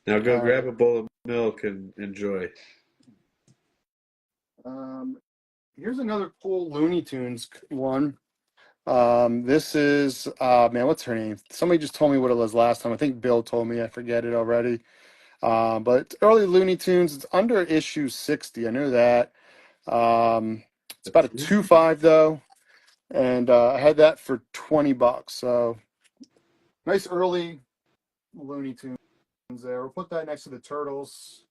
Now go grab a bowl of milk and enjoy. Here's another cool Looney Tunes one. This is man, what's her name? Somebody just told me what it was last time. I think Bill told me. I forget it already. But it's early Looney Tunes. It's under issue 60. I know that. It's about a 2.5 though, and I had that for $20. So nice early Looney Tunes there. We'll put that next to the Turtles.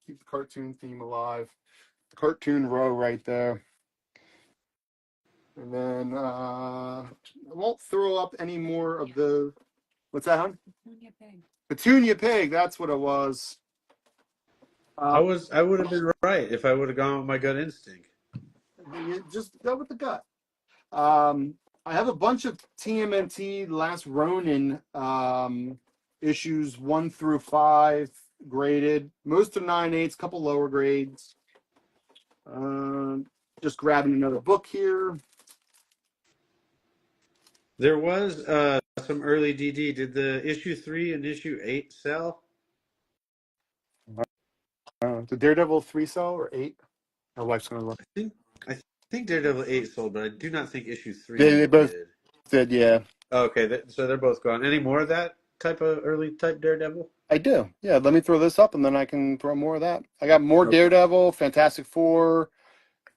Keep the cartoon theme alive. Cartoon row right there. And then I won't throw up any more of the. What's that, hon? Petunia Pig. Petunia Pig. That's what it was. I would have been right if I would have gone with my gut instinct. You just go with the gut. I have a bunch of TMNT Last Ronin issues 1 through 5 graded. Most are 9/8, couple lower grades. Just grabbing another book here. There was some early DD. Did the issue 3 and issue 8 sell? The Daredevil 3 sell or 8? My wife's gonna look. I think Daredevil 8 sold, but I do not think issue 3 They both did. did, yeah. Okay, so they're both gone. Any more of that type of early type Daredevil? I do. Yeah, let me throw this up and then I can throw more of that. I got more Okay. Daredevil, Fantastic Four,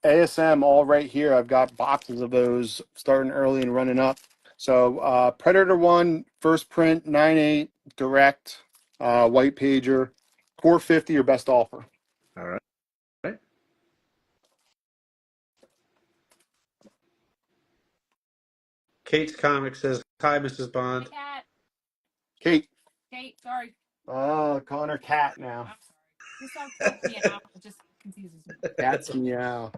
ASM all right here. I've got boxes of those starting early and running up. So Predator 1, first print, 9/8, direct, white pager, 450 your best offer. All right. Kate's Comic says, "Hi, Mrs. Bond." Cat. Kate. Kate, sorry. Calling her cat now. I'm sorry. Just saw cat meow. It just confuses me. Cat's meow.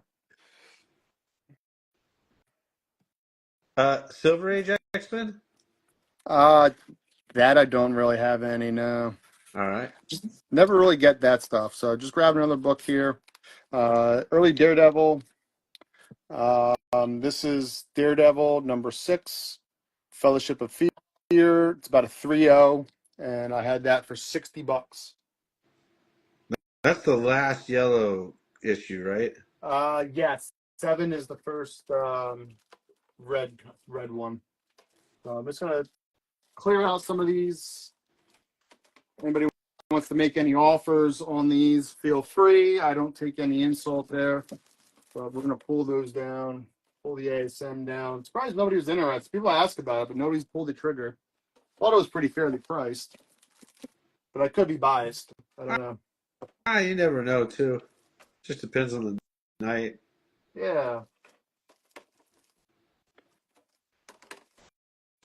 Silver Age X-Men? That I don't really have any, no. All right. Never really get that stuff. So just grab another book here. Early Daredevil. This is Daredevil number 6, Fellowship of Fear. It's about a 3.0, and I had that for $60. That's the last yellow issue, right? Yes, 7 is the first red one. So I'm just gonna clear out some of these. Anybody wants to make any offers on these, feel free. I don't take any insult there. But we're gonna pull those down, pull the ASM down. Surprised nobody was interested. People ask about it, but nobody's pulled the trigger. Thought it was pretty fairly priced, but I could be biased. I don't know. You never know, too. Just depends on the night. Yeah.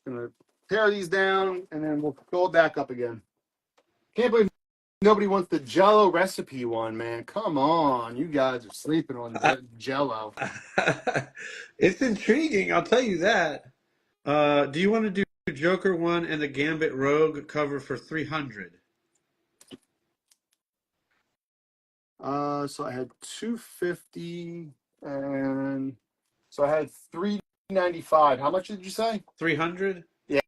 Gonna tear these down and then we'll go back up again. Can't believe nobody wants the Jello recipe one, man. Come on, you guys are sleeping on Jello. It's intriguing, I'll tell you that. Do you want to do Joker 1 and the Gambit Rogue cover for 300? So I had 250 and so I had 395. How much did you say? 300? Yeah,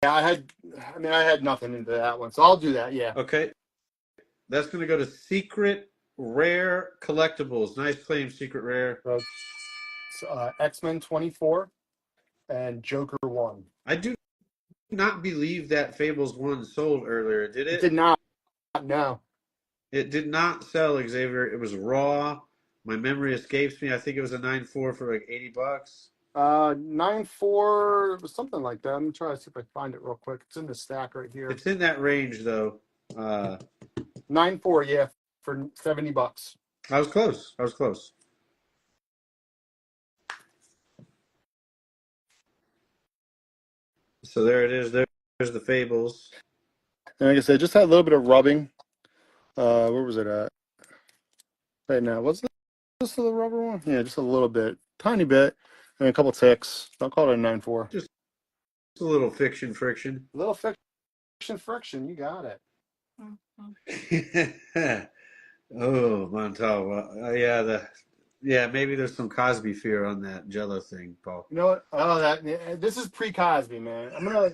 I had nothing into that one. So I'll do that, yeah. Okay. That's going to go to Secret Rare Collectibles. Nice claim, Secret Rare. So, X-Men 24 and Joker 1. I do not believe that Fables 1 sold earlier, did it? It did not. No. It did not sell, Xavier. It was raw. My memory escapes me. I think it was a 9.4 for like $80. 9.4, something like that. I'm gonna try to see if I find it real quick. It's in the stack right here. It's in that range though. Uh, 9.4, yeah, for $70. I was close. I was close. So there it is. There's the Fables. And like I said, just had a little bit of rubbing. Where was it at? Right now, what's this the rubber one? Yeah, just a little bit, tiny bit, and a couple ticks. I'll call it a 9.4. Just a little fiction friction. A little friction. You got it. Oh, Montalvo. Yeah, maybe there's some Cosby fear on that Jello thing, Paul. You know what? Oh, this is pre-Cosby, man. I'm gonna.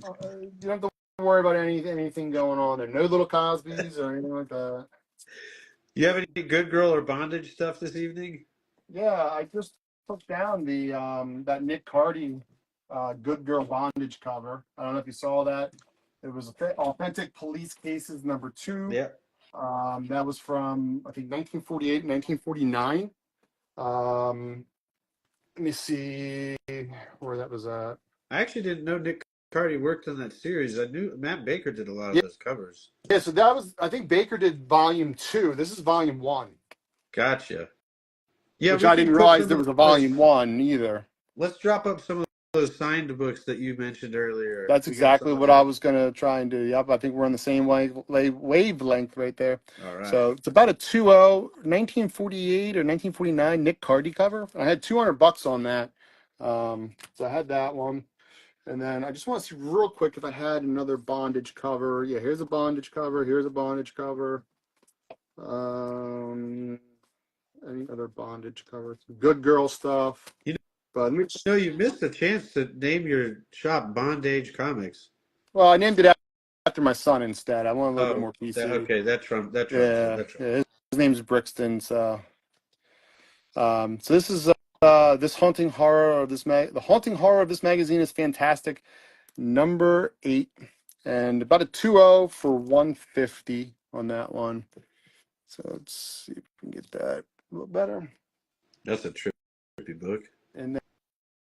You don't have to worry about anything going on there. No little Cosbys or anything like that. You have any good girl or bondage stuff this evening? Yeah, I just took down the that Nick Cardy Good Girl Bondage cover. I don't know if you saw that. It was Authentic Police Cases #2. Yeah. That was from I think 1948, 1949. Let me see where that was at. I actually didn't know Nick Cardy worked on that series. I knew Matt Baker did a lot of Yeah, those covers. yeah. So that was I think Baker did volume 2. This is volume 1, Gotcha. Yeah, which we I can didn't put realize some there of was a those. volume 1 either. Let's drop up some of those signed books that you mentioned earlier. That's We got exactly some of what I those. was gonna try and do. Yep, I think we're on the same wavelength right there. All right. So it's about a 2.0, 1948 or 1949 Nick Cardy cover. I had $200 on that. So I had that one. And then I just want to see real quick if I had another bondage cover. Yeah, here's a bondage cover. Here's a bondage cover. Any other bondage covers? Good girl stuff. You But know, you missed a chance to name your shop Bondage Comics. well, I named it after my son instead. I want a little bit Oh, more PC. okay, that trumps it. Yeah, That trumps yeah. it. His name's Brixton. So this is this haunting horror of the haunting horror of this magazine is fantastic. #8, and about a 2.0 for 150 on that one. So let's see if we can get that a little better. That's a trippy book. And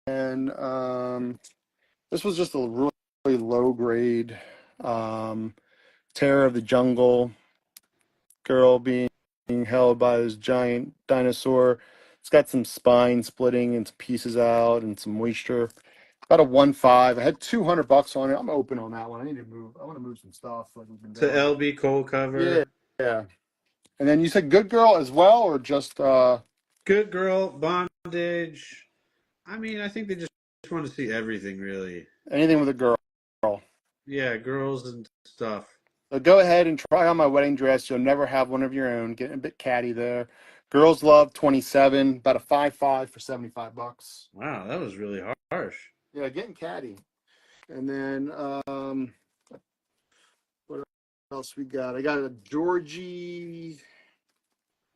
then this was just a really low grade Terror of the Jungle. Girl being held by this giant dinosaur. It's got some spine splitting and some pieces out and some moisture. About a 1.5. I had $200 on it. I'm open on that one. I need to move. I want to move some stuff like we've been It's an doing. LB Cole cover. Yeah, yeah. And then you said Good Girl as well, or just Good girl, bondage. I mean, I think they just want to see everything, really. anything with a girl? Yeah, girls and stuff. So go ahead and try on my wedding dress. You'll never have one of your own. Getting a bit catty there. Girls Love 27, about a 5.5 for $75. Wow, that was really harsh. Yeah, getting catty. And then what else we got? I got a Georgie.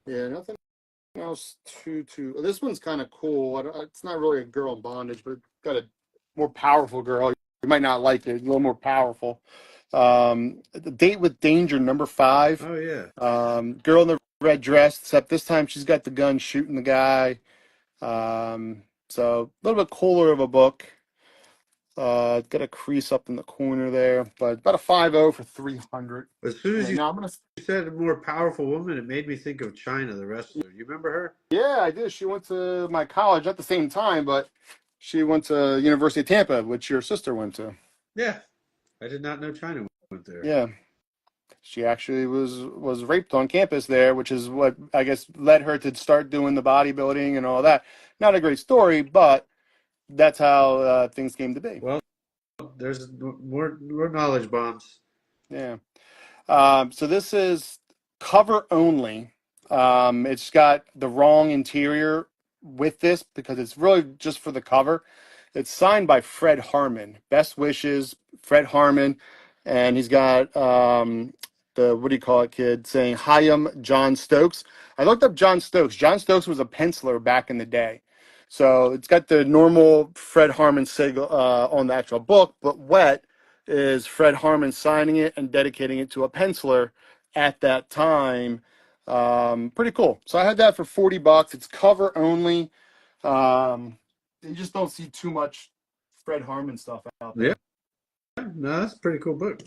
Yeah, nothing else too. This one's kind of cool. It's not really a girl in bondage, but it's got a more powerful girl. You might not like it. A little more powerful. The Date with Danger #5. Oh yeah. Girl in the red dress, except this time she's got the gun shooting the guy. So a little bit cooler of a book. Got a crease up in the corner there, but about a 5.0 for 300. As soon as And now I'm gonna. you said a more powerful woman, it made me think of China, the wrestler. You remember her? Yeah, I did. She went to my college at the same time, but she went to University of Tampa, which your sister went to. Yeah. I did not know China went there. Yeah. She actually was raped on campus there, which is what I guess led her to start doing the bodybuilding and all that. Not a great story, but that's how things came to be. Well, there's more knowledge bombs. Yeah. So this is cover only. It's got the wrong interior with this because it's really just for the cover. It's signed by Fred Harmon. Best wishes, Fred Harmon. And he's got the, what do you call it, kid, saying, Hayam John Stokes. I looked up John Stokes. John Stokes was a penciler back in the day. So it's got the normal Fred Harmon sigil on the actual book, but wet is Fred Harmon signing it and dedicating it to a penciler at that time. Pretty cool. So I had that for $40. It's cover only. You just don't see too much Fred Harmon stuff out Yeah, there. no, that's a pretty cool book.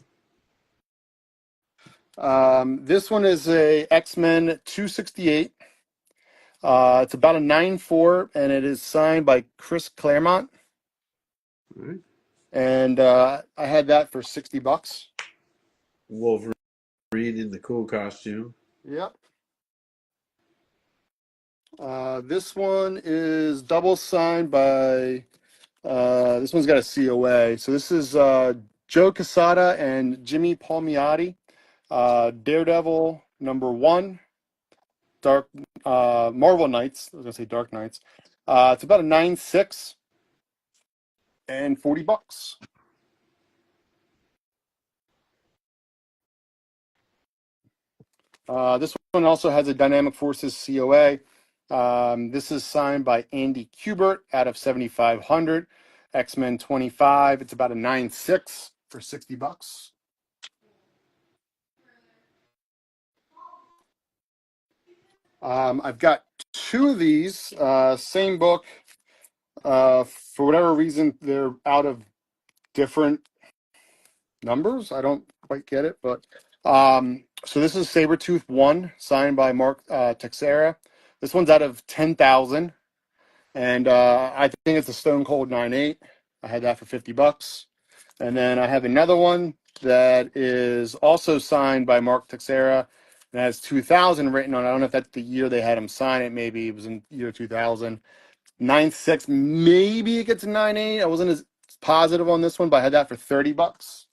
This one is a X-Men 268. It's about a 9.4, and it is signed by Chris Claremont. All right. And I had that for $60. Wolverine in the cool costume. Yep. This one is double signed by. This one's got a COA. So this is Joe Quesada and Jimmy Palmiotti. Daredevil #1. Dark Marvel Knights. I was gonna say Dark Knights. It's about a 9.6 and $40. This one also has a Dynamic Forces COA. This is signed by Andy Kubert out of 7,500. X-Men 25. It's about a 9.6 for $60. I've got two of these, same book. For whatever reason, they're out of different numbers. I don't quite get it, but so this is Sabretooth 1, signed by Mark Texeira. This one's out of 10,000, and I think it's a Stone Cold 9.8. I had that for $50. And then I have another one that is also signed by Mark Texeira and has 2000 written on it. I don't know if that's the year they had him sign it. Maybe it was in year 2000. 9.6, maybe it gets a 9.8. I wasn't as positive on this one, but I had that for $30.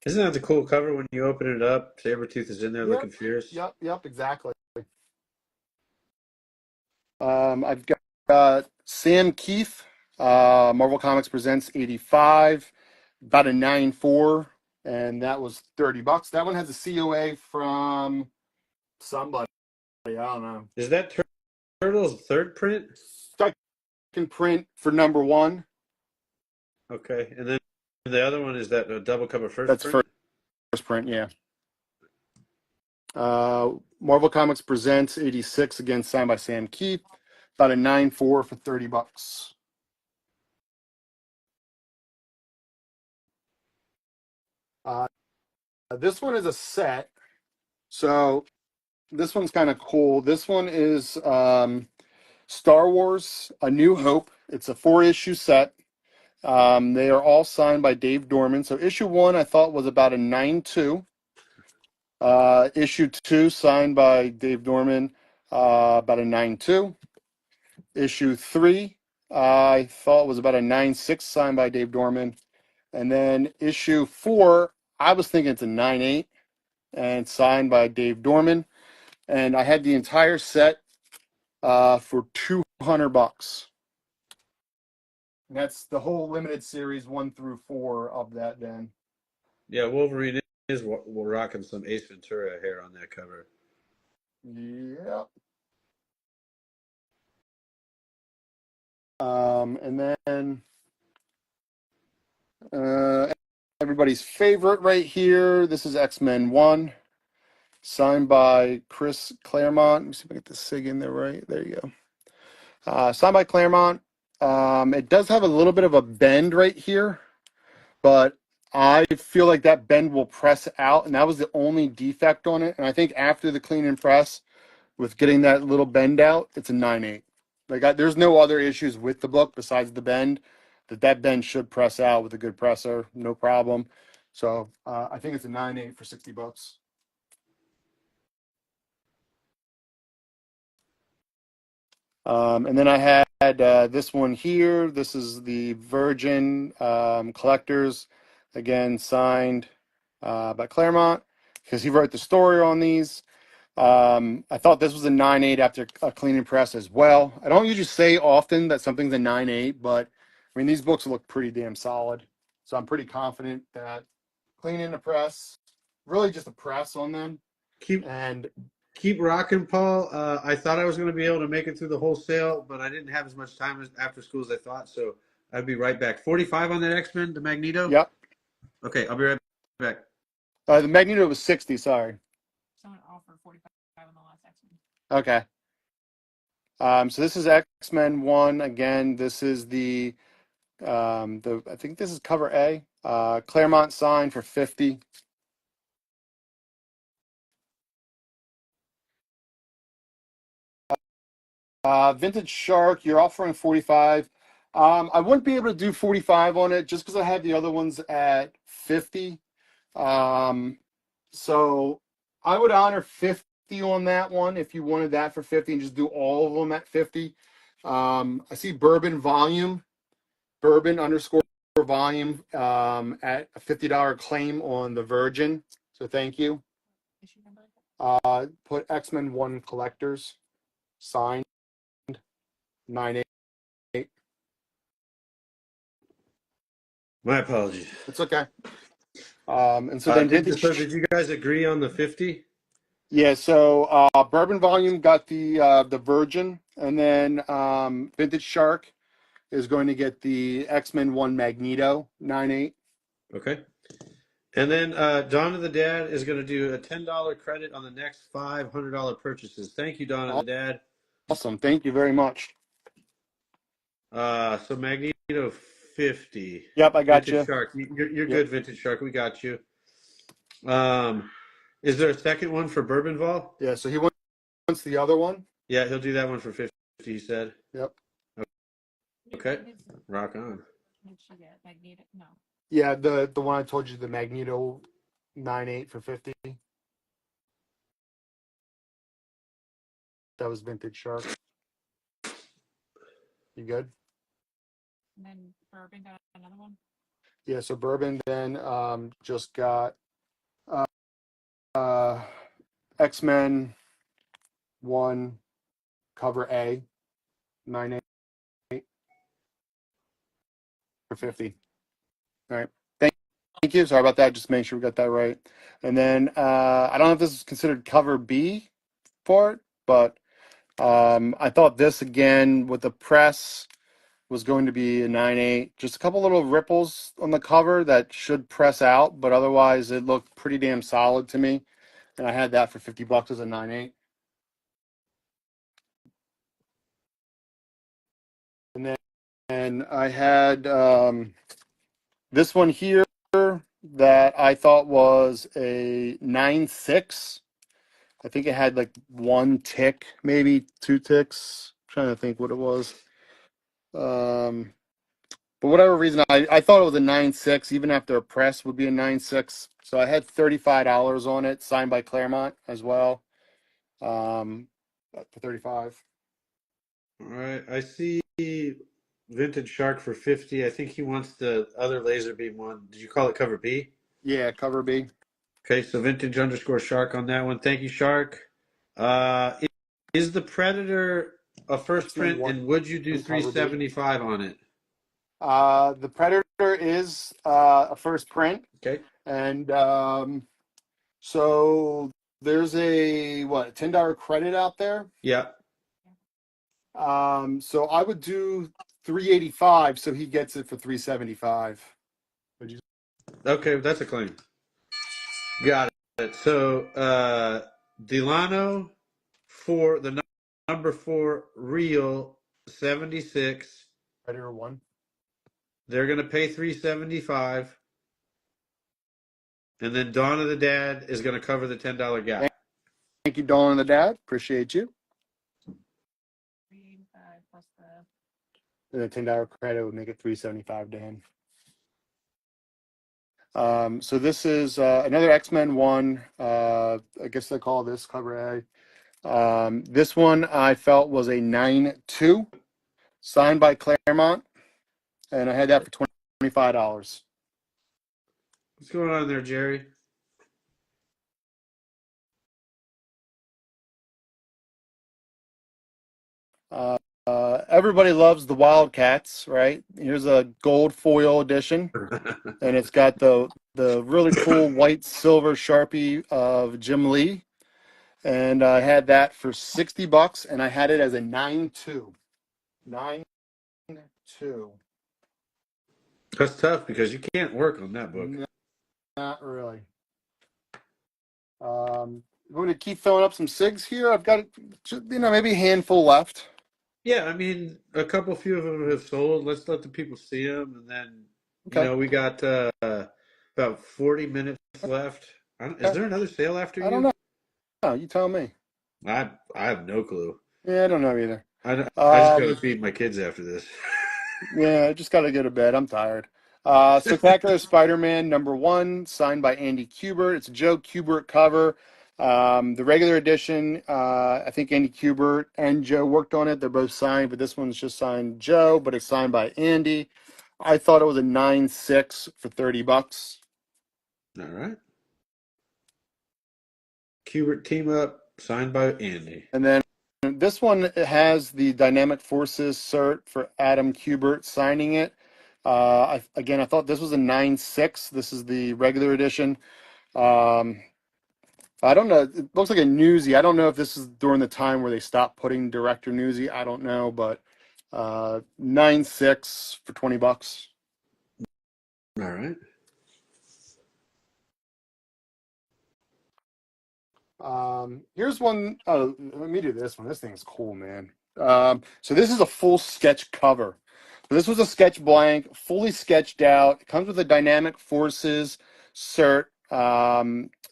Isn't that the cool cover when you open it up? Sabretooth is in there Yep, looking fierce. yep, exactly. I've got Sam Keith, Marvel Comics Presents 85, about a 9.4, and that was $30. That one has a COA from somebody. I don't know. Is that Turtles third print? Second print for #1. Okay, and then the other one is that a double cover first That's print? first print, yeah. Marvel Comics Presents 86, again signed by Sam Keith, about a 9.4 for $30. This one is a set, so this one's kind of cool. This one is Star Wars: A New Hope. It's a 4-issue set. They are all signed by Dave Dorman. So issue 1 I thought was about a 9.2. Issue 2 signed by Dave Dorman, about a 9.2. Issue 3 I thought was about a 9.6, signed by Dave Dorman. And then issue 4, I was thinking it's a 9.8 and signed by Dave Dorman. And I had the entire set for $200. And that's the whole limited series 1 through 4 of that then. Yeah, Wolverine is rocking some Ace Ventura hair on that cover. Yep. And then everybody's favorite right here. This is X-Men 1, signed by Chris Claremont. Let me see if I get the SIG in there right. There you go. Signed by Claremont. It does have a little bit of a bend right here, but I feel like that bend will press out, and that was the only defect on it. And I think after the clean and press, with getting that little bend out, it's a 9.8. There's no other issues with the book besides the bend. That bend should press out with a good presser, no problem. So I think it's a 9.8 for $60. And then I had this one here. This is the Virgin Collectors, again signed by Claremont, because he wrote the story on these. I thought this was a 9.8 after a clean and press as well. I don't usually say often that something's a 9.8, but I mean, these books look pretty damn solid. So I'm pretty confident that clean and a press, really just a press on them. And Keep rocking, Paul. I thought I was going to be able to make it through the whole sale, but I didn't have as much time after school as I thought, so I'd be right back. 45 on that X-Men, the Magneto? yep. Okay, I'll be right back. The Magneto was 60, sorry. someone offered 45 on the last X-Men. Okay. So this is X-Men 1. Again, this is the I think this is cover A. Claremont sign for 50. Vintage Shark, you're offering 45. I wouldn't be able to do 45 on it just because I had the other ones at 50. So I would honor 50 on that one if you wanted that for 50 and just do all of them at 50. I see bourbon underscore volume at a $50 claim on the Virgin. So thank you. Issue number? Put X-Men 1 collectors signed 98. My apologies. It's okay. And so then Did vintage. you guys agree on the 50? Yeah, so Bourbon Volume got the Virgin, and then Vintage Shark is going to get the X-Men 1 Magneto 98. Okay. And then Donna the Dad is going to do a $10 credit on the next $500 purchases. Thank you, Donna the Dad. Awesome. Thank you very much. So Magneto 50. Yep, I got Vintage you. Shark. You're Yep. good, Vintage Shark. We got you. Is there a second one for Bourbon Vol? Yeah, so he wants the other one. Yeah, he'll do that one for 50, he said. Yep. Okay. Rock on. Did she get Magneto? No. Yeah, the one I told you, the Magneto 98 for 50. That was Vintage Shark. You good? And then Bourbon got another one. Yeah, so Bourbon then just got X-Men 1 cover A 98 for 50. All right. Thank you. Sorry about that. Just make sure we got that right. And then I don't know if this is considered cover B for it, but I thought this again with the press was going to be a 9.8. Just a couple little ripples on the cover that should press out, but otherwise it looked pretty damn solid to me. And I had that for $50 as a 9.8. And I had this one here that I thought was a 9.6. I think it had like one tick, maybe 2 ticks. I'm trying to think what it was. For whatever reason, I thought it was a 9.6, even after a press would be a 9.6. So I had $35 on it, signed by Claremont as well, for 35. All right. I see Vintage Shark for 50. I think he wants the other laser beam one. Did you call it cover B? Yeah, cover B. Okay, so vintage underscore shark on that one. Thank you, Shark. Uh, is the Predator a first X-Men print, 1 and would you do cover B. 375 on it? The Predator is a first print, Okay. and so there's a $10 credit out there. Yeah. So I would do 385, so he gets it for 375. Would you? Okay, that's a claim. Got it. So Delano for the number 4 real 76. Predator 1. They're gonna pay 375, and then Dawn of the Dad is gonna cover the $10 gap. Thank you, Dawn and the Dad. Appreciate you. 385 plus the. And the $10 credit would make it 375, Dan. So this is another X-Men 1. I guess they call this cover A. This one I felt was a 9.2, signed by Claremont, and I had that for $25. What's going on there, Jerry? Everybody loves the Wildcats, right? Here's a gold foil edition, and it's got the really cool white silver Sharpie of Jim Lee, and I had that for $60, and I had it as a 9.2. 9.2. That's tough because you can't work on that book. No, not really. You want me to keep filling up some cigs here? I've got, maybe a handful left. Yeah, I mean, a couple few of them have sold. Let's let the people see them, and then Okay. we got about 40 minutes left. Is Okay. there another sale after I don't you? know. You tell me. I have no clue. Yeah, I don't know either. I just got to Um, feed my kids after this. yeah, I just got to go to bed. I'm tired. Spectacular Spider-Man #1, signed by Andy Kubert. It's a Joe Kubert cover. The regular edition, I think Andy Kubert and Joe worked on it. They're both signed, but this one's just signed Joe, but it's signed by Andy. I thought it was a 9.6 for $30. All right. Kubert team up, signed by Andy. And then this one has the Dynamic Forces cert for Adam Kubert signing it. I thought this was a 9.6. This is the regular edition. Um, I don't know. It looks like a Newsy. I don't know if this is during the time where they stopped putting Director Newsy. I don't know, but 9.6 for $20. All right. Here's one. Oh, let me do this one. This thing's cool, man. So this is a full sketch cover. So this was a sketch blank, fully sketched out. It comes with a Dynamic Forces cert.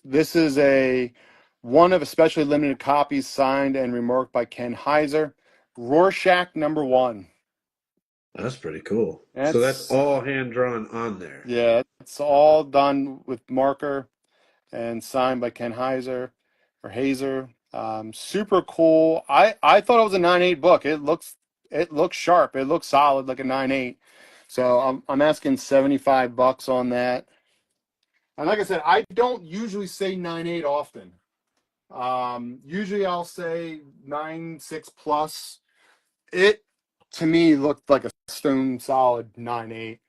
This is a one of a specially limited copies signed and remarked by Ken Heiser. Rorschach #1. That's pretty cool. So that's That's all hand drawn on there. yeah, it's all done with marker and signed by Ken Heiser or Hazer. Super cool. I thought it was a 9.8 book. It looks sharp. It looks solid like a 9.8. So I'm asking $75 on that. And like I said, I don't usually say 9.8 often. Usually I'll say 9.6 plus. It to me looked like a stone solid 9.8.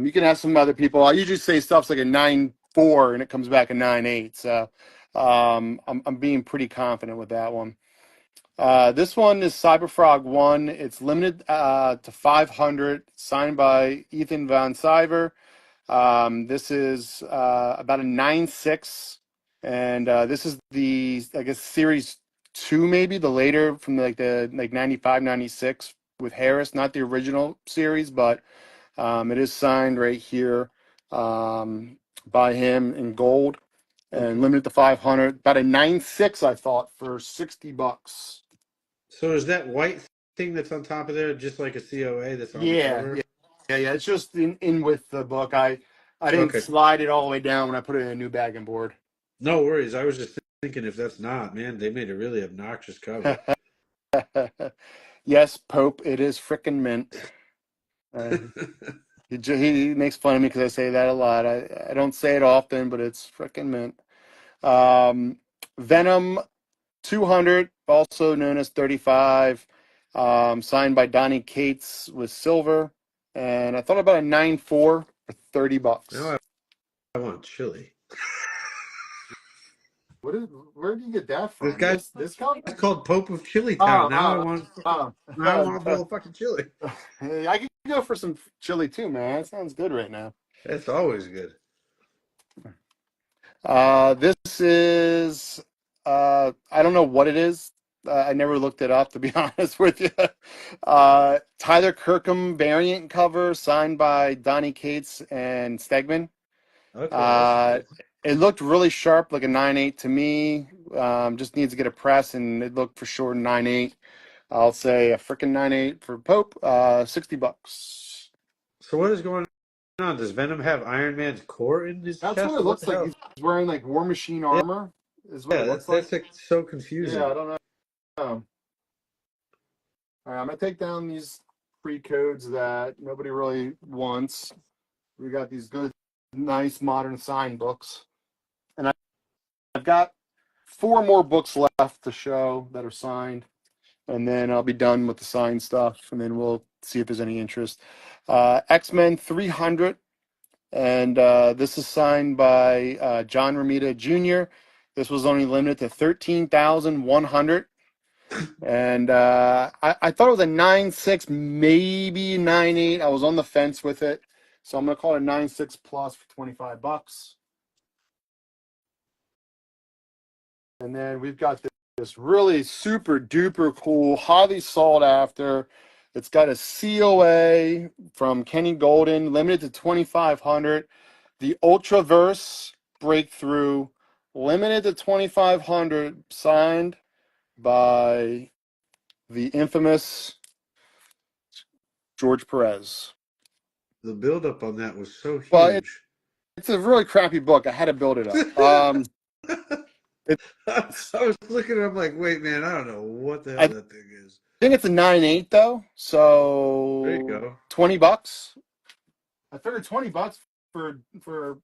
You can ask some other people. I usually say stuff's like a 9.4 and it comes back a 9.8. So I'm being pretty confident with that one. This one is Cyberfrog 1. It's limited to 500, signed by Ethan Van Sciver. This is about a 9.6, and this is the, I guess, series 2, maybe the later from the 95, 96 with Harris, not the original series, but it is signed right here by him in gold and Okay. limited to 500. About a 9.6, I thought, for $60. So is that white thing that's on top of there just like a COA that's on the Yeah, cover? yeah, yeah. It's just in with the book. I didn't Okay. slide it all the way down when I put it in a new bag and board. No worries. I was just thinking if that's not, man, they made a really obnoxious cover. Yes, Pope, it is frickin' mint. Uh, he makes fun of me because I say that a lot. I don't say it often, but it's frickin' mint. Um, Venom 200, also known as 35, signed by Donnie Cates with silver. And I thought about a 9.4 for $30. Now I want chili. Where do you get that This from? guy's This cover? called Pope of Chili Town. Oh, Now I oh, want oh. now I want a bowl of fucking chili. Hey, I could go for some chili too, man. That sounds good right now. That's always good. This is I don't know what it is. I never looked it up to be honest with you. Tyler Kirkham variant cover signed by Donnie Cates and Stegman. Okay, that's Uh, nice. it looked really sharp, like a 9.8 to me. Just needs to get a press, and it looked for sure 9.8. I'll say a freaking 9.8 for Pope. $60. So what is going on? Does Venom have Iron Man's core in his That's what chest? it What looks the like. hell? He's wearing like War Machine Yeah, armor, is what yeah, it looks like. that's like so Yeah, I confusing. don't know. All right, I'm gonna take down these free codes that nobody really wants. We got these good, nice modern sign books, and I've got 4 more books left to show that are signed, and then I'll be done with the signed stuff, and then we'll see if there's any interest. X-Men 300. And this is signed by John Romita Jr. This was only limited to 13,100. And I thought it was a 9.6, maybe 9.8. I was on the fence with it. So I'm going to call it a 9.6 plus for $25. And then we've got this really super duper cool, highly sought after. It's got a COA from Kenny Golden, limited to 2,500. The Ultraverse Breakthrough, limited to 2,500, signed by the infamous George Perez. The buildup on that was so Well, huge. it's a really crappy book. I had to build it up. I It's, was looking at it, I'm like, wait, man, I don't know what the hell I that thing is. think it's a 9.8 though, There you so go. $20. I figured $20 for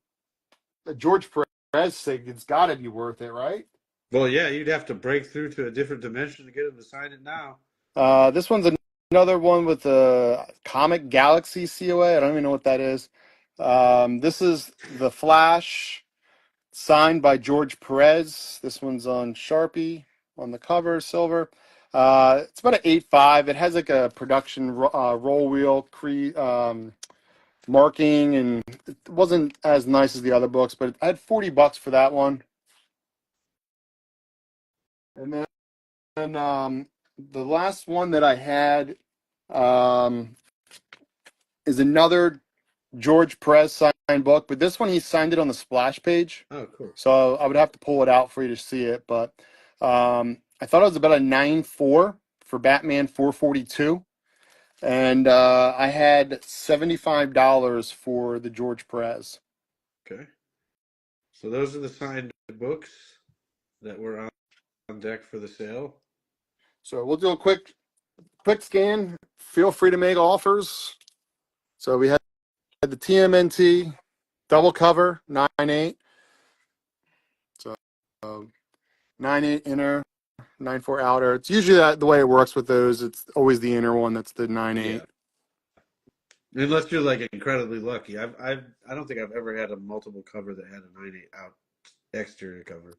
a George Perez thing. It's got to be worth it, right? Well, yeah, you'd have to break through to a different dimension to get him to sign it now. This one's another one with the Comic Galaxy COA. I don't even know what that is. This is the Flash, signed by George Perez. This one's on Sharpie on the cover, silver. It's about an 8.5. It has like a production roll wheel marking, and it wasn't as nice as the other books, but I had $40 for that one. And then the last one that I had um, is another George Perez signed book, but this one he signed it on the splash page. Oh, cool. So I would have to pull it out for you to see it. But I thought it was about a 9.4 for Batman 442. And I had $75 for the George Perez. Okay. So those are the signed books that were on deck for the sale. So we'll do a quick scan. Feel free to make offers. So we had the TMNT double cover 9.8. So 9.8 inner, 9.4 outer. It's usually the way it works with those. It's always the inner one that's the 9.8. Yeah. Unless you're like incredibly lucky. I don't think I've ever had a multiple cover that had a 9.8 out exterior cover.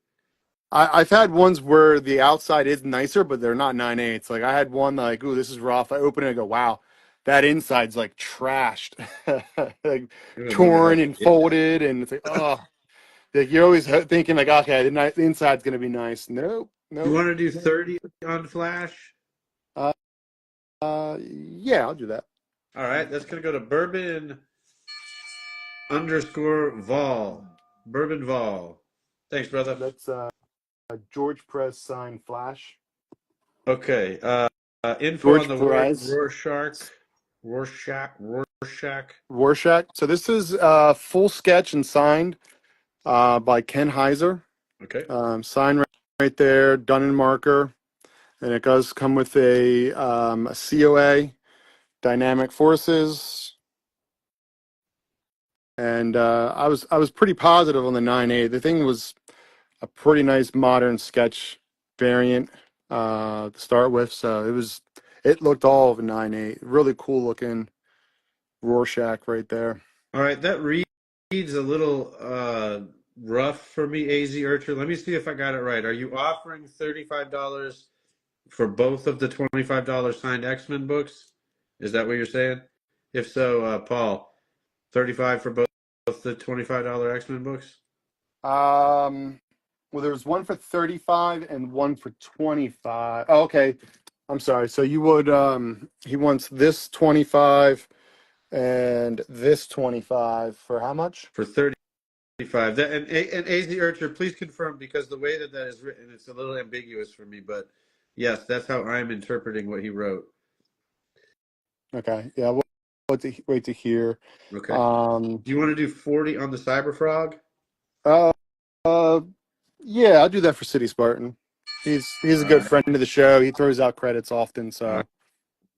I've had ones where the outside is nicer, but they're not 9.8s. Like I had one like, ooh, this is rough. I open it and go, wow, that inside's like trashed, like Even wonder how torn you and get that. folded, and it's like, oh, like you're always thinking like, okay, the inside's gonna be nice. Nope, You nope. want to do 30 on Flash? Uh, yeah, I'll do that. All right, that's gonna go to Bourbon underscore Vol. Bourbon Vol. Thanks, brother. That's a George Press signed Flash. Okay. Info on George the Perez. Rorschach. Rorschach. So this is full sketch and signed by Ken Heiser. Okay. Sign right there, done in marker, and it does come with a COA, dynamic forces, and I was pretty positive on the 9.8. The thing was a pretty nice modern sketch variant to start with, so it looked all of a 9.8. Really cool looking Rorschach right there. All right, that reads a little rough for me, AZ Urcher. Let me see if I got it right. Are you offering $35 for both of the $25 signed X-Men books? Is that what you're saying? If so, Paul, 35 for both the $25 X-Men books? Well, there was one for 35 and one for 25. Oh, okay. I'm sorry. So you would he wants this 25 and this 25 for how much? For 35. That and AZ Urcher, please confirm because the way that that is written, it's a little ambiguous for me, but yes, that's how I'm interpreting what he wrote. Okay. Yeah, we'll wait to hear. Okay. Um Do you want to do 40 on the Cyber Frog? uh, uh yeah, I'll do that for City Spartan. He's a All good right. friend of the show. He throws out credits often, All so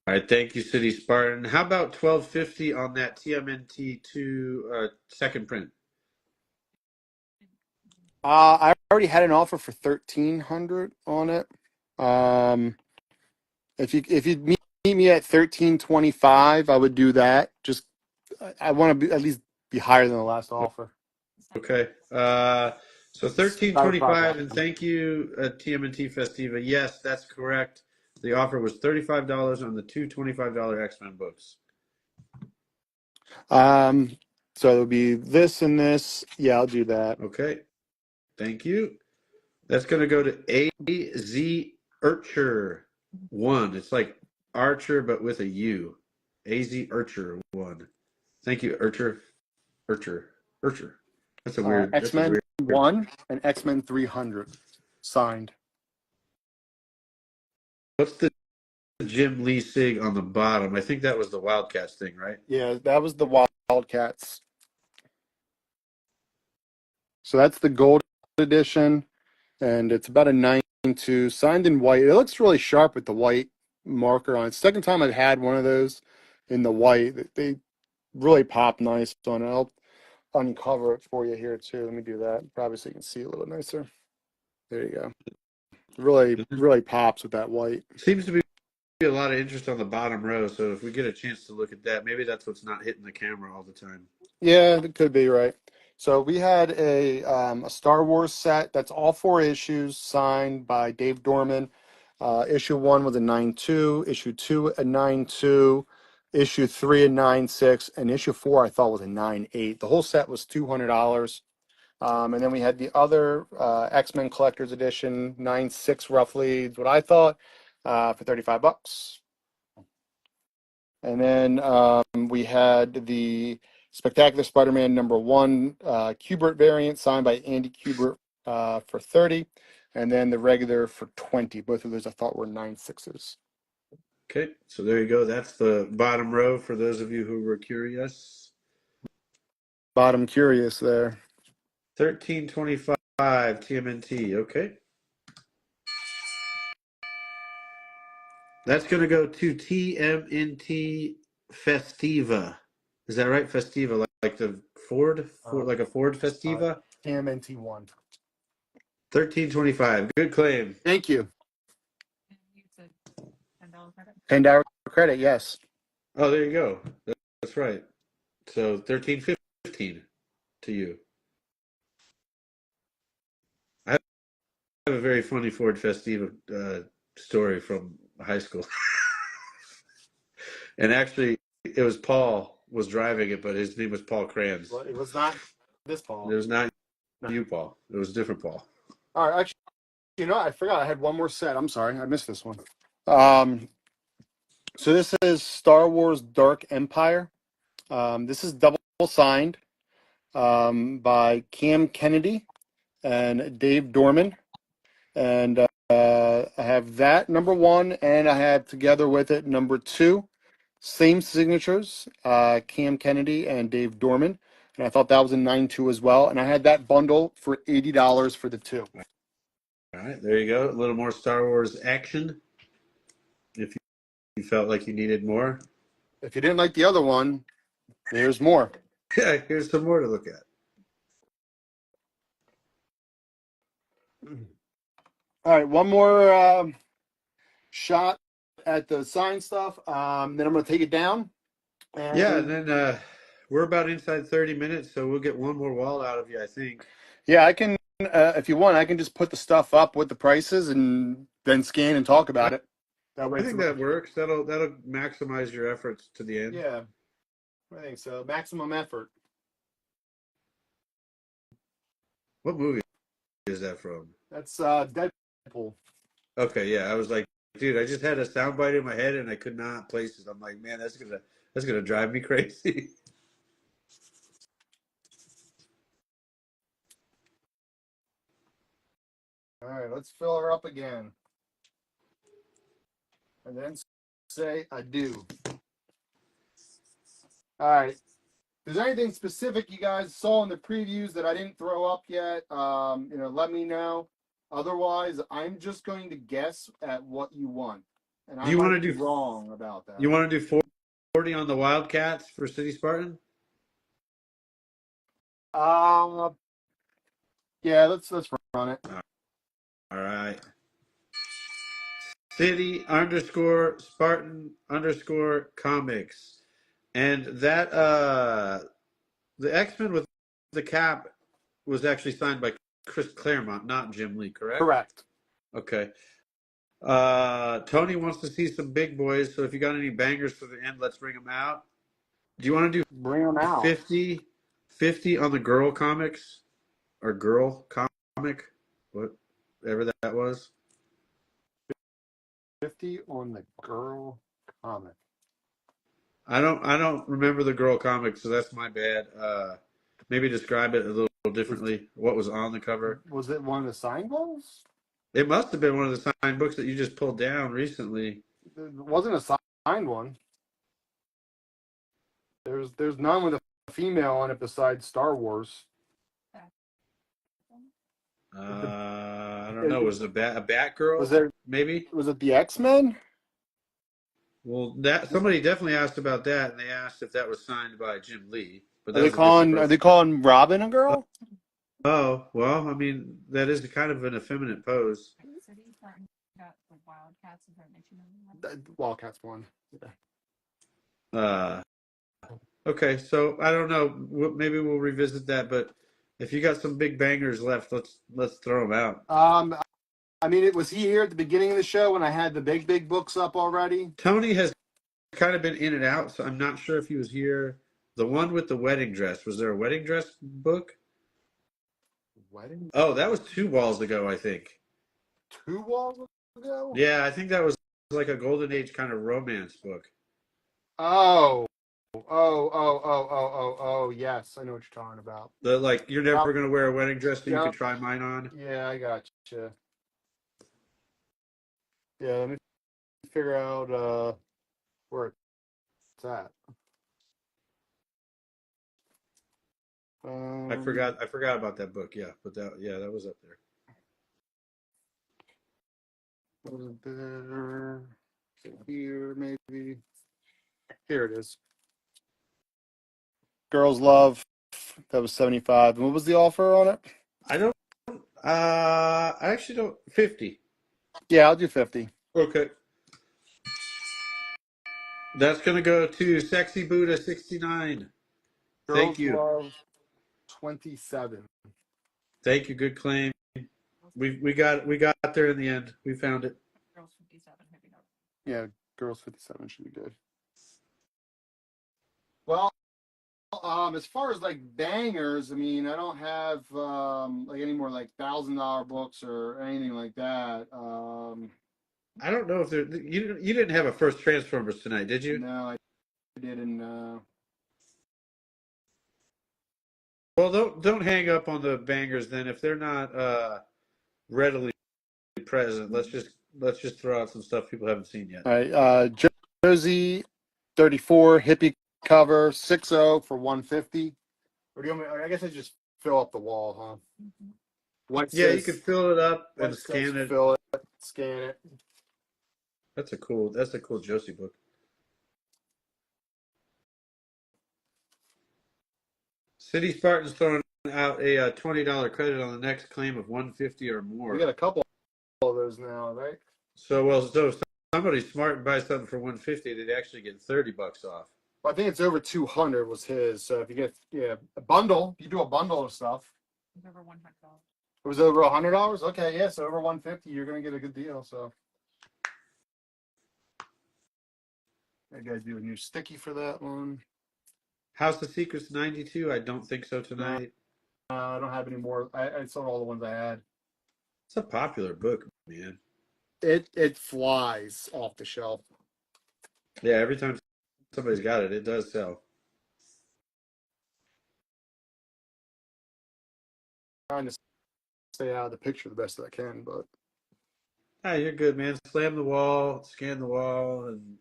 right. Thank you, City Spartan. How about 1250 on that TMNT2 second print? I already had an offer for 1,300 on it. Um if you meet me at 1325, I would do that. Just I want to be at least be higher than the last offer. Okay. So Cyber Frog 1325, and offer. thank you, TMNT Festiva. Yes, that's correct. The offer was $35 on the two $25 X-Men books. So it'll be this and this. Yeah, I'll do that. Okay. Thank you. That's going to go to AZ Archer 1. It's like Archer, but with a U. AZ Archer 1. Thank you, Archer. Archer. Archer. That's a X-Men weird. 1 and X-Men 300 signed. What's the Jim Lee Sig on the bottom? I think that was the Wildcats thing, right? Yeah, that was the Wildcats. So that's the gold edition, and it's about a 9.2, signed in white. It looks really sharp with the white marker on it. Second time I've had one of those in the white. They really pop nice on it. I'll uncover it for you here too. Let me do that, probably so you can see a little nicer. There you go. Really, really pops with that white. Seems to be a lot of interest on the bottom row. So if we get a chance to look at that, maybe that's what's not hitting the camera all the time. Yeah, that could be right. So we had a Star Wars set that's all 4 issues signed by Dave Dorman. Issue 1 was a 9.2, issue 2 a 9.2, issue 3 a 9.6, and issue 4 I thought was a 9.8. The whole set was $200. And then we had the other X-Men Collector's Edition, 9.6 roughly, is what I thought, for $35. And then we had the Spectacular Spider-Man #1 Kubert variant signed by Andy Kubert for 30, and then the regular for 20. Both of those I thought were 9.6s. Okay, so there you go. That's the bottom row for those of you who were curious. Bottom curious there. 1325 TMNT. Okay. That's going to go to TMNT Festiva. Is that right? Festiva, like the Ford, like a Ford Festiva? TMNT 1. 1325. Good claim. Thank you. And you said $10 credit. $10 credit, yes. Oh, there you go. That's right. So 1315 to you. I have a very funny Ford Festiva story from high school. And actually, it was Paul was driving it, but his name was Paul Kranz. Well, it was not this Paul. It was not you, Paul. It was a different Paul. All right, actually, I forgot I had one more set. I'm sorry, I missed this one. So this is Star Wars Dark Empire. This is double signed by Cam Kennedy and Dave Dorman. And I have that #1, and I have together with it #2. Same signatures, Cam Kennedy and Dave Dorman. And I thought that was a 9.2 as well. And I had that bundle for $80 for the 2. All right, there you go. A little more Star Wars action. If you felt like you needed more. If you didn't like the other one, there's more. Yeah, here's some more to look at. All right, one more shot at the sign stuff. Then I'm going to take it down. Yeah, and then we're about inside 30 minutes, so we'll get one more wall out of you, I think. Yeah, I can, if you want, I can just put the stuff up with the prices and then scan and talk about it. That way I think that works. That'll maximize your efforts to the end. Yeah, I think so. Maximum effort. What movie is that from? That's Deadpool. Okay, yeah. I was like, dude, I just had a soundbite in my head and I could not place it. I'm like, man, that's gonna drive me crazy. All right, let's fill her up again. And then say adieu. All right. If there's anything specific you guys saw in the previews that I didn't throw up yet, let me know. Otherwise, I'm just going to guess at what you want. And I might be wrong about that. You want to do 40 on the Wildcats for City Spartan? Yeah, let's run it. All right. City _ Spartan _ comics. And that the X-Men with the cap was actually signed by Chris Claremont, not Jim Lee, correct? Correct. Okay. Tony wants to see some big boys, so if you got any bangers for the end, let's bring them out. Do you want to do Bring them out. 50 on the girl comics or girl comic? What? whatever that was. 50 on the girl comic. I don't remember the girl comic, so that's my bad. Maybe describe it a little Was differently. What was on the cover? was it one of the signed balls? It must have been one of the signed books that you just pulled down recently. It wasn't a signed one. There's none with a female on it besides Star Wars. I don't know. It- Was it a Batgirl? Was there? Maybe. Was it the X-Men? Well, that somebody definitely asked about that, and they asked if that was signed by Jim Lee, but Are that they was a different calling? Are person. they calling Robin a girl? Oh, well, I mean, that is kind of an effeminate pose. City Spartan got the Wildcats in front Wildcats one. Yeah. Uh, okay, so I don't know. Maybe we'll revisit that, but if you got some big bangers left, let's throw them out. I mean, was he here at the beginning of the show when I had the big books up already? Tony has kind of been in and out, so I'm not sure if he was here. The one with the wedding dress, was there a wedding dress book? Wedding? Oh, that was 2 walls ago, I think. 2 walls ago? Yeah, I think that was like a golden age kind of romance book. Oh. Yes, I know what you're talking about. The like, you're never Yep. going to wear a wedding dress, so you Yep. could try mine on. Yeah, I got you. Yeah, let me figure out where it's at. I forgot about that book. Yeah, but that was up there. Was it there? Is it here, maybe? Here it is. Girls Love. That was 75. And what was the offer on it? I don't. I actually don't. 50. Yeah, I'll do 50. Okay. That's gonna go to Sexy Buddha 69. Girls Thank you. Love 27. Thank you. Good claim. We got there in the end. We found it. Girls 57 picking up. Yeah, Girls 57 should be good. Well, as far as like bangers, I mean, I don't have like any more like $1,000 books or anything like that. I don't know if there. You didn't have a first Transformers tonight, did you? No, I didn't. Well, don't hang up on the bangers then. If they're not readily present, let's just throw out some stuff people haven't seen yet. All right, Josie 34 hippie cover 60 for 150. Or do you want me? I guess I just fill up the wall, huh? What Yeah, you says? can fill it up What and says scan it. fill it, scan it. That's a cool Josie book. City Spartan's throwing out a $20 credit on the next claim of 150 or more. We got a couple of those now, right? So if somebody's smart and buys something for 150, they'd actually get $30 off. Well, I think it's over 200 was his. So if you get a bundle, you do a bundle of stuff. It's over $100. It was over $100. Okay, yeah, so over 150, you're gonna get a good deal. So I gotta do a new sticky for that one. House of Secrets 92. I don't think so tonight. I don't have any more. I sold all the ones I had. It's a popular book, man. It flies off the shelf. Yeah, every time somebody's got it, it does sell. Trying to stay out of the picture the best that I can, but Ah, you're good, man. Slam the wall, scan the wall, and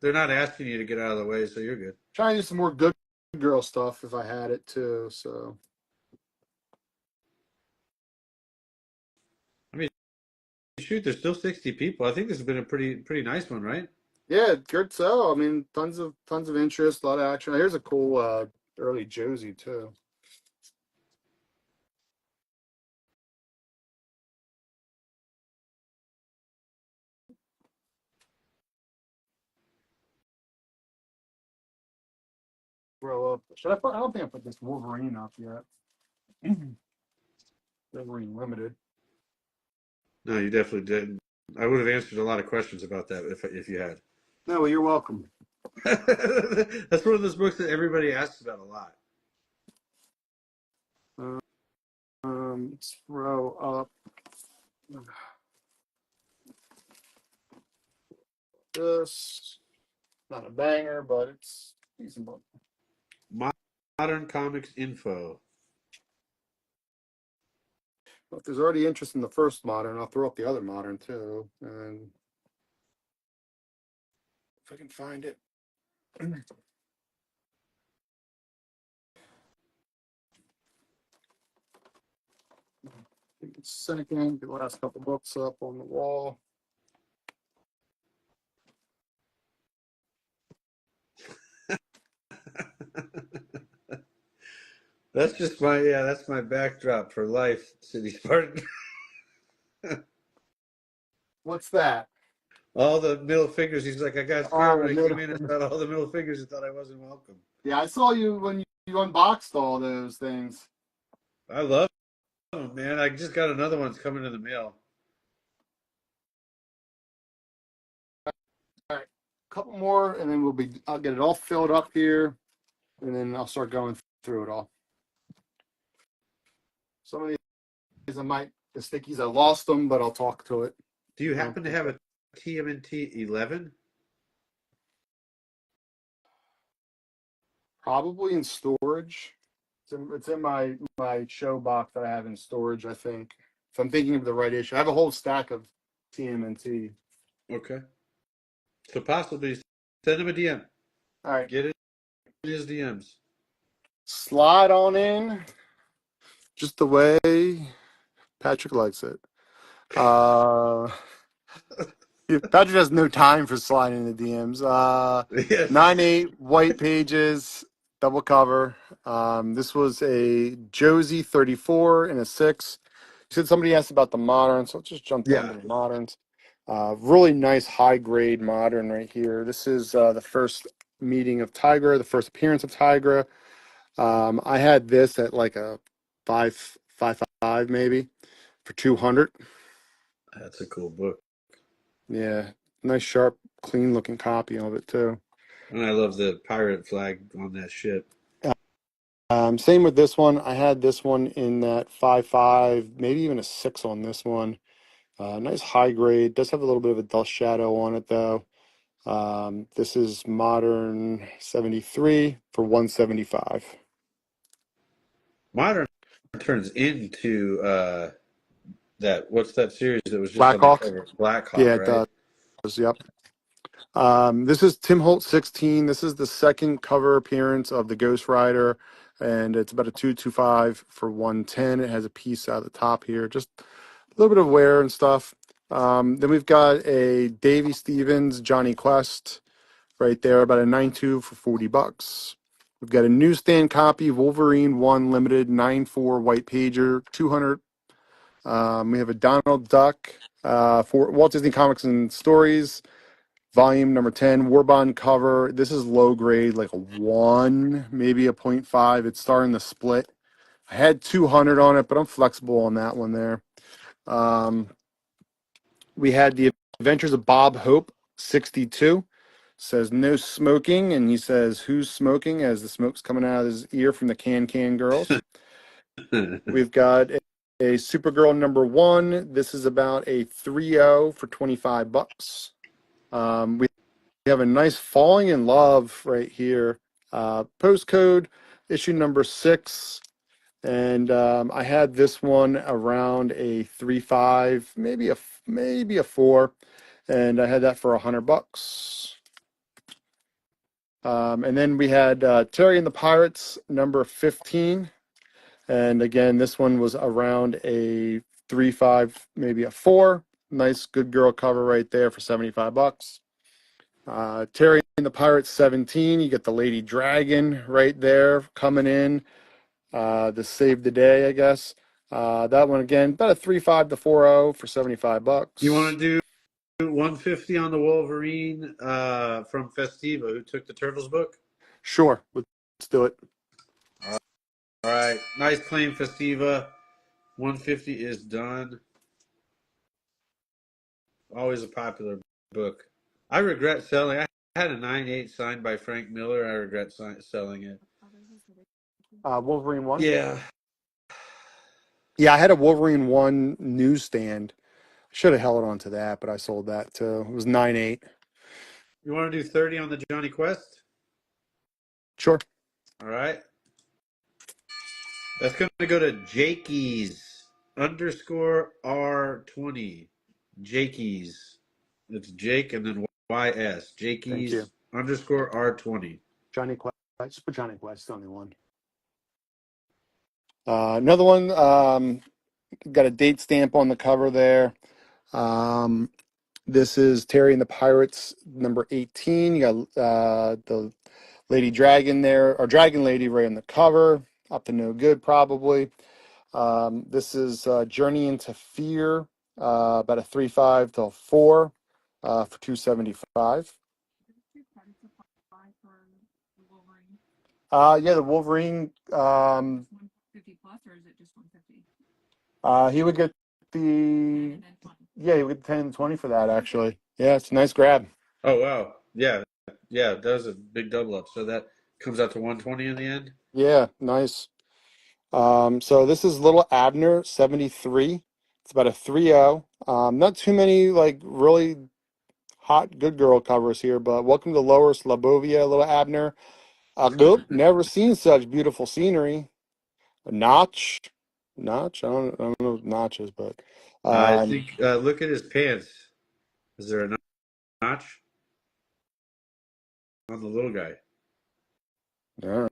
they're not asking you to get out of the way, so you're good. trying to do some more good girl stuff if I had it too. So Shoot, there's still 60 people. I think this has been a pretty nice one, right? yeah, good sell. I mean, tons of interest, a lot of action. Here's a cool early Josie too. Grow up. I don't think I put this Wolverine up yet. Wolverine Limited. No, you definitely didn't. I would have answered a lot of questions about that if you had. No, well, you're welcome. That's one of those books that everybody asks about a lot. Let's throw up this. Not a banger, but it's decent book. Modern Comics Info. Well, if there's already interest in the first modern, I'll throw up the other modern too. And if I can find it. Take a second, get the last couple books up on the wall. That's my backdrop for life, City Spartan. What's that? All the middle fingers. He's like, I got scared when I came in and saw all the middle fingers and thought I wasn't welcome. Yeah, I saw you when you unboxed all those things. I love them, man. I just got another one that's coming in the mail. All right, a couple more, and then I'll get it all filled up here, and then I'll start going through it all. Some of these the stickies, I lost them, but I'll talk to it. Do you happen to have a TMNT 11? Probably in storage. It's in my show box that I have in storage, I think. If I'm thinking of the right issue. I have a whole stack of TMNT. Okay. So possibly send him a DM. All right. Get it in his DMs. Slide on in just the way Patrick likes it. Patrick has no time for sliding in the DMs. Yes. 9/8 white pages, double cover. This was a Josie 34 and a 6. You said somebody asked about the modern, so let's just jump down to the moderns. Really nice high grade modern right here. This is the first meeting of Tigra, the first appearance of Tigra. I had this at like a 5.55 maybe for 200. That's a cool book. Yeah, nice sharp, clean looking copy of it too. And I love the pirate flag on that shit. Same with this one. I had this one in that 5.5, maybe even a 6 on this one. Nice high grade. Does have a little bit of a dust shadow on it though. This is Modern 73 for 175. Modern turns into what's that series that was just Black on the Hawk? cover? Black Hawk, Yeah, it right? does. Yep. This is Tim Holt 16. This is the second cover appearance of the Ghost Rider, and it's about a 225 for 110. It has a piece out of the top here, just a little bit of wear and stuff. Then we've got a Davy Stevens Johnny Quest right there, about a 9.2 for $40. We've got a newsstand copy, Wolverine 1 Limited 9.4 white pager, 200. We have a Donald Duck for Walt Disney Comics and Stories, volume number 10, Warbond cover. This is low grade, like a 1, maybe a 0.5. It's starting to split. I had 200 on it, but I'm flexible on that one there. We had the Adventures of Bob Hope, 62. Says no smoking, and he says, who's smoking, as the smoke's coming out of his ear from the Can Girls. We've got a Supergirl number 1. This is about a 3.0 for $25. We have a nice Falling in Love right here. Postcode, issue number 6. And I had this one around a 3.5, maybe a 4. And I had that for $100. And then we had Terry and the Pirates, number 15. And again, this one was around a 3.5, maybe a 4. Nice good girl cover right there for $75. Terry and the Pirates 17. You get the Lady Dragon right there coming in to save the day, I guess. That one again, about a 3.5 to 4.0 for $75. You want to do 150 on the Wolverine from Festiva, who took the Turtles book? Sure, let's do it. All right, nice claim, Festiva. 150 is done. Always a popular book. I regret selling. I had a 9.8 signed by Frank Miller. I regret selling it. Wolverine 1? Yeah. Yeah, I had a Wolverine 1 newsstand. Should have held on to that, but I sold that too. It was 9.8. You want to do 30 on the Johnny Quest? Sure. All right. That's going to go to Jakeys underscore R20. Jakeys. It's Jake and then YS. Thank Jakeys you. underscore R20. Johnny Quest. Just put Johnny Quest on the one. Another one, got a date stamp on the cover there. Um, this is Terry and the Pirates, number 18. You got the Lady Dragon there, or Dragon Lady right on the cover. Up to no good, probably. This is Journey into Fear, about a 3.5 to a 4 for 275. Two credits apply for the Wolverine. Yeah, the Wolverine. It's 150 plus, or is it just 150? He would get 10 the and then 20. yeah, he would get 10 and 20 for that actually. Yeah, it's a nice grab. Oh, wow. Yeah. Yeah. That was a big double up. So that comes out to 120 in the end. Yeah, nice. So this is Little Abner 73. It's about a 3.0. Not too many like really hot good girl covers here, but welcome to Lower Slabovia, Little Abner. Nope, never seen such beautiful scenery. A notch. I don't know what notch is, but I um, think, look at his pants. Is there a notch on the little guy? yeah,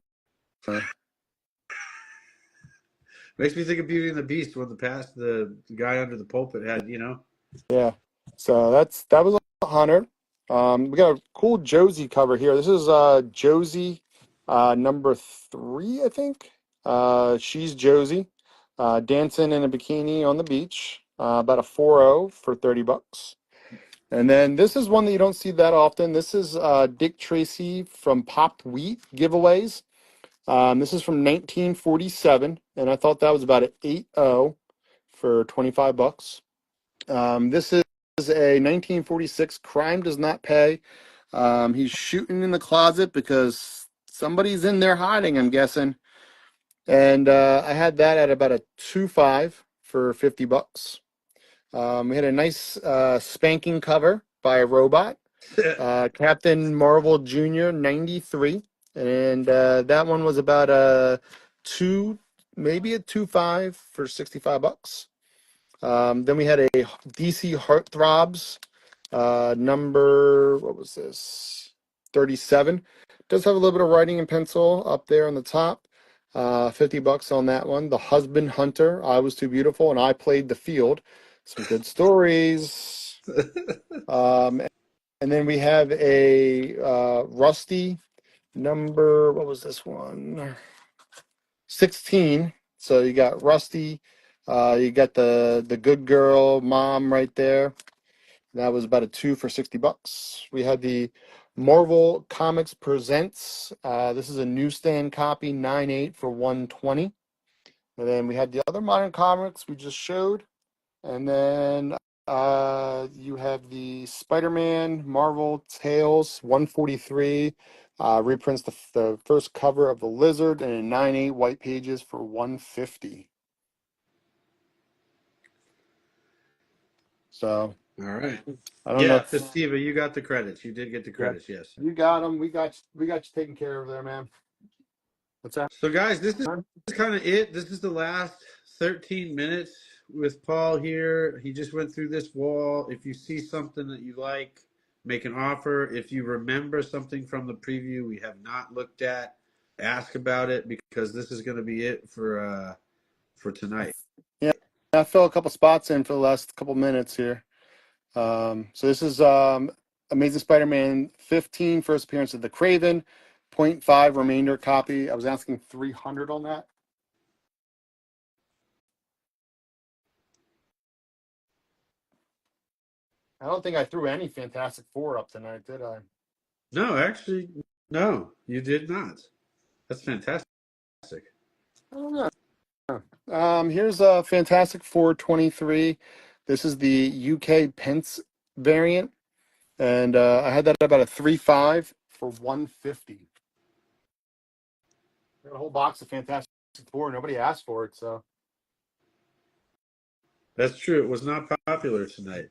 Makes me think of Beauty and the Beast when the guy under the pulpit had, yeah. So that was 100. We got a cool Josie cover here. This is Josie, number 3, I think. She's Josie, dancing in a bikini on the beach. About a 4.0 for $30. And then this is one that you don't see that often. This is Dick Tracy from Popped Wheat giveaways. This is from 1947, and I thought that was about an 8.0 for $25. This is a 1946 Crime Does Not Pay. He's shooting in the closet because somebody's in there hiding, I'm guessing. And I had that at about a 2.5 for $50. We had a nice spanking cover by a robot, Captain Marvel Jr. 93, and that one was about a 2, maybe a 2.5 for $65. Then we had a DC Heartthrobs number, what was this? 37. Does have a little bit of writing in pencil up there on the top. $50 on that one. The Husband Hunter, I Was Too Beautiful, and I Played the Field. Some good stories. Um, and then we have a Rusty number, what was this one? 16. So you got Rusty, you got the good girl mom right there. That was about a 2 for $60. We had the Marvel Comics Presents. This is a newsstand copy, 9.8 for 120. And then we had the other modern comics we just showed. And then you have the Spider-Man Marvel Tales 143. Reprints the first cover of the Lizard and a 9.8 white pages for 150. So All right. I don't know Yeah, if Festiva, you got the credits. You did get the yeah, credits, yes. you got them. We got you taken care of there, man. What's that? So, guys, this is kind of it. This is the last 13 minutes with Paul here. He just went through this wall. If you see something that you like, make an offer. If you remember something from the preview we have not looked at, ask about it because this is going to be it for tonight. Yeah, I fell a couple spots in for the last couple minutes here. So this is Amazing Spider-Man 15, first appearance of the Craven, zero point 0.5 remainder copy. I was asking 300 on that. I don't think I threw any Fantastic Four up tonight, did I? No, actually, no, you did not. That's fantastic. I don't know. Here's a Fantastic Four 23. This is the UK Pence variant, and I had that at about a 3.5 for 150. Got a whole box of Fantastic Four. Nobody asked for it, so That's true. It was not popular tonight.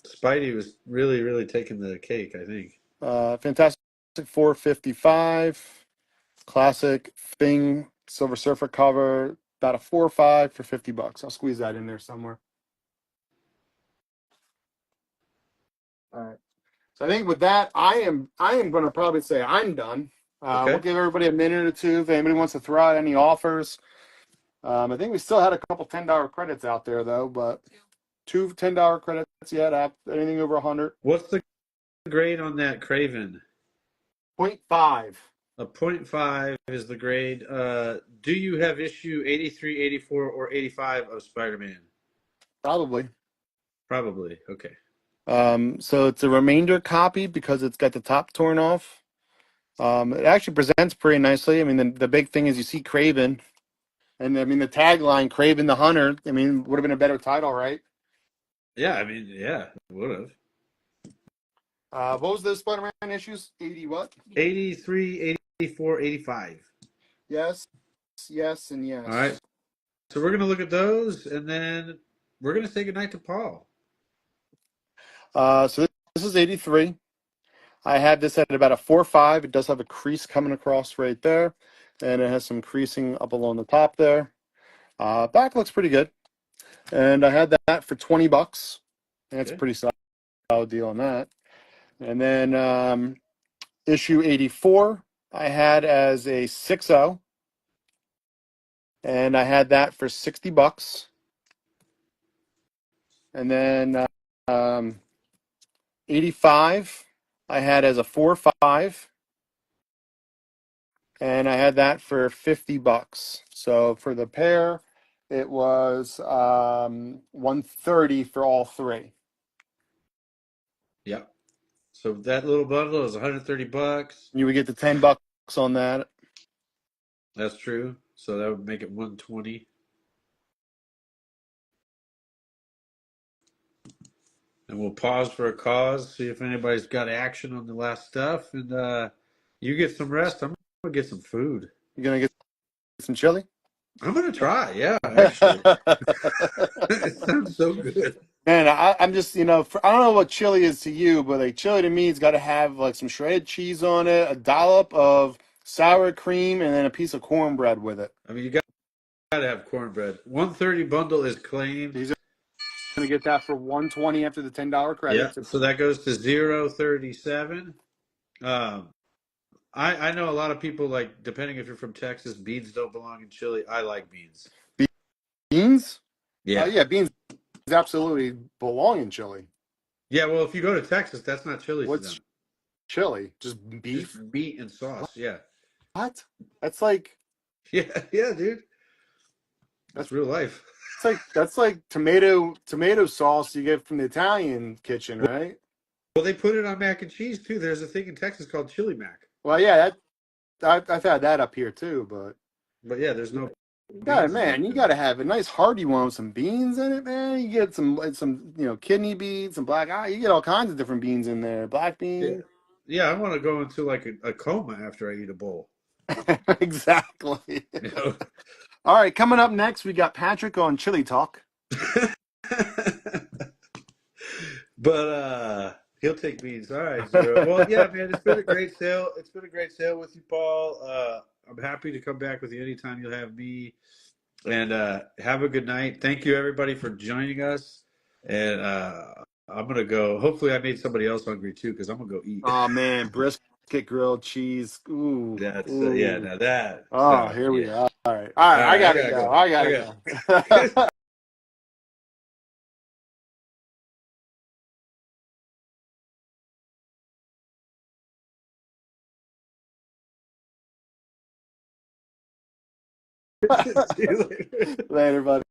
Spidey was really, really taking the cake, I think. Fantastic 455. Classic Thing Silver Surfer cover. About a 4 or 5 for $50. I'll squeeze that in there somewhere. All right. So I think with that, I am going to probably say I'm done. We'll Okay. give everybody a minute or two if anybody wants to throw out any offers. I think we still had a couple $10 credits out there though, but two $10 credits yet. Anything over 100. What's the grade on that Craven? 0.5. A .5 is the grade. Do you have issue 83, 84, or 85 of Spider-Man? Probably. Probably. Okay. So it's a remainder copy because it's got the top torn off. It actually presents pretty nicely. I mean, the big thing is you see Craven, and I mean the tagline "Craven the Hunter." I mean, would have been a better title, right? Yeah, I mean, yeah, would have. What was the Spider-Man issues? 80 what? 83, 84, 85. Yes, yes, and All right. yes. So we're going to look at those, and then we're going to say goodnight to Paul. So this is 83. I had this at about a 4.5. It does have a crease coming across right there, and it has some creasing up along the top there. Back looks pretty good, and I had that for $20. That's a Okay. pretty solid deal on that. And then issue 84, I had as a 6.0, and I had that for $60. And then um, 85, I had as a 4.5, and I had that for $50. So for the pair, it was 130 for all three. Yep. So that little bundle is 130 bucks. You would get the $10 on that. That's true. So that would make it 120. And we'll pause for a cause, see if anybody's got action on the last stuff, and you get some rest. I'm gonna get some food. You're gonna get some chili. I'm gonna try. Yeah, actually, it sounds so good. Man, I'm just, I don't know what chili is to you, but like chili to me, it's got to have like some shredded cheese on it, a dollop of sour cream, and then a piece of cornbread with it. I mean, you gotta have cornbread. 130 bundle is claimed. He's gonna get that for 120 after the $10 Yeah, credits. so that goes to 037. Um, I know a lot of people like, depending if you're from Texas, beans don't belong in chili. I like beans. Beans? Yeah. Yeah, beans absolutely belong in chili. Yeah, well, if you go to Texas, that's not chili to them. What's chili? Just Just beef? meat and sauce. Yeah. What? That's like Yeah, yeah, dude. That's real life. that's like tomato sauce you get from the Italian kitchen, right? Well, they put it on mac and cheese too. There's a thing in Texas called chili mac. Well, yeah, I've had that up here too, but But yeah, there's no God, beans in man, it. you gotta have a nice hearty one with some beans in it, man. You get some kidney beans, some black eye. You get all kinds of different beans in there. Black Yeah, beans. yeah. I want to go into like a coma after I eat a bowl. Exactly. You know? All right, coming up next, we got Patrick on Chili Talk. But he'll take beans. All right, Zero. Well, yeah, man, it's been a great sale. It's been a great sale with you, Paul. I'm happy to come back with you anytime you'll have me. And have a good night. Thank you, everybody, for joining us. And I'm gonna go. Hopefully, I made somebody else hungry too, because I'm gonna go eat. Oh man, brisket grilled cheese. Ooh, That's yeah. ooh. Now that Oh, sounds here we yeah. are. All right, All I right, I gotta gotta go. go. I I gotta got. go. See you later. Later, buddy.